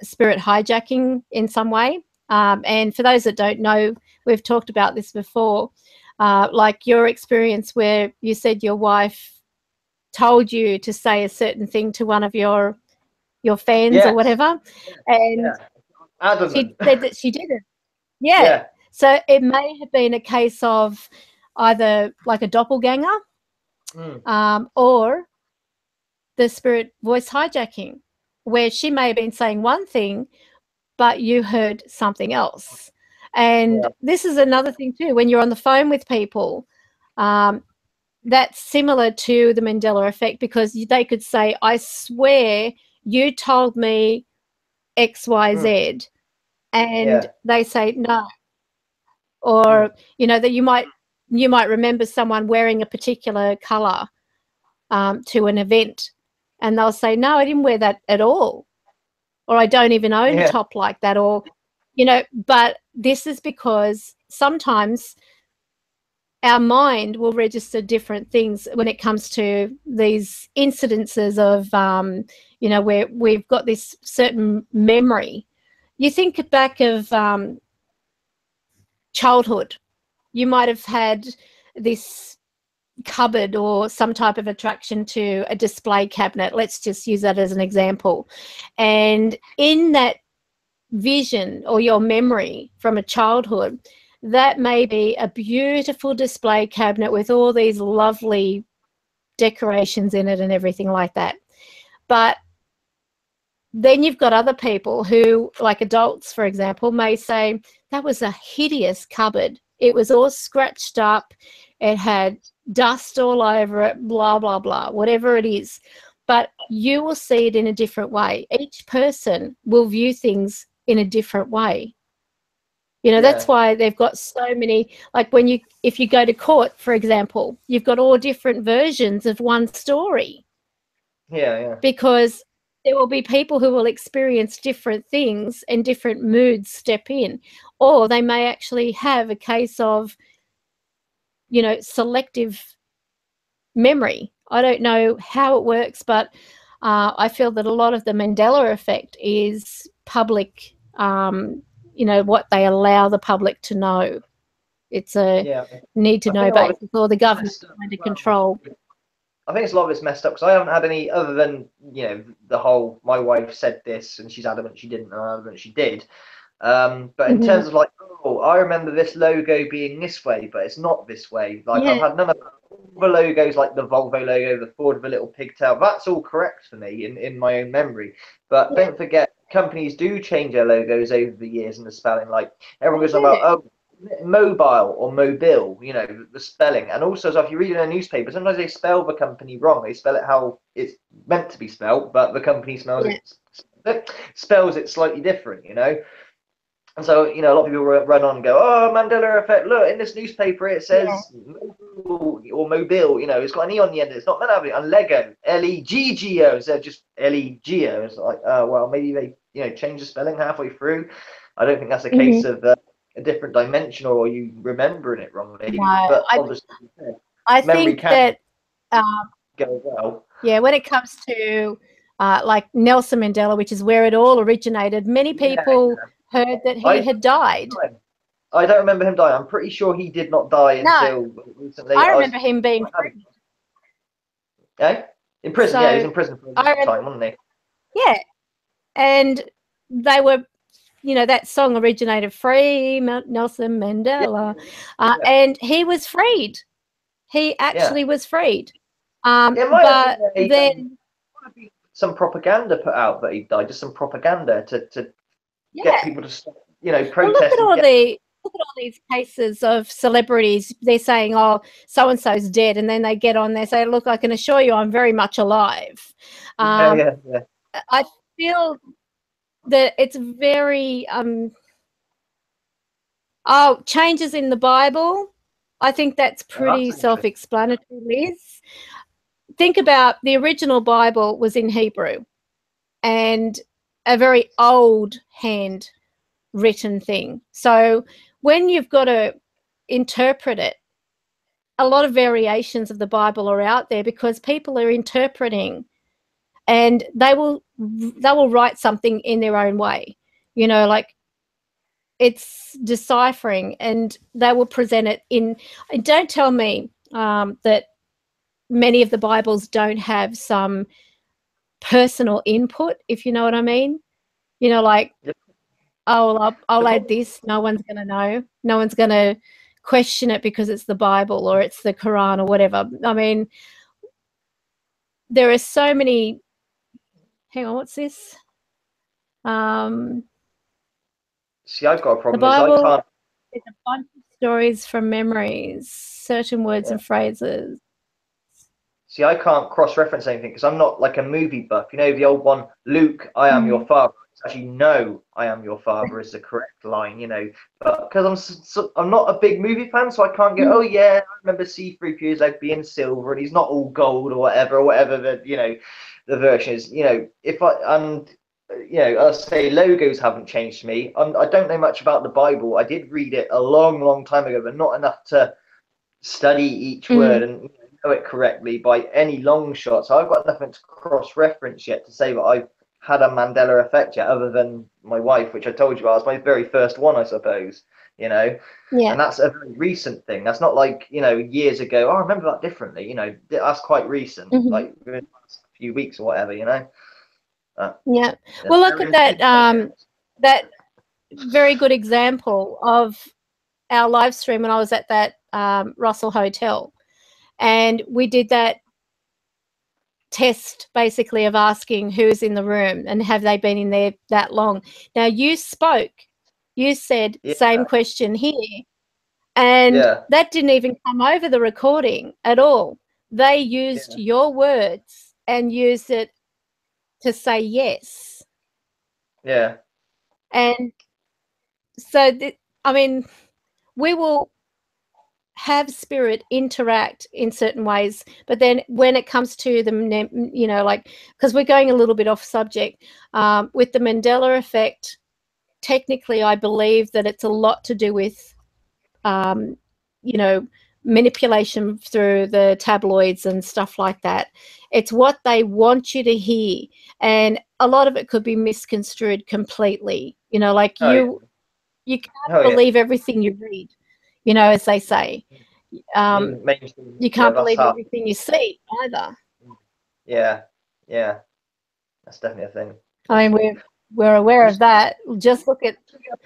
spirit hijacking in some way. And for those that don't know, we've talked about this before, like your experience where you said your wife told you to say a certain thing to one of your fans or whatever, and she said that she didn't. So it may have been a case of either like a doppelganger or the spirit voice hijacking, where she may have been saying one thing, but you heard something else. And this is another thing too, when you're on the phone with people, that's similar to the Mandela effect, because they could say, I swear you told me X, Y, Z. And they say no. Or, you know, that you might remember someone wearing a particular colour to an event, and they'll say, no, I didn't wear that at all, or I don't even own a top like that, or, you know. But this is because sometimes our mind will register different things when it comes to these incidences of, you know, where we've got this certain memory. You think back of childhood, you might have had this cupboard or some type of attraction to a display cabinet. Let's just use that as an example. And in that vision or your memory from a childhood, that may be a beautiful display cabinet with all these lovely decorations in it and everything like that. But then you've got other people who, like adults, for example, may say, that was a hideous cupboard. It was all scratched up. It had dust all over it, blah, blah, blah, whatever it is. But you will see it in a different way. Each person will view things in a different way. You know, that's why they've got so many, like if you go to court, for example, you've got all different versions of one story. Yeah. Because there will be people who will experience different things and different moods step in. Or they may actually have a case of, you know, selective memory. I don't know how it works, but I feel that a lot of the Mandela effect is public, you know, what they allow the public to know. It's a need to know basis, or the government under control. I think it's a lot of it's messed up because I haven't had any other than, you know, the whole, my wife said this and she's adamant she didn't and I'm adamant she did. But in terms of like, oh, I remember this logo being this way, but it's not this way. Like I've had none of the logos, like the Volvo logo, the Ford with a little pigtail. That's all correct for me in my own memory. But don't forget, companies do change their logos over the years and the spelling. Like everyone goes on about, oh, mobile or mobile, you know, the spelling. And also, so if you read in a newspaper, sometimes they spell the company wrong. They spell it how it's meant to be spelled, but the company spells it slightly different, you know. And so, you know, a lot of people run on and go, oh, Mandela effect, look, in this newspaper it says mobile or mobile, you know, it's got an E on the end, it's not meant to have it, and Lego, L-E-G-G-O, instead of just L-E-G-O. It's like, oh, well, maybe they, you know, change the spelling halfway through. I don't think that's a case of a different dimension or you remembering it wrong, maybe. No, but obviously, I think that, go well. Yeah, when it comes to like Nelson Mandela, which is where it all originated, many people heard that he had died. I don't remember him dying. I'm pretty sure he did not die until recently. I remember him being free. In prison, so, yeah, he was in prison for a long time, wasn't he? Yeah, and they were, you know, that song originated, Free Nelson Mandela, and he was freed. He actually was freed. But then some propaganda put out that he died, just some propaganda to get people to stop, you know, protest. Well, look at all these cases of celebrities. They're saying, oh, so and so's dead, and then they get on there and say, look, I can assure you I'm very much alive. I feel that it's very changes in the Bible. I think that's pretty self-explanatory, Liz. Think about the original Bible was in Hebrew and a very old hand-written thing. So when you've got to interpret it, a lot of variations of the Bible are out there because people are interpreting, and they will write something in their own way. You know, like it's deciphering, and they will present it in. And don't tell me that many of the Bibles don't have some personal input, if you know what I mean. You know, like, oh, I'll add this. No one's going to know. No one's going to question it because it's the Bible or it's the Quran or whatever. I mean, there are so many. Hang on, what's this? See, I've got a problem. The Bible is a bunch of stories from memories, certain words and phrases. See, I can't cross-reference anything because I'm not like a movie buff. You know, the old one, Luke, I am your father. It's actually, no, I am your father is the correct line, you know. But because I'm not a big movie fan, so I can't go, oh, yeah, I remember C-3PO's like being silver and he's not all gold or whatever the, you know, the version is. You know, you know, I'll say logos haven't changed for me. I don't know much about the Bible. I did read it a long, long time ago, but not enough to study each word and know it correctly by any long shot. So I've got nothing to cross-reference yet to say that I've had a Mandela effect yet, other than my wife, which I told you about. It was my very first one, I suppose. You know, Yeah. And that's a very recent thing. That's not like, you know, years ago. Oh, I remember that differently. You know, that's quite recent, like within the last few weeks or whatever. You know. Yeah. Well, look at that. That very good example of our live stream when I was at that Russell Hotel, and we did that test basically of asking who's in the room and have they been in there that long. Now you spoke, you said same question here, and that didn't even come over the recording at all. They used your words and used it to say yes. Yeah. And so I mean, we will have spirit interact in certain ways, but then when it comes to the, you know, like, because we're going a little bit off subject, with the Mandela effect, technically I believe that it's a lot to do with you know, manipulation through the tabloids and stuff like that. It's what they want you to hear, and a lot of it could be misconstrued completely, you know, like you can't believe everything you read, you know, as they say. You can't believe everything you see either. Yeah, that's definitely a thing. I mean, we're aware of that. Just look at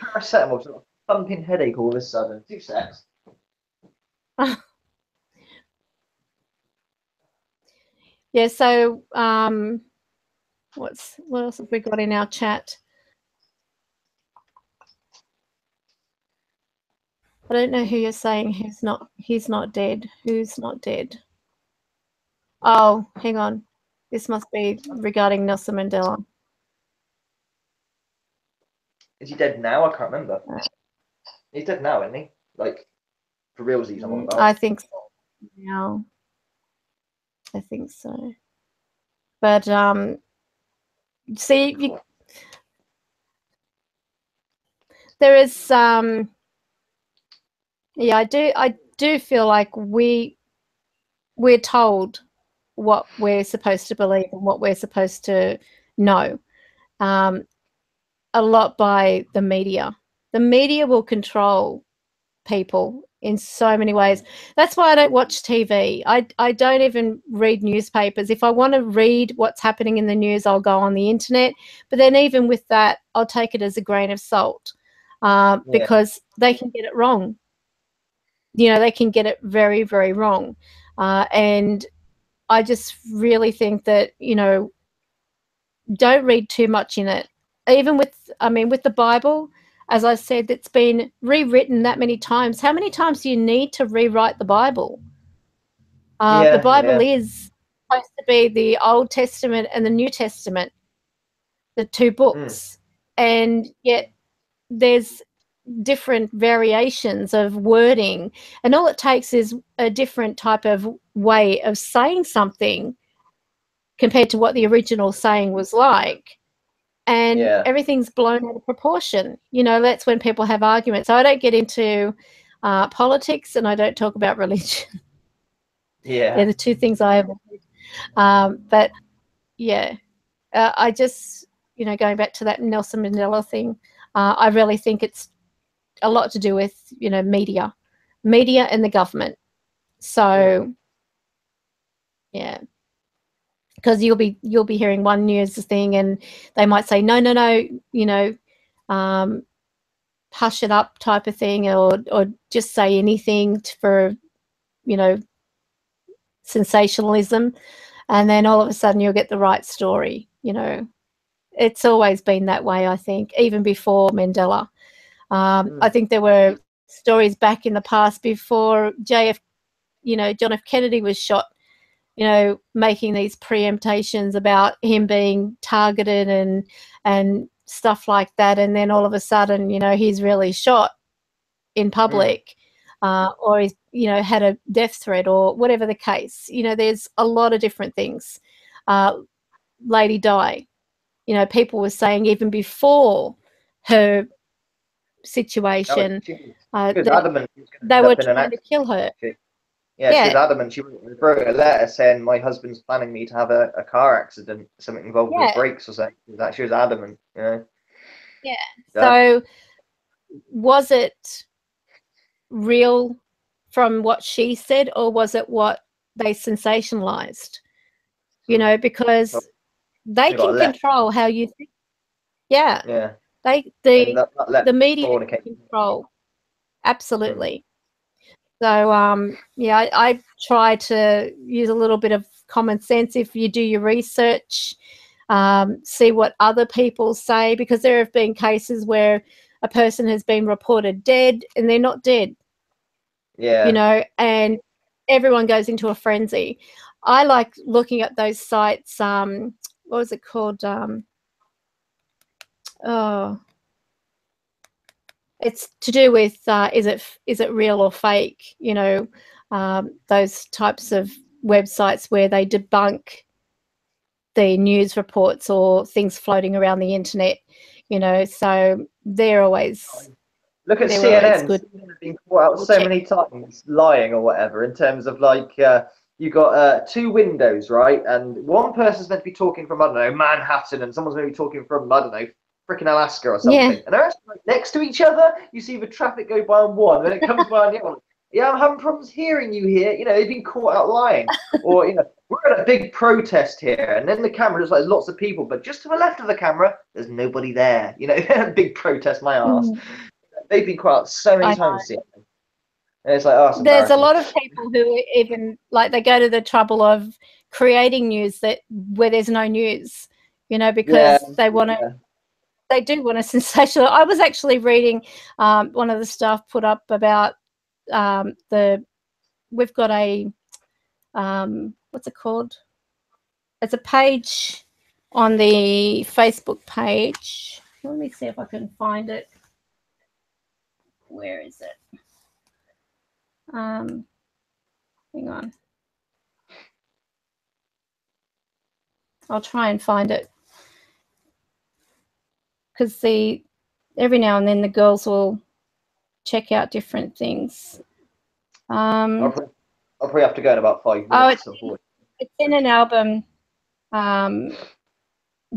paracetamol, sort of thumping headache all of a sudden. 2 secs. Yeah. So, what else have we got in our chat? I don't know who you're saying. He's not dead. Who's not dead? Oh, hang on. This must be regarding Nelson Mandela. Is he dead now? I can't remember. He's dead now, isn't he? Like, for realsies, I'm on about. I think so. Now, I think so. But see, there is yeah, I do feel like we're told what we're supposed to believe and what we're supposed to know a lot by the media. The media will control people in so many ways. That's why I don't watch TV. I don't even read newspapers. If I want to read what's happening in the news, I'll go on the internet. But then even with that, I'll take it as a grain of salt because they can get it wrong. You know, they can get it very, very wrong. And I just really think that, you know, don't read too much in it. Even with, I mean, with the Bible, as I said, it's been rewritten that many times. How many times do you need to rewrite the Bible? The Bible is supposed to be the Old Testament and the New Testament, the 2 books. And yet there's different variations of wording. And all it takes is a different type of way of saying something compared to what the original saying was like. And everything's blown out of proportion. You know, that's when people have arguments. So I don't get into politics and I don't talk about religion. They're the 2 things I have. But yeah, I just, you know, going back to that Nelson Mandela thing, I really think it's a lot to do with, you know, media and the government. So yeah. Because you'll be hearing one news thing and they might say no, you know, hush it up type of thing, or just say anything for, you know, sensationalism, and then all of a sudden you'll get the right story. You know, it's always been that way. I think even before Mandela, I think there were stories back in the past before John F. Kennedy was shot. You know, making these preemptations about him being targeted and stuff like that, and then all of a sudden, you know, he's really shot in public, or he's, you know, had a death threat or whatever the case. You know, there's a lot of different things. Lady Di, you know, people were saying even before her situation, they were trying to kill her. Yeah, she was adamant. She wrote a letter saying my husband's planning me to have a car accident, something involved with brakes or something. She was adamant, you know. Yeah. So was it real from what she said, or was it what they sensationalized? You know, because they can control how you think. Yeah. Yeah. The media can control. Absolutely. So yeah, I try to use a little bit of common sense if you do your research, see what other people say, because there have been cases where a person has been reported dead and they're not dead. Yeah. You know, and everyone goes into a frenzy. I like looking at those sites. What was it called? It's to do with is it real or fake? You know, those types of websites where they debunk the news reports or things floating around the internet. You know, so they're always look at CNN. CNN have been caught out so many times lying or whatever in terms of like you got 2 windows, right? And one person's meant to be talking from, I don't know, Manhattan, and someone's meant to be talking from, I don't know, freaking Alaska or something. Yeah. And they're actually like next to each other. You see the traffic go by on one, then it comes by on the other. Yeah, I'm having problems hearing you here. You know, they've been caught out lying. Or, you know, we're at a big protest here, and then the camera looks like there's lots of people, but just to the left of the camera, there's nobody there. You know, big protest, my ass. They've been caught out so many times. And it's like, oh, there's a lot of people who even like they go to the trouble of creating news where there's no news, you know, because they want to. They do want a sensational. I was actually reading one of the stuff put up about we've got a what's it called? It's a page on the Facebook page. Let me see if I can find it. Where is it? Hang on. I'll try and find it. Because every now and then the girls will check out different things. I'll probably have to go in about 5 minutes. It's in an album,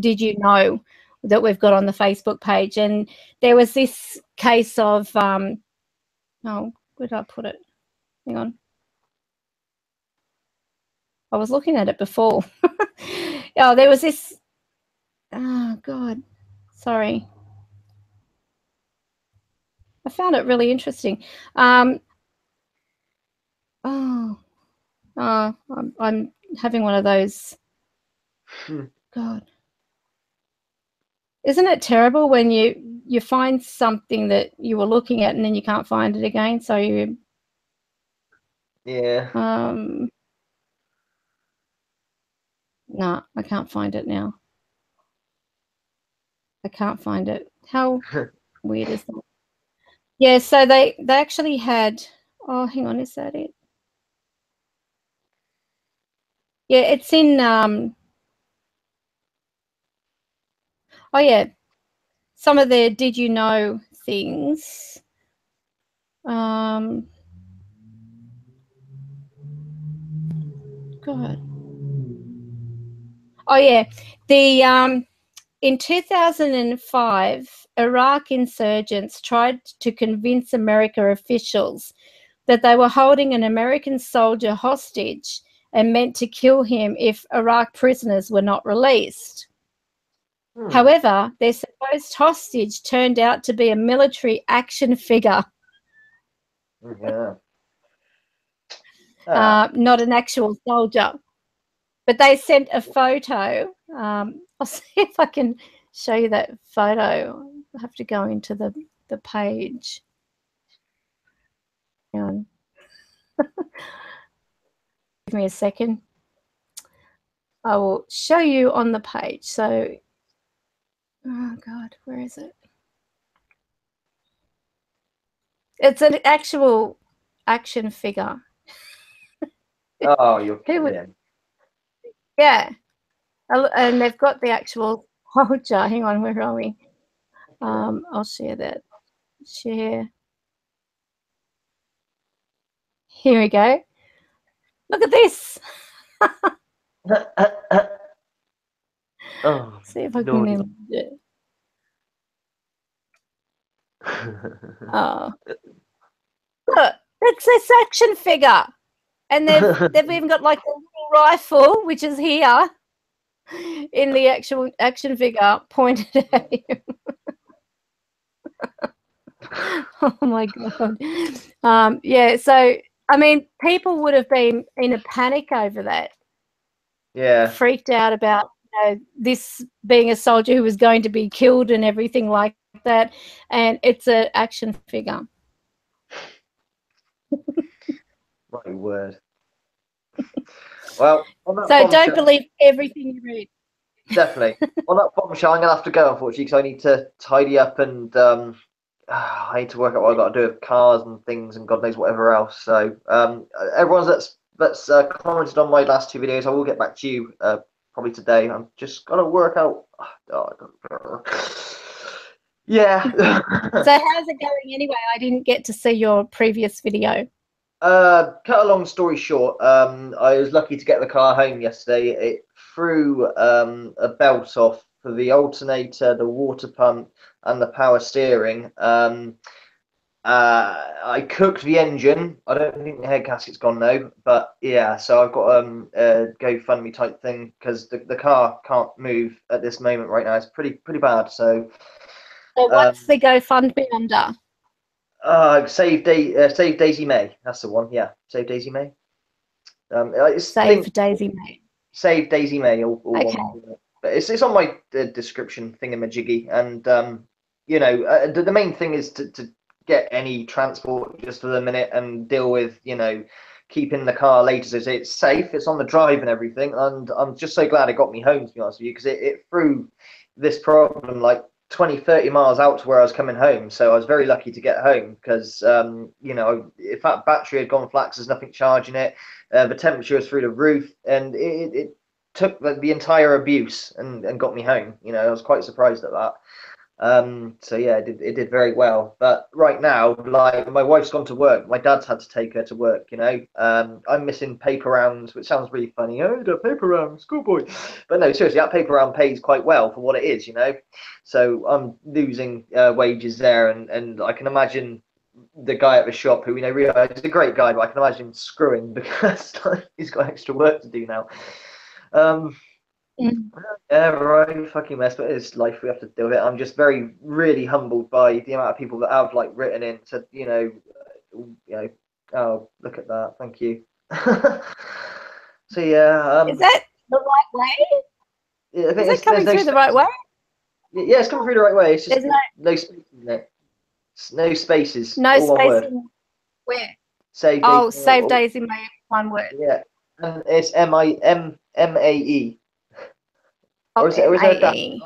Did You Know, that we've got on the Facebook page. And there was this case of, where did I put it? Hang on. I was looking at it before. There was this, oh, God, sorry. I found it really interesting. I'm having one of those. God, isn't it terrible when you find something that you were looking at and then you can't find it again? So you. Yeah. No, I can't find it now. I can't find it. How weird is that? Yeah, so they actually had. Oh, hang on, is that it? Yeah, it's in. Oh yeah, some of their Did You Know things. God. Oh yeah, in 2005, Iraq insurgents tried to convince American officials that they were holding an American soldier hostage and meant to kill him if Iraq prisoners were not released. However, their supposed hostage turned out to be a military action figure. Yeah. Not an actual soldier. But they sent a photo. I'll see if I can show you that photo. I have to go into the page. Hang on. Give me a second. I will show you on the page. So, oh God, where is it? It's an actual action figure. Oh, you're kidding. Yeah. And they've got the actual soldier. Hang on, where are we? I'll share that. Share. Here we go. Look at this. Oh, see if I can enlarge it. Oh, look, it's this action figure, and they've even got like a little rifle, which is here in the actual action figure, pointed at him. Oh my god. Yeah, so I mean, people would have been in a panic over that. Yeah. Freaked out about this being a soldier who was going to be killed and everything like that, and it's an action figure. My word. Well, so don't believe everything you read. Definitely. On that bombshell, I'm gonna have to go, unfortunately, because I need to tidy up and I need to work out what I've got to do with cars and things and God knows whatever else. So everyone that's commented on my last two videos, I will get back to you probably today. I'm just gonna work out. Yeah. So how's it going anyway? I didn't get to see your previous video. Cut a long story short, I was lucky to get the car home yesterday. It threw a belt off for the alternator, the water pump, and the power steering. I cooked the engine. I don't think the head gasket's gone though, but yeah. So I've got a GoFundMe type thing because the car can't move at this moment right now. It's pretty bad. So what's the GoFundMe under? Save Daisy May. That's the one. Yeah, Save Daisy May. Save Daisy May. Save Daisy May. All okay. One. But it's on my description thingamajiggy, and you know, the main thing is to get any transport just for the minute and deal with, you know, keeping the car later so it's safe, it's on the drive and everything. And I'm just so glad it got me home, to be honest with you, because it threw this problem like 20-30 miles out to where I was coming home. So I was very lucky to get home because you know, if that battery had gone flat, there's nothing charging it, the temperature was through the roof, and it took the entire abuse and got me home. You know, I was quite surprised at that. So yeah, it did very well. But right now, like, my wife's gone to work, my dad's had to take her to work, you know. I'm missing paper rounds, which sounds really funny. Oh, the paper round, schoolboy. But no, seriously, that paper round pays quite well for what it is, you know. So I'm losing wages there, and I can imagine the guy at the shop, who, you know, realize is a great guy, but I can imagine screwing because he's got extra work to do now. Yeah, right, fucking mess, but it's life, we have to deal with it. I'm just really humbled by the amount of people that have like written in, said, you know, oh, look at that, thank you. So yeah, is that the right way? Yeah, I think is it coming through the right way? Yeah, it's coming through the right way. It's just no spaces in it. No spaces. No space in where? Save Daisy May, one word. Yeah, and it's MAE. Or is it a dash?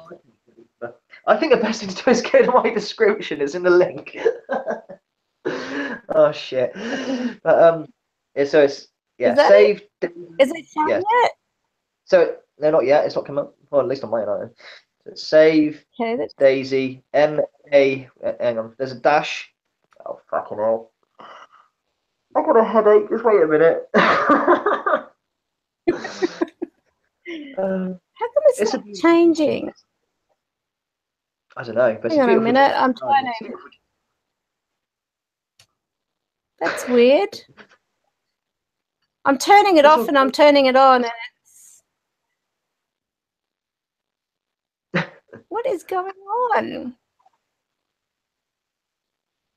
I think the best thing to do is go to my description. It's in the link. Oh shit! But yeah, so it's save. Is it showing yet? So no, not yet. It's not come up. Well, at least on mine. So it's save Daisy MA. Hang on. There's a dash. Oh fucking hell! I got a headache. Just wait a minute. How come it's not changing? I don't know. But hang on a minute. I'm trying to. That's weird. I'm turning it off and I'm turning it on, and it's... What is going on?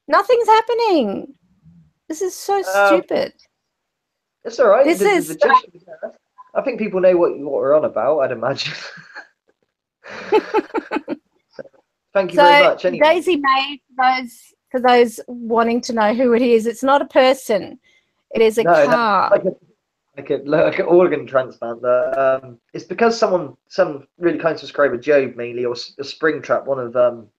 Most happening. This is so stupid. It's all right. This is. I think people know what we're on about, I'd imagine. So, thank you very much. Anyway. Daisy May, for those wanting to know who it is, it's not a person. It is a car. Like an organ transplant. It's because some really kind subscriber, Joe mainly, or Springtrap, one of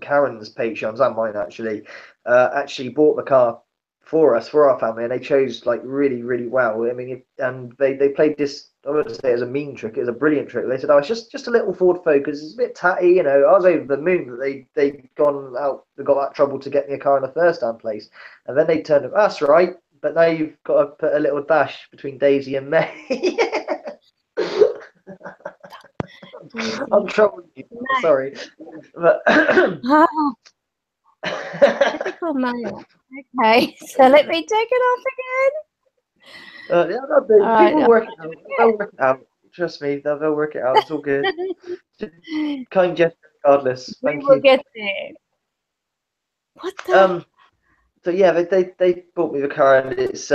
Karen's Patreons and mine actually bought the car for us, for our family, and they chose like really well. I mean, and they played this, I wouldn't say it was a mean trick, it was a brilliant trick. They said, oh, it's just a little Ford Focus, it's a bit tatty, you know. I was over the moon that they got that trouble to get me a car in the first hand place, and then they turned up, that's right, but now you've got to put a little dash between Daisy and May. I'm trolling you. No. Sorry, but typical male. Okay, so let me take it off again. Yeah, people work it out. They'll work it out. Trust me, they'll work it out. It's all good. Kind gesture, regardless. Thank you. We will get there. What the? So yeah, they bought me the car, and it's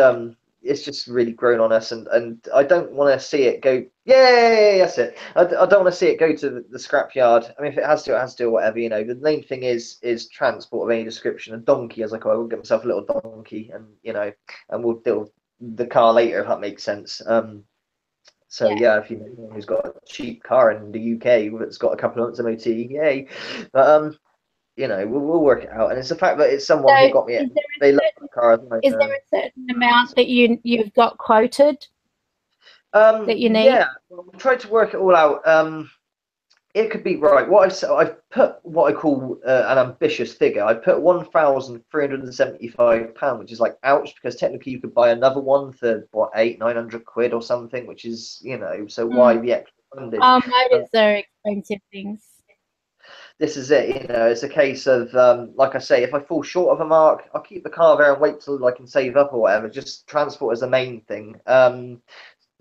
just really grown on us, and I don't want to see it go. Yay, that's it. I don't want to see it go to the scrapyard. I mean, if it has to, it has to, or whatever. You know, the main thing is transport of any description. A donkey, as I call it, I will get myself a little donkey, and you know, and we'll deal with the car later if that makes sense. So yeah, if you know anyone who's got a cheap car in the UK that's got a couple of months MOT, yay. But you know, we'll work it out. And it's the fact that it's someone who got me it. They love the car. Is there a certain amount that you've got quoted that you need? Yeah, well, we tried to work it all out. It could be right. I've put what I call an ambitious figure. I put £1,375, which is like ouch, because technically you could buy another one for what, 800-900 quid or something, which is, you know, so why the extra funding? Motors are expensive things. This is it, you know, it's a case of, like I say, if I fall short of a mark, I'll keep the car there and wait till I can save up or whatever. Just transport is the main thing.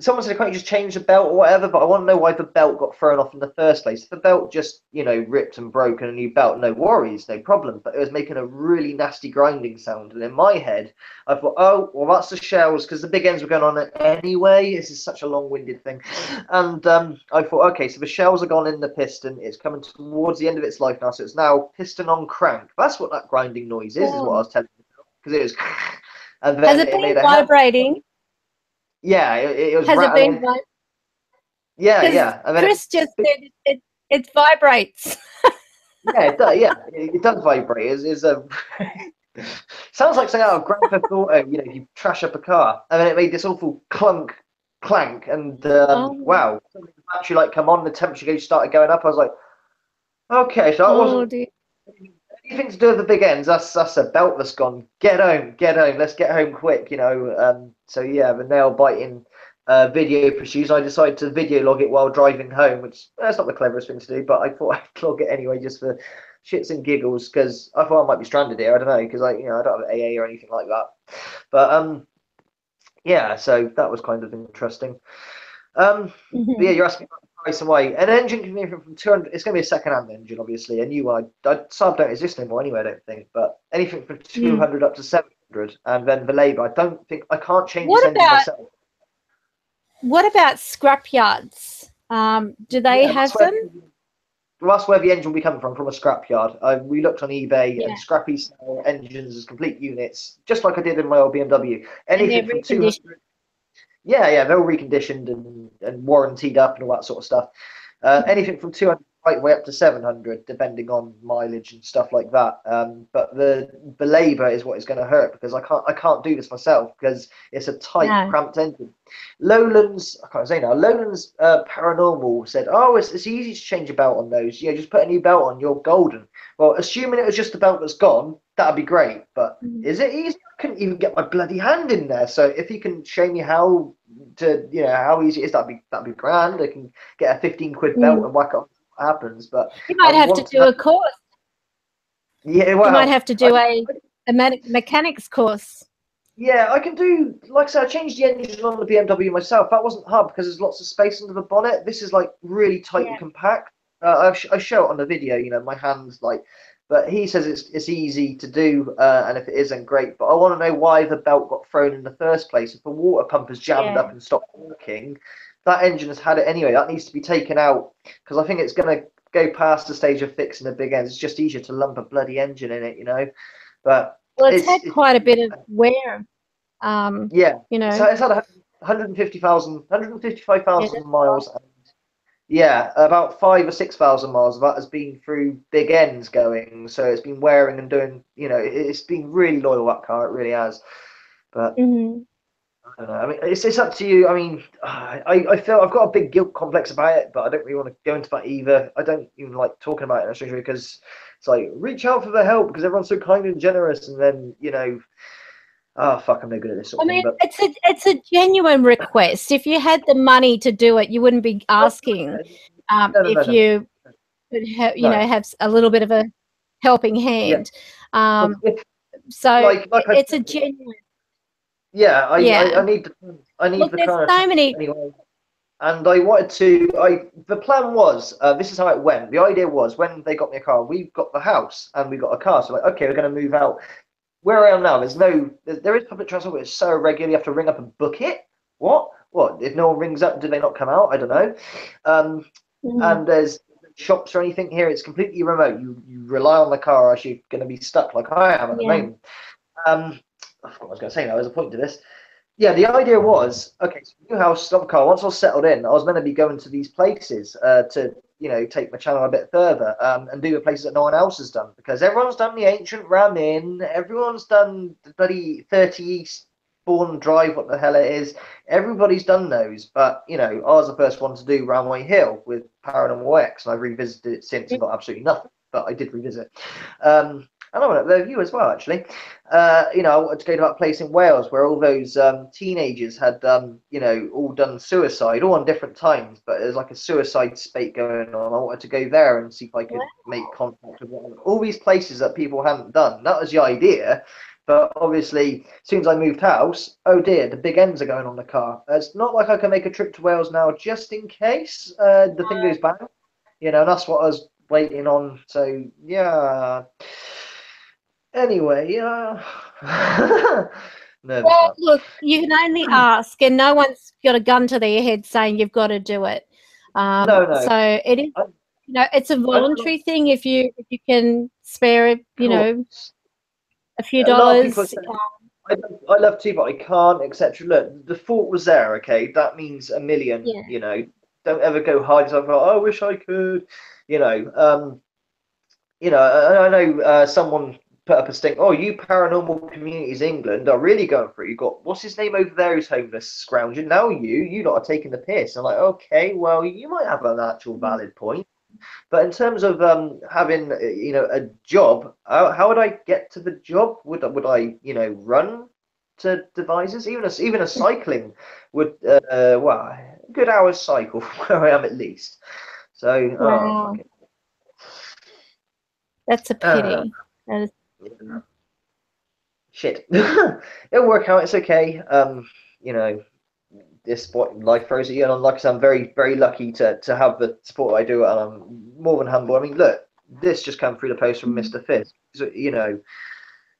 Someone said, can't you just change the belt or whatever? But I want to know why the belt got thrown off in the first place. If the belt just, you know, ripped and broke and a new belt, no worries, no problem. But it was making a really nasty grinding sound. And in my head, I thought, oh, well, that's the shells, because the big ends were going on it anyway. This is such a long-winded thing. And I thought, okay, so the shells are gone in the piston. It's coming towards the end of its life now. So it's now piston on crank. That's what that grinding noise is what I was telling you. Because it was... And then has it been vibrating? Yeah, it was. Has it been? Yeah. And Chris just said it vibrates. Yeah, it does. Yeah, it does vibrate. It's a sounds like something out of Grand Theft Auto. You know, you trash up a car, and then it made this awful clunk, clank, and wow, the battery light come on, the temperature started going up. I was like, okay, so I wasn't. Anything to do with the big ends, that's a belt that's gone. Get home, let's get home quick, you know. So yeah, the nail biting video pursues. I decided to video log it while driving home, which that's not the cleverest thing to do, but I thought I'd log it anyway just for shits and giggles, because I thought I might be stranded here. I don't know, because I don't have AA or anything like that. But yeah, so that was kind of interesting. But yeah, you're asking about the price and weight. An engine can be from 200. It's going to be a second-hand engine, obviously. A new one, Saab don't exist anymore anyway, I don't think. But anything from 200 up to 700, and then the labour. I can't change this engine myself. What about scrapyards? Do they have them? Well, that's where the engine will be coming from a scrapyard. We looked on eBay, and Scrappy sell engines as complete units, just like I did in my old BMW. Anything from 200. Yeah, they're all reconditioned and warrantied up and all that sort of stuff. Anything from 200 right way up to 700, depending on mileage and stuff like that. But the labour is what is going to hurt, because I can't do this myself, because it's a tight, cramped engine. Lowlands, I can't say now. Lowlands Paranormal said, oh, it's easy to change a belt on those. Yeah, just put a new belt on, you're golden. Well, assuming it was just the belt that's gone, that'd be great. But is it easy? I couldn't even get my bloody hand in there. So if you can show me how to, how easy it is, that'd be grand. I can get a 15 quid belt and whack up what happens. But you might have to do a course. Yeah, well, you might have to do a mechanics course. Yeah, I can do, like I said, I changed the engine on the BMW myself. That wasn't hard because there's lots of space under the bonnet. This is like really tight and compact. I show it on the video, my hands but he says it's easy to do, and if it isn't, great. But I want to know why the belt got thrown in the first place. If the water pump has jammed up and stopped working, that engine has had it anyway. That needs to be taken out, because I think it's going to go past the stage of fixing the big ends. It's just easier to lump a bloody engine in it, But well, it's had quite a bit of wear. So it's had 155,000 miles. And about 5,000 or 6,000 miles of that has been through big ends going. So it's been wearing and doing, it's been really loyal, that car. It really has. But I don't know. I mean, it's up to you. I mean, I feel I've got a big guilt complex about it, but I don't really want to go into that either. I don't even like talking about it necessarily, because it's like, reach out for the help because everyone's so kind and generous, and then oh fuck, I'm no good at this sort of thing. But it's a genuine request. If you had the money to do it, you wouldn't be asking. If you could have a little bit of a helping hand. So like it's a genuine. Yeah, I need Look, the there's kind so of many. anyway. And I wanted to. The plan was. This is how it went. The idea was when they got me a car, we got the house and we got a car. So like, okay, we're going to move out. Where I am now, there is public transport, but it's so irregular. You have to ring up and book it. What? If no one rings up, do they not come out? I don't know. And there's shops or anything here. It's completely remote. You rely on the car, or else you're going to be stuck like I am at the moment. I forgot what I was going to say now. There's a point to this. Yeah, the idea was, okay, so new house, stop car. Once I was settled in, I was meant to be going to these places to, take my channel a bit further and do the places that no one else has done. Because everyone's done the ancient Ramin, everyone's done the bloody 30 East Bourne Drive, what the hell it is. Everybody's done those. But, I was the first one to do Ramway Hill with Paranormal X, and I've revisited it since and got absolutely nothing. But I did revisit. And I went up there with you as well, actually. I wanted to go to that place in Wales where all those teenagers had, all done suicide, all on different times, but there's like a suicide spate going on. I wanted to go there and see if I could make contact with all these places that people hadn't done. That was the idea. But obviously, as soon as I moved house, oh dear, the big ends are going on the car. It's not like I can make a trip to Wales now just in case the thing goes bad. And that's what I was waiting on. So, yeah. Anyway, well, look, you can only ask, and no one's got a gun to their head saying you've got to do it. No. So it is, it's a voluntary thing. If you can spare, a few dollars. I love to, but I can't, etc. Look, the thought was there. Okay, that means a million. Don't ever go hide yourself. I wish I could. I know someone put up a stink. Oh, you paranormal communities England are really going for it. You got what's his name over there who's homeless scrounging. Now you lot are taking the piss. I'm like, okay, well, you might have an actual valid point. But in terms of having a job, how would I get to the job? Would I run to devices? Even a cycling would a good hour's cycle from where I am at least. So wow. That's a pity. Shit. It'll work out. It's okay. This what life throws at you, and like I said, I'm very, very lucky to have the support I do, and I'm more than humble. I mean, look, this just came through the post from Mr. Fizz. So,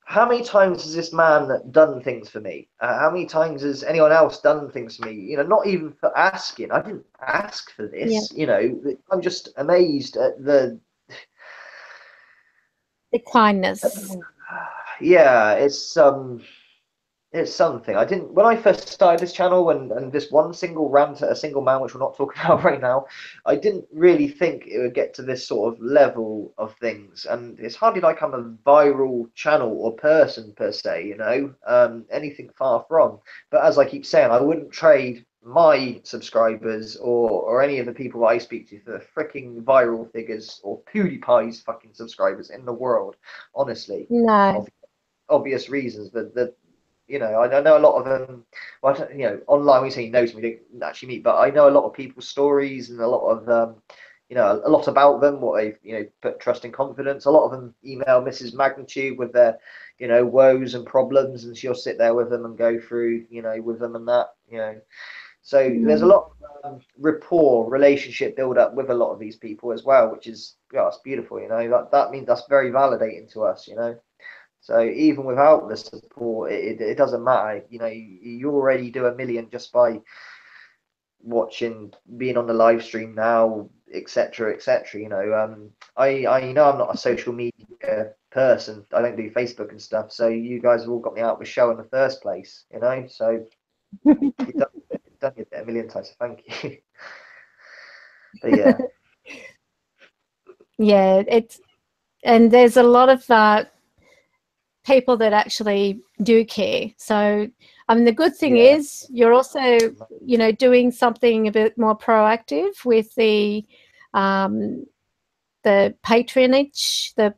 how many times has this man done things for me? How many times has anyone else done things for me? Not even for asking. I didn't ask for this. Yeah. I'm just amazed at the kindness. Yeah, it's something. I didn't when I first started this channel and this one single rant at a single man, which we're not talking about right now, I didn't really think it would get to this sort of level of things. And it's hardly like I'm a viral channel or person per se, anything far from. But as I keep saying, I wouldn't trade my subscribers or any of the people I speak to for freaking viral figures or PewDiePie's fucking subscribers in the world. Honestly, no. Obvious reasons that. I know a lot of them. Well, online we say he knows me, don't actually meet, but I know a lot of people's stories and a lot of a lot about them. What they've put trust and confidence. A lot of them email Mrs. Magnitude with their woes and problems, and she'll sit there with them and go through with them and that. So there's a lot of rapport, relationship build up with a lot of these people as well, which is it's beautiful. That means that's very validating to us. So even without the support, it doesn't matter. You already do 1 million just by watching, being on the live stream now, etc., etc. I know I'm not a social media person. I don't do Facebook and stuff. So you guys have all got me out of the show in the first place. So you've done it 1 million times. So thank you. But yeah. Yeah, and there's a lot of people that actually do care. So the good thing is you're also doing something a bit more proactive with the patronage, the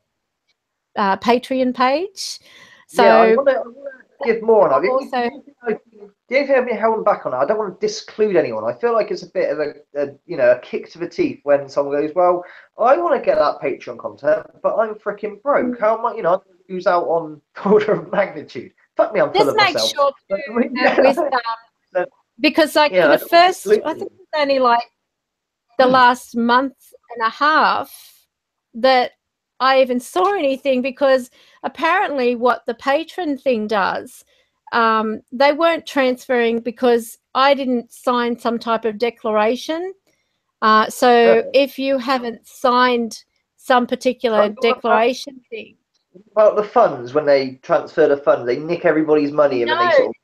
Patreon page. So give more on it. Also, the only thing I've been holding back on it, I don't want to disclude anyone. I feel like it's a bit of a kick to the teeth when someone goes, well, I want to get that Patreon content, but I'm freaking broke. How am I, lose out on order of magnitude? Fuck me, I'm full of myself. Just make sure that because like for the first, I think it's only like the last month and a half that I even saw anything, because apparently what the patron thing does, they weren't transferring because I didn't sign some type of declaration. So if you haven't signed some particular declaration thing. About the funds, when they transfer the funds, they nick everybody's money and then they sort of...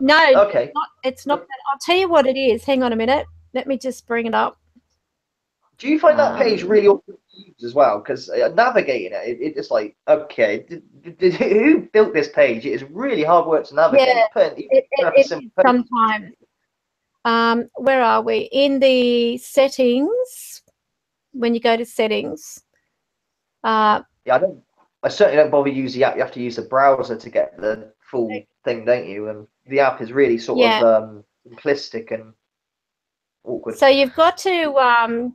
No, okay. It's not that. I'll tell you what it is. Hang on a minute. Let me just bring it up. Do you find that page really awkward to use as well? Because navigating it's like, okay, who built this page? It is really hard work to navigate. Yeah, it is sometimes. Where are we? In the settings, when you go to settings. Yeah, I certainly don't bother using the app. You have to use the browser to get the full thing, don't you? And the app is really sort of simplistic and awkward. So you've got to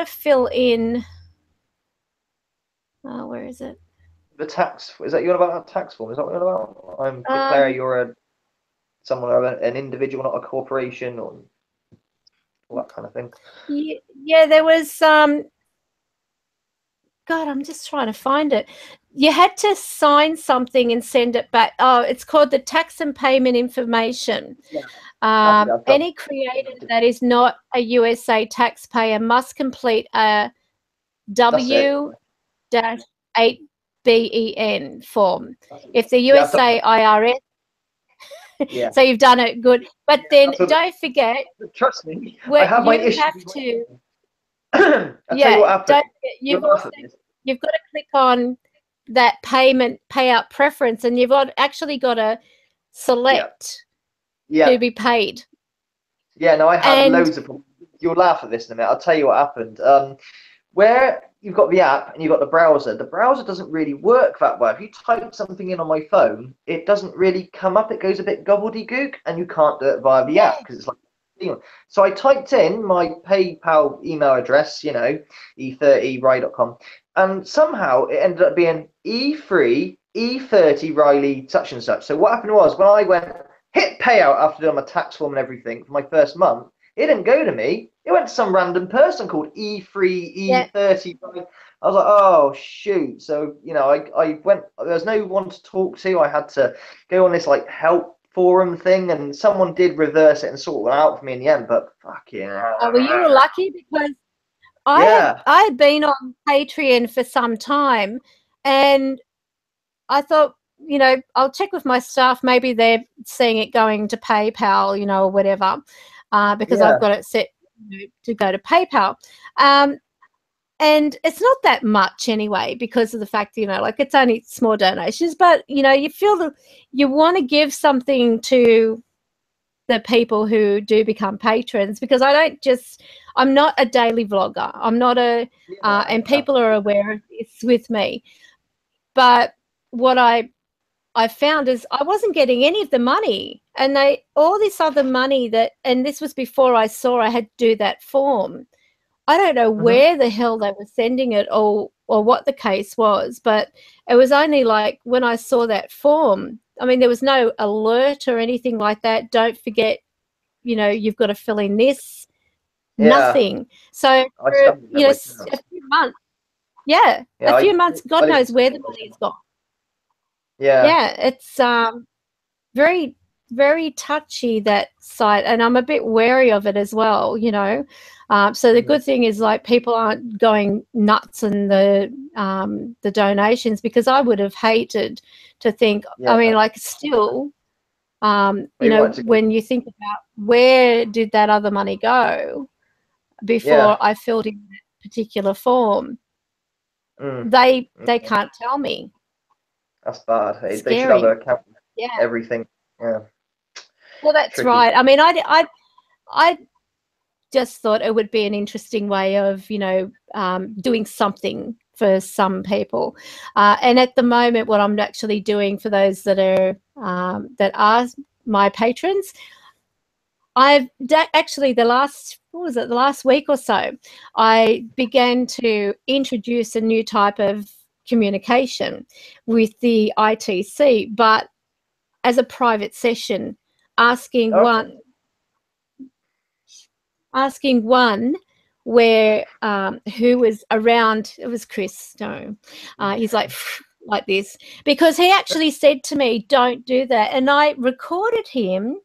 fill in. Where is it? The tax, is that you're about a tax form? Is that what you're about? I'm declaring you're an individual, not a corporation, or all that kind of thing. Yeah, there was God, I'm just trying to find it. You had to sign something and send it back. Oh, it's called the tax and payment information. Yeah. Any creator that is not a USA taxpayer must complete a W-8BEN form. If the USA IRS, so you've done it good. But then don't forget. Trust me, I have my issues. Have to. Don't forget, you've got to click on that payout preference, and you've actually got to select to be paid. Yeah, no, I had loads of problems. You'll laugh at this in a minute. I'll tell you what happened. Where you've got the app and you've got the browser doesn't really work that well. If you type something in on my phone, it doesn't really come up. It goes a bit gobbledygook, and you can't do it via the app because it's like. So I typed in my PayPal email address, e30riley.com, and somehow it ended up being E3 Riley such and such. So what happened was, when I went hit payout after doing my tax form and everything for my first month, it didn't go to me. It went to some random person called E30 Riley. I was like, oh shoot. So I went. There was no one to talk to. I had to go on this like help forum thing, and someone did reverse it and sort it out for me in the end, but fucking well, you were lucky, because I had been on Patreon for some time, and I thought, I'll check with my staff, maybe they're seeing it going to PayPal, or whatever, because I've got it set to go to PayPal. And it's not that much anyway, because of the fact, like it's only small donations, but, you feel you want to give something to the people who do become patrons, because I'm not a daily vlogger. I'm not and people are aware of this with me. But what I found is I wasn't getting any of the money, and all this other money and this was before I saw I had to do that form. I don't know where the hell they were sending it or what the case was, but it was only like when I saw that form. I mean, there was no alert or anything like that. Don't forget, you've got to fill in this. Nothing. So, a few months. A few months. God knows where the money's gone. Yeah, it's very, very touchy, that site, and I'm a bit wary of it as well. So the good thing is, like, people aren't going nuts in the donations, because I would have hated to think. I mean, like, still, when you think about where did that other money go before I filled in that particular form, they can't tell me. That's bad. They should have an account for everything. Yeah. Well, that's tricky. Right. I mean, I just thought it would be an interesting way of, doing something for some people. And at the moment, what I'm actually doing for those that are my patrons, I've actually the last week or so, I began to introduce a new type of communication with the ITC, but as a private session, asking one where who was around. It was Chris. No, he's like this, because he actually said to me, "Don't do that," and I recorded him.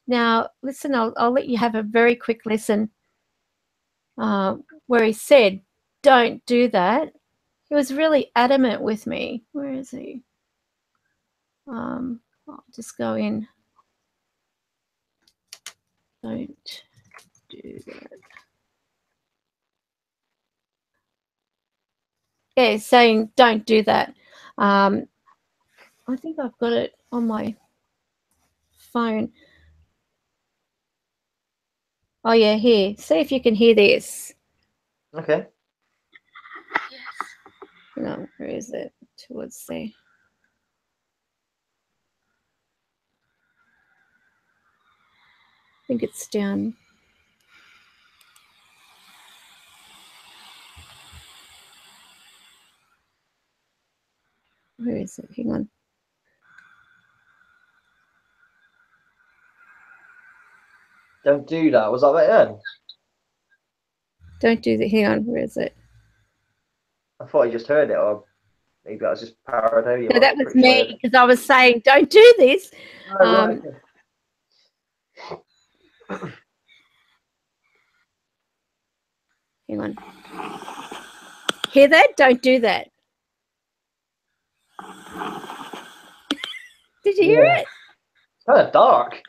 Now, listen, I'll let you have a very quick listen where he said, "Don't do that." He was really adamant with me. Where is he? I'll just go in. Don't do that. Yeah, saying don't do that. I think I've got it on my phone. Oh yeah, here. See if you can hear this. Okay. No, where is it? Towards there. I think it's down. Where is it? Hang on. Don't do that. Was that right then? Don't do that. Hang on. Where is it? I thought you just heard it, or maybe that was just paranoia. No, that was me, because I was saying, don't do this. Oh, right. Hang on. Hear that? Don't do that. Did you hear it? It's kind of dark.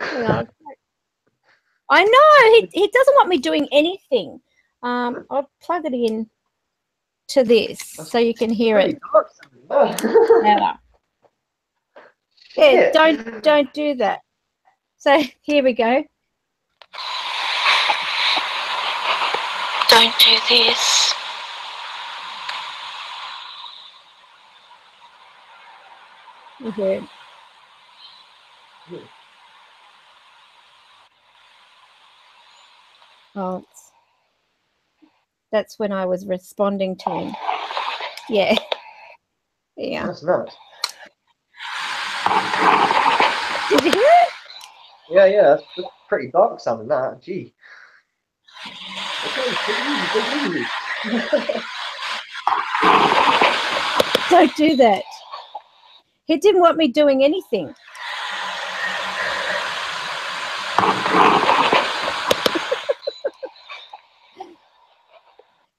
I know. He doesn't want me doing anything. I'll plug it in to this so you can hear it. Yeah, don't do that. So here we go. Don't do this. Okay. Oh, that's when I was responding to him. Yeah. Yeah. That's nuts. Did you hear it? Yeah, that's pretty dark sounding, that. Gee. Don't do that. He didn't want me doing anything.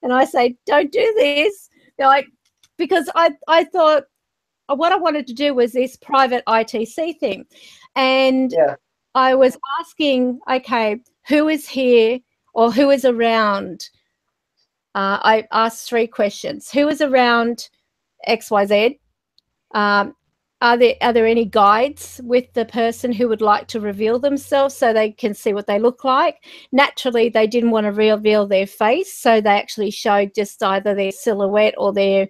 And I say, don't do this. They're like, because I thought what I wanted to do was this private ITC thing. And I was asking, okay, who is here or who is around? I asked 3 questions. Who is around XYZ? Are there any guides with the person who would like to reveal themselves so they can see what they look like? Naturally, they didn't want to reveal their face, so they actually showed just either their silhouette or their,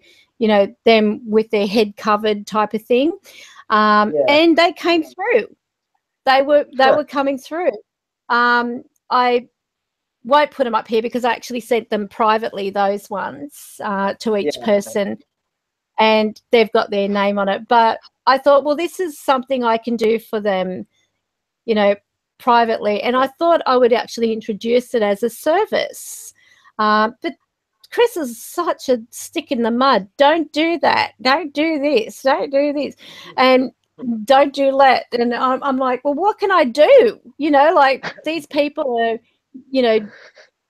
them with their head covered type of thing. And they came through. They were coming through. I won't put them up here because I actually sent them privately, those ones, to each person. And they've got their name on it. But I thought, well, this is something I can do for them, privately. And I thought I would actually introduce it as a service. But Chris is such a stick in the mud. Don't do that. Don't do this. Don't do this. And don't do that. And I'm like, well, what can I do? Like these people are,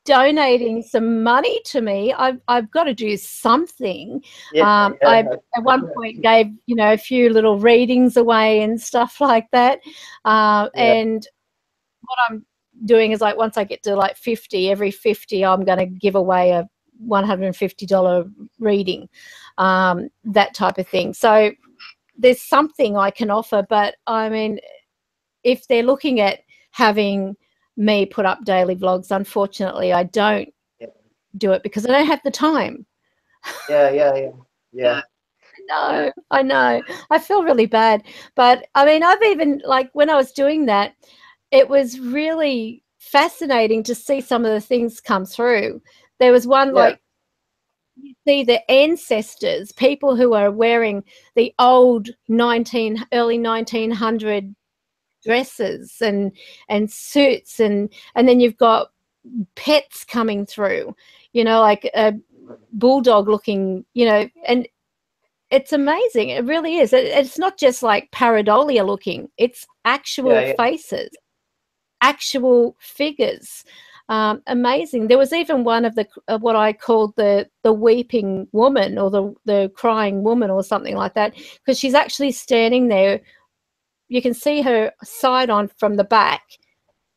donating some money to me. I've got to do something. I at one point gave a few little readings away and stuff like that. And what I'm doing is, like, once I get to like 50, every 50 I'm going to give away a $150 reading, that type of thing. So there's something I can offer. But I mean, if they're looking at having me put up daily vlogs, unfortunately I don't do it because I don't have the time. Yeah. I know. I feel really bad. But I mean, I've even, like, when I was doing that, it was really fascinating to see some of the things come through. There was one, like, you see the ancestors, people who are wearing the old early 1900 dresses and suits, and then you've got pets coming through, you know, like a bulldog looking, you know, and it's amazing. It really is. It's not just like pareidolia looking. It's actual faces, actual figures. Amazing. There was even one of the what I called the weeping woman, or the crying woman, or something like that, because she's actually standing there. You can see her side on from the back,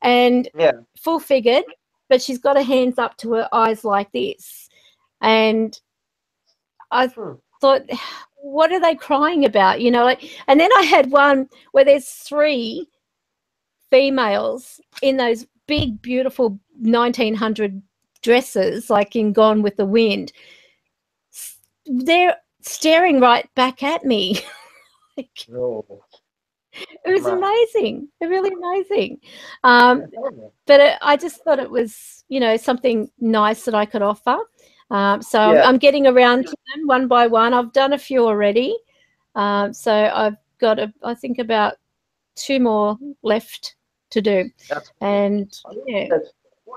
and full figured, but she's got her hands up to her eyes like this. And I thought, what are they crying about? You know, like, and then I had one where there's 3 females in those big, beautiful 1900 dresses, like in Gone with the Wind. They're staring right back at me. Like, it was amazing, really amazing. But I just thought it was, you know, something nice that I could offer. So I'm getting around to them one by one. I've done a few already. So I've got, I think, about 2 more left to do. And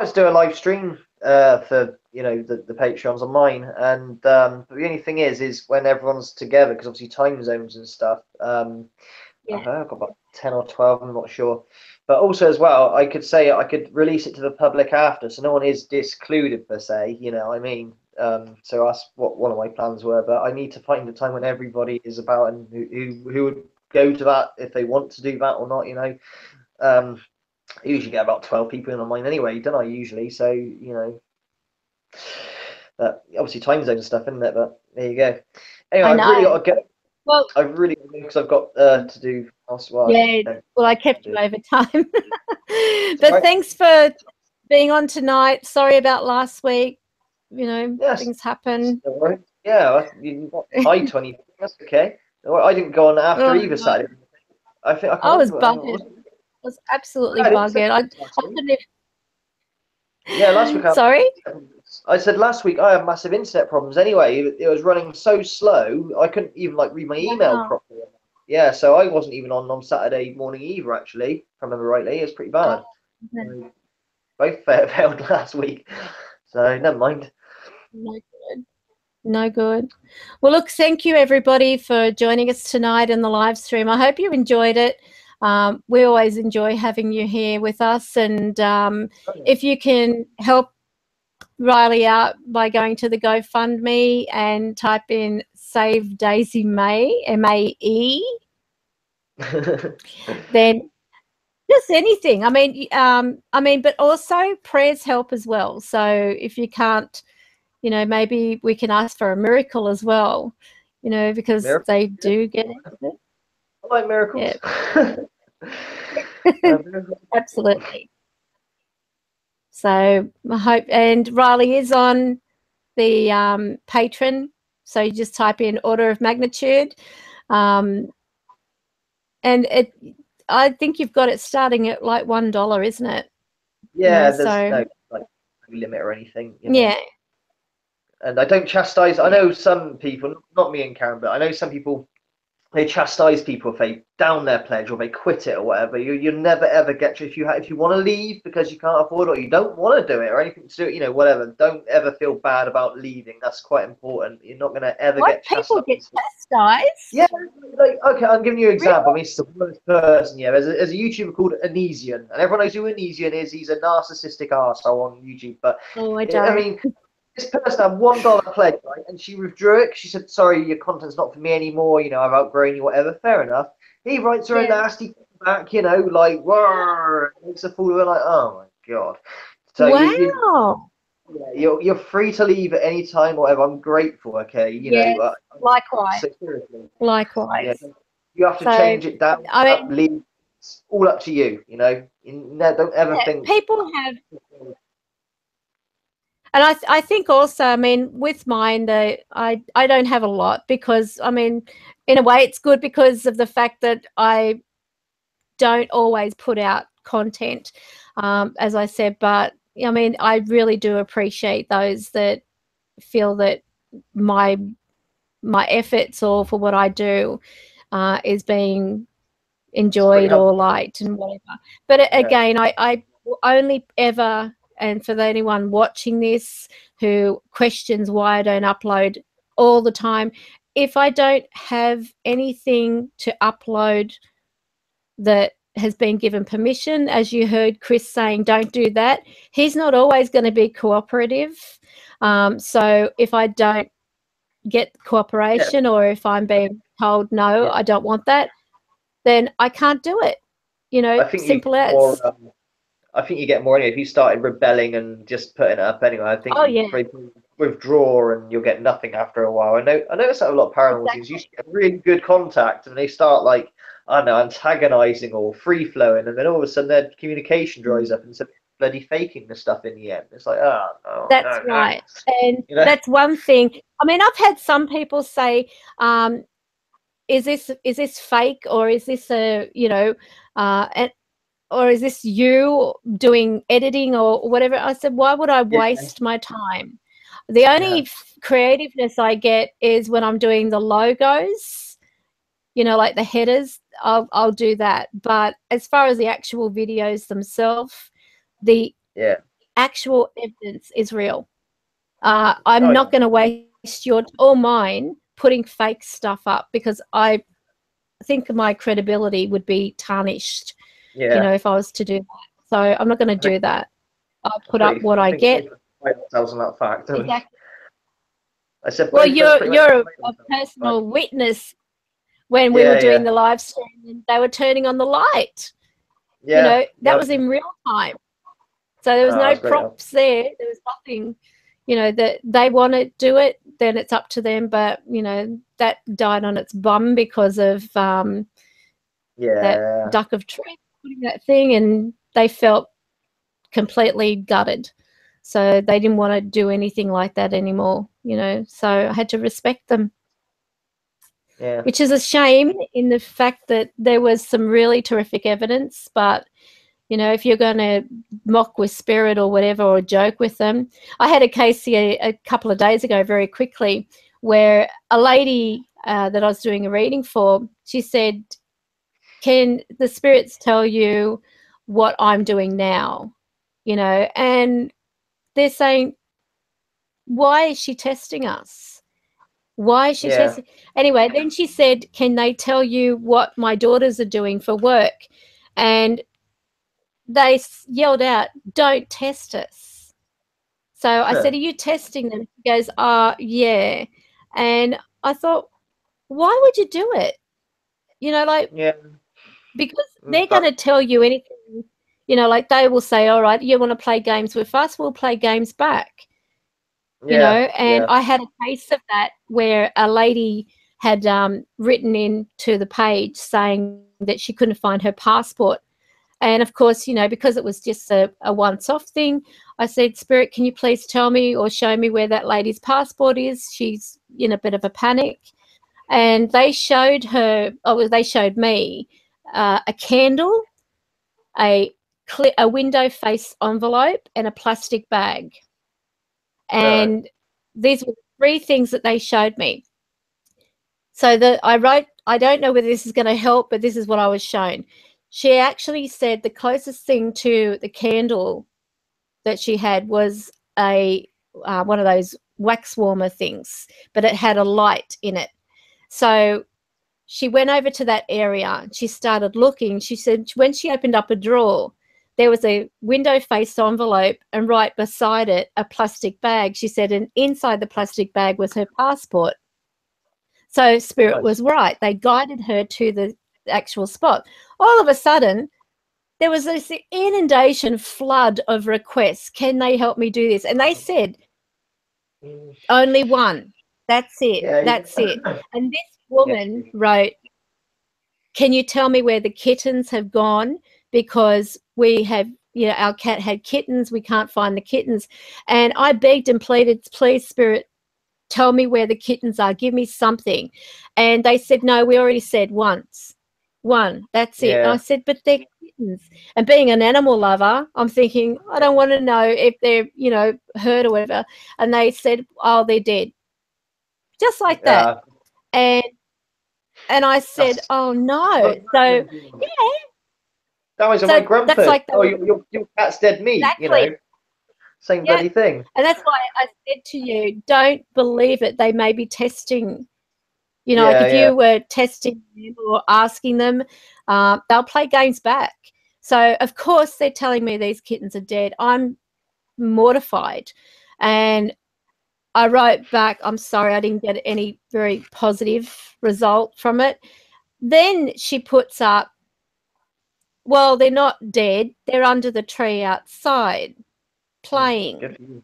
let's do a live stream for, you know, the Patreons on mine. And but the only thing is when everyone's together, because obviously time zones and stuff. I've got about 10 or 12, I'm not sure. But also as well, I could say I could release it to the public after, so no one is discluded per se, you know what I mean? So that's what one of my plans were, but I need to find a time when everybody is about and who would go to that, if they want to do that or not, you know. I usually get about 12 people in on mine anyway, don't I, usually? So, you know, but obviously time zone and stuff, isn't it? But there you go. Anyway, I've really got to go. Well, I've really, because I've got to do elsewhere. Yeah, well, I kept you over time. But thanks for being on tonight. Sorry about last week. You know, things happen. Yeah, you got high 20. That's okay. I didn't go on after either Saturday. I think I was buggered. I was absolutely buggered. I couldn't even... Yeah, last week. Sorry? I said last week I had massive internet problems anyway. It was running so slow, I couldn't even like read my email properly. Yeah, so I wasn't even on Saturday morning either, actually, if I remember rightly. It was pretty bad. Both failed last week, so never mind. No good. No good. Well, look, thank you, everybody, for joining us tonight in the live stream. I hope you enjoyed it. We always enjoy having you here with us. And if you can help Riley out by going to the GoFundMe and type in Save Daisy Mae, M-A-E, then just anything. I mean, but also prayers help as well. So if you can't, you know, maybe we can ask for a miracle as well, you know, because they do get it. I like miracles. Yeah. Absolutely. So I hope, and Riley is on the patron, so you just type in order of magnitude, and I think you've got it starting at like $1, isn't it? Yeah, there's no like limit or anything. You know? Yeah. And I don't chastise. I know some people, not me and Karen, but I know some people, they chastise people if they down their pledge or they quit it or whatever. You never ever get to, if you want to leave because you can't afford it or you don't want to do it or anything to do it, you know, whatever. Don't ever feel bad about leaving. That's quite important. You're not going to ever get chastised. People get chastised? Yeah, like, okay, I'm giving you an example. I mean, it's the worst person. Yeah, there's a YouTuber called Anesian, and everyone knows who Anesian is. He's a narcissistic arsehole on YouTube. But I mean, this person had $1 pledge, right? And she withdrew it. She said, "Sorry, your content's not for me anymore. You know, I've outgrown you, whatever." Fair enough. He writes her a nasty back, you know, like, "Whoa," makes a fool of her. Like, oh my god. So wow. You're free to leave at any time, whatever. I'm grateful. Okay, you know. Likewise. So seriously. Likewise. Yeah, you have to change it down. I mean, leave. It's all up to you. You know. Don't ever think people have. And I think also, I mean, with mine, I don't have a lot because, I mean, in a way it's good because of the fact that I don't always put out content, as I said, but I mean, I really do appreciate those that feel that my efforts or for what I do is being enjoyed or liked and whatever. But again, I only ever, and for anyone watching this who questions why I don't upload all the time, if I don't have anything to upload that has been given permission, as you heard Chris saying, don't do that, he's not always going to be cooperative. So if I don't get cooperation or if I'm being told, no, I don't want that, then I can't do it. You know, simple as. I think you get more anyway. If you started rebelling and just putting it up anyway, I think you withdraw and you'll get nothing after a while. I notice that a lot of paranormal things. You get really good contact and they start like, I don't know, antagonizing or free flowing, and then all of a sudden their communication dries up and it's bloody faking the stuff in the end. It's like, that's right. And that's one thing. I mean, I've had some people say, is this fake, or is this a, you know, or is this you doing editing or whatever? I said, why would I waste my time? The only creativeness I get is when I'm doing the logos, you know, like the headers. I'll do that. But as far as the actual videos themselves, the actual evidence is real. I'm not going to waste your or mine putting fake stuff up, because I think my credibility would be tarnished, you know, if I was to do that. So I'm not going to do that. I'll put up what I get. On that fact. Exactly. I said, well, you're a personal witness when we were doing the live stream and they were turning on the light. You know, that was in real time. So there was no props there. There was nothing, you know, that they want to do it, then it's up to them. But, you know, that died on its bum because of that duck of truth putting that thing, and they felt completely gutted. So they didn't want to do anything like that anymore, you know. So I had to respect them. Yeah. Which is a shame in the fact that there was some really terrific evidence, but you know, if you're going to mock with spirit or whatever, or joke with them. I had a case here a couple of days ago, very quickly, where a lady that I was doing a reading for, she said, can the spirits tell you what I'm doing now? You know, and they're saying, why is she testing us? Why is she testing? Anyway, then she said, can they tell you what my daughters are doing for work? And they yelled out, don't test us. So I said, are you testing them? She goes, yeah. And I thought, why would you do it? You know, like, because they're going to tell you anything, you know, like they will say, all right, you want to play games with us? We'll play games back. You know, and I had a case of that where a lady had written into the page saying that she couldn't find her passport. And of course, you know, because it was just a once-off thing, I said, Spirit, can you please tell me or show me where that lady's passport is? She's in a bit of a panic. And they showed her, they showed me a candle, a window face envelope, and a plastic bag. And these were three things that they showed me. So I wrote, I don't know whether this is going to help, but this is what I was shown. She actually said the closest thing to the candle that she had was a one of those wax warmer things, but it had a light in it. So she went over to that area. She started looking. She said when she opened up a drawer, there was a window-faced envelope, and right beside it, a plastic bag. She said, and inside the plastic bag was her passport. So Spirit was right. They guided her to the actual spot. All of a sudden, there was this inundation, flood of requests. Can they help me do this? And they said, only one. That's it. That's it. And this woman wrote, can you tell me where the kittens have gone? Because we have you know, our cat had kittens. We can't find the kittens. And I begged and pleaded, please, Spirit, tell me where the kittens are. Give me something. And they said, no, we already said once. One, that's it. And I said, but they're kittens. And being an animal lover, I'm thinking, I don't want to know if they're, you know, hurt or whatever. And they said, oh, they're dead. Just like that. And I said, oh, no. So, yeah. That was my grandpa. That's like your cat's dead meat, exactly. you know. Same bloody thing. And that's why I said to you, don't believe it. They may be testing. You know, like if you were testing them or asking them, they'll play games back. So, of course, they're telling me these kittens are dead. I'm mortified. And I wrote back, I'm sorry, I didn't get any very positive result from it. Then she puts up, well, they're not dead. They're under the tree outside playing.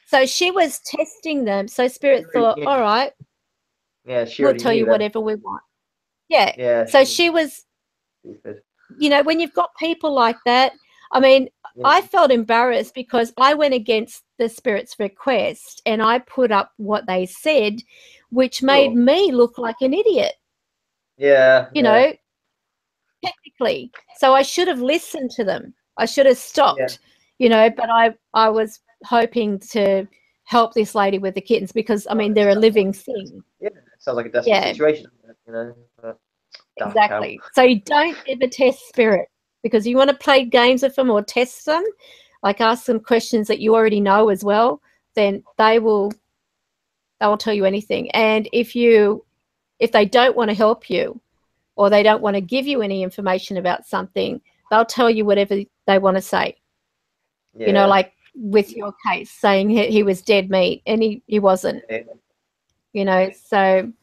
So she was testing them. So Spirit thought, all right, we'll tell you whatever we want. Yeah. So she was, you know, when you've got people like that, I mean, I felt embarrassed because I went against the Spirit's request and I put up what they said, which made me look like an idiot. Yeah. You know, technically. So I should have listened to them. I should have stopped, you know, but I was hoping to help this lady with the kittens because, I mean, they're a living thing. Yeah, sounds like a desperate situation, you know. Exactly. So you don't ever test Spirit because you want to play games with them or test them, like ask them questions that you already know as well, then they will tell you anything. And if they don't want to help you or they don't want to give you any information about something, they'll tell you whatever they want to say. Yeah. You know, like with your case, saying he was dead meat and he wasn't. Yeah. You know, so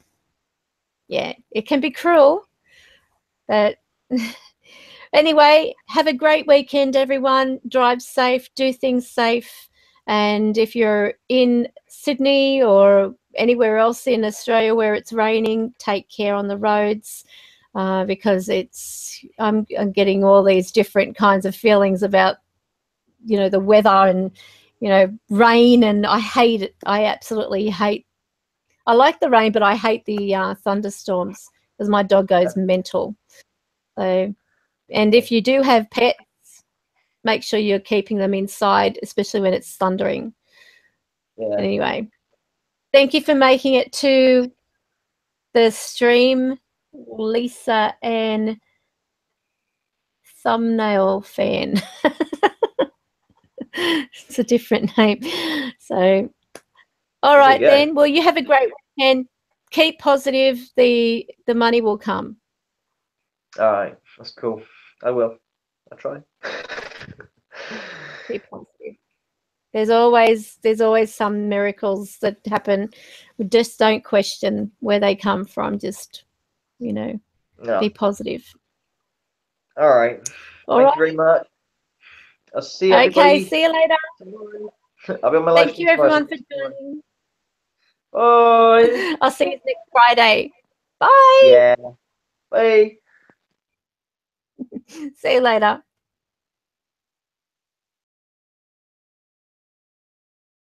yeah, it can be cruel. But anyway, have a great weekend, everyone. Drive safe, do things safe. And if you're in Sydney or anywhere else in Australia where it's raining, take care on the roads because I'm getting all these different kinds of feelings about, you know, the weather and, you know, rain, and I hate it. I absolutely hate. I like the rain, but I hate the thunderstorms because my dog goes mental. So, and if you do have pets, make sure you're keeping them inside, especially when it's thundering. Yeah. Anyway, thank you for making it to the stream, Lisa and Thumbnail Fan. It's a different name. So, all right then. Well, you have a great weekend. Keep positive. The money will come. All right, that's cool. I will. I'll try. Keep positive. There's always some miracles that happen. We just don't question where they come from. Just, you know, be positive. All right. Thank you very much. I'll see everybody. Okay, see you later. I'll be on my live. Thank you everyone for joining. Bye. I'll see you next Friday. Bye. Yeah. Bye. See you later.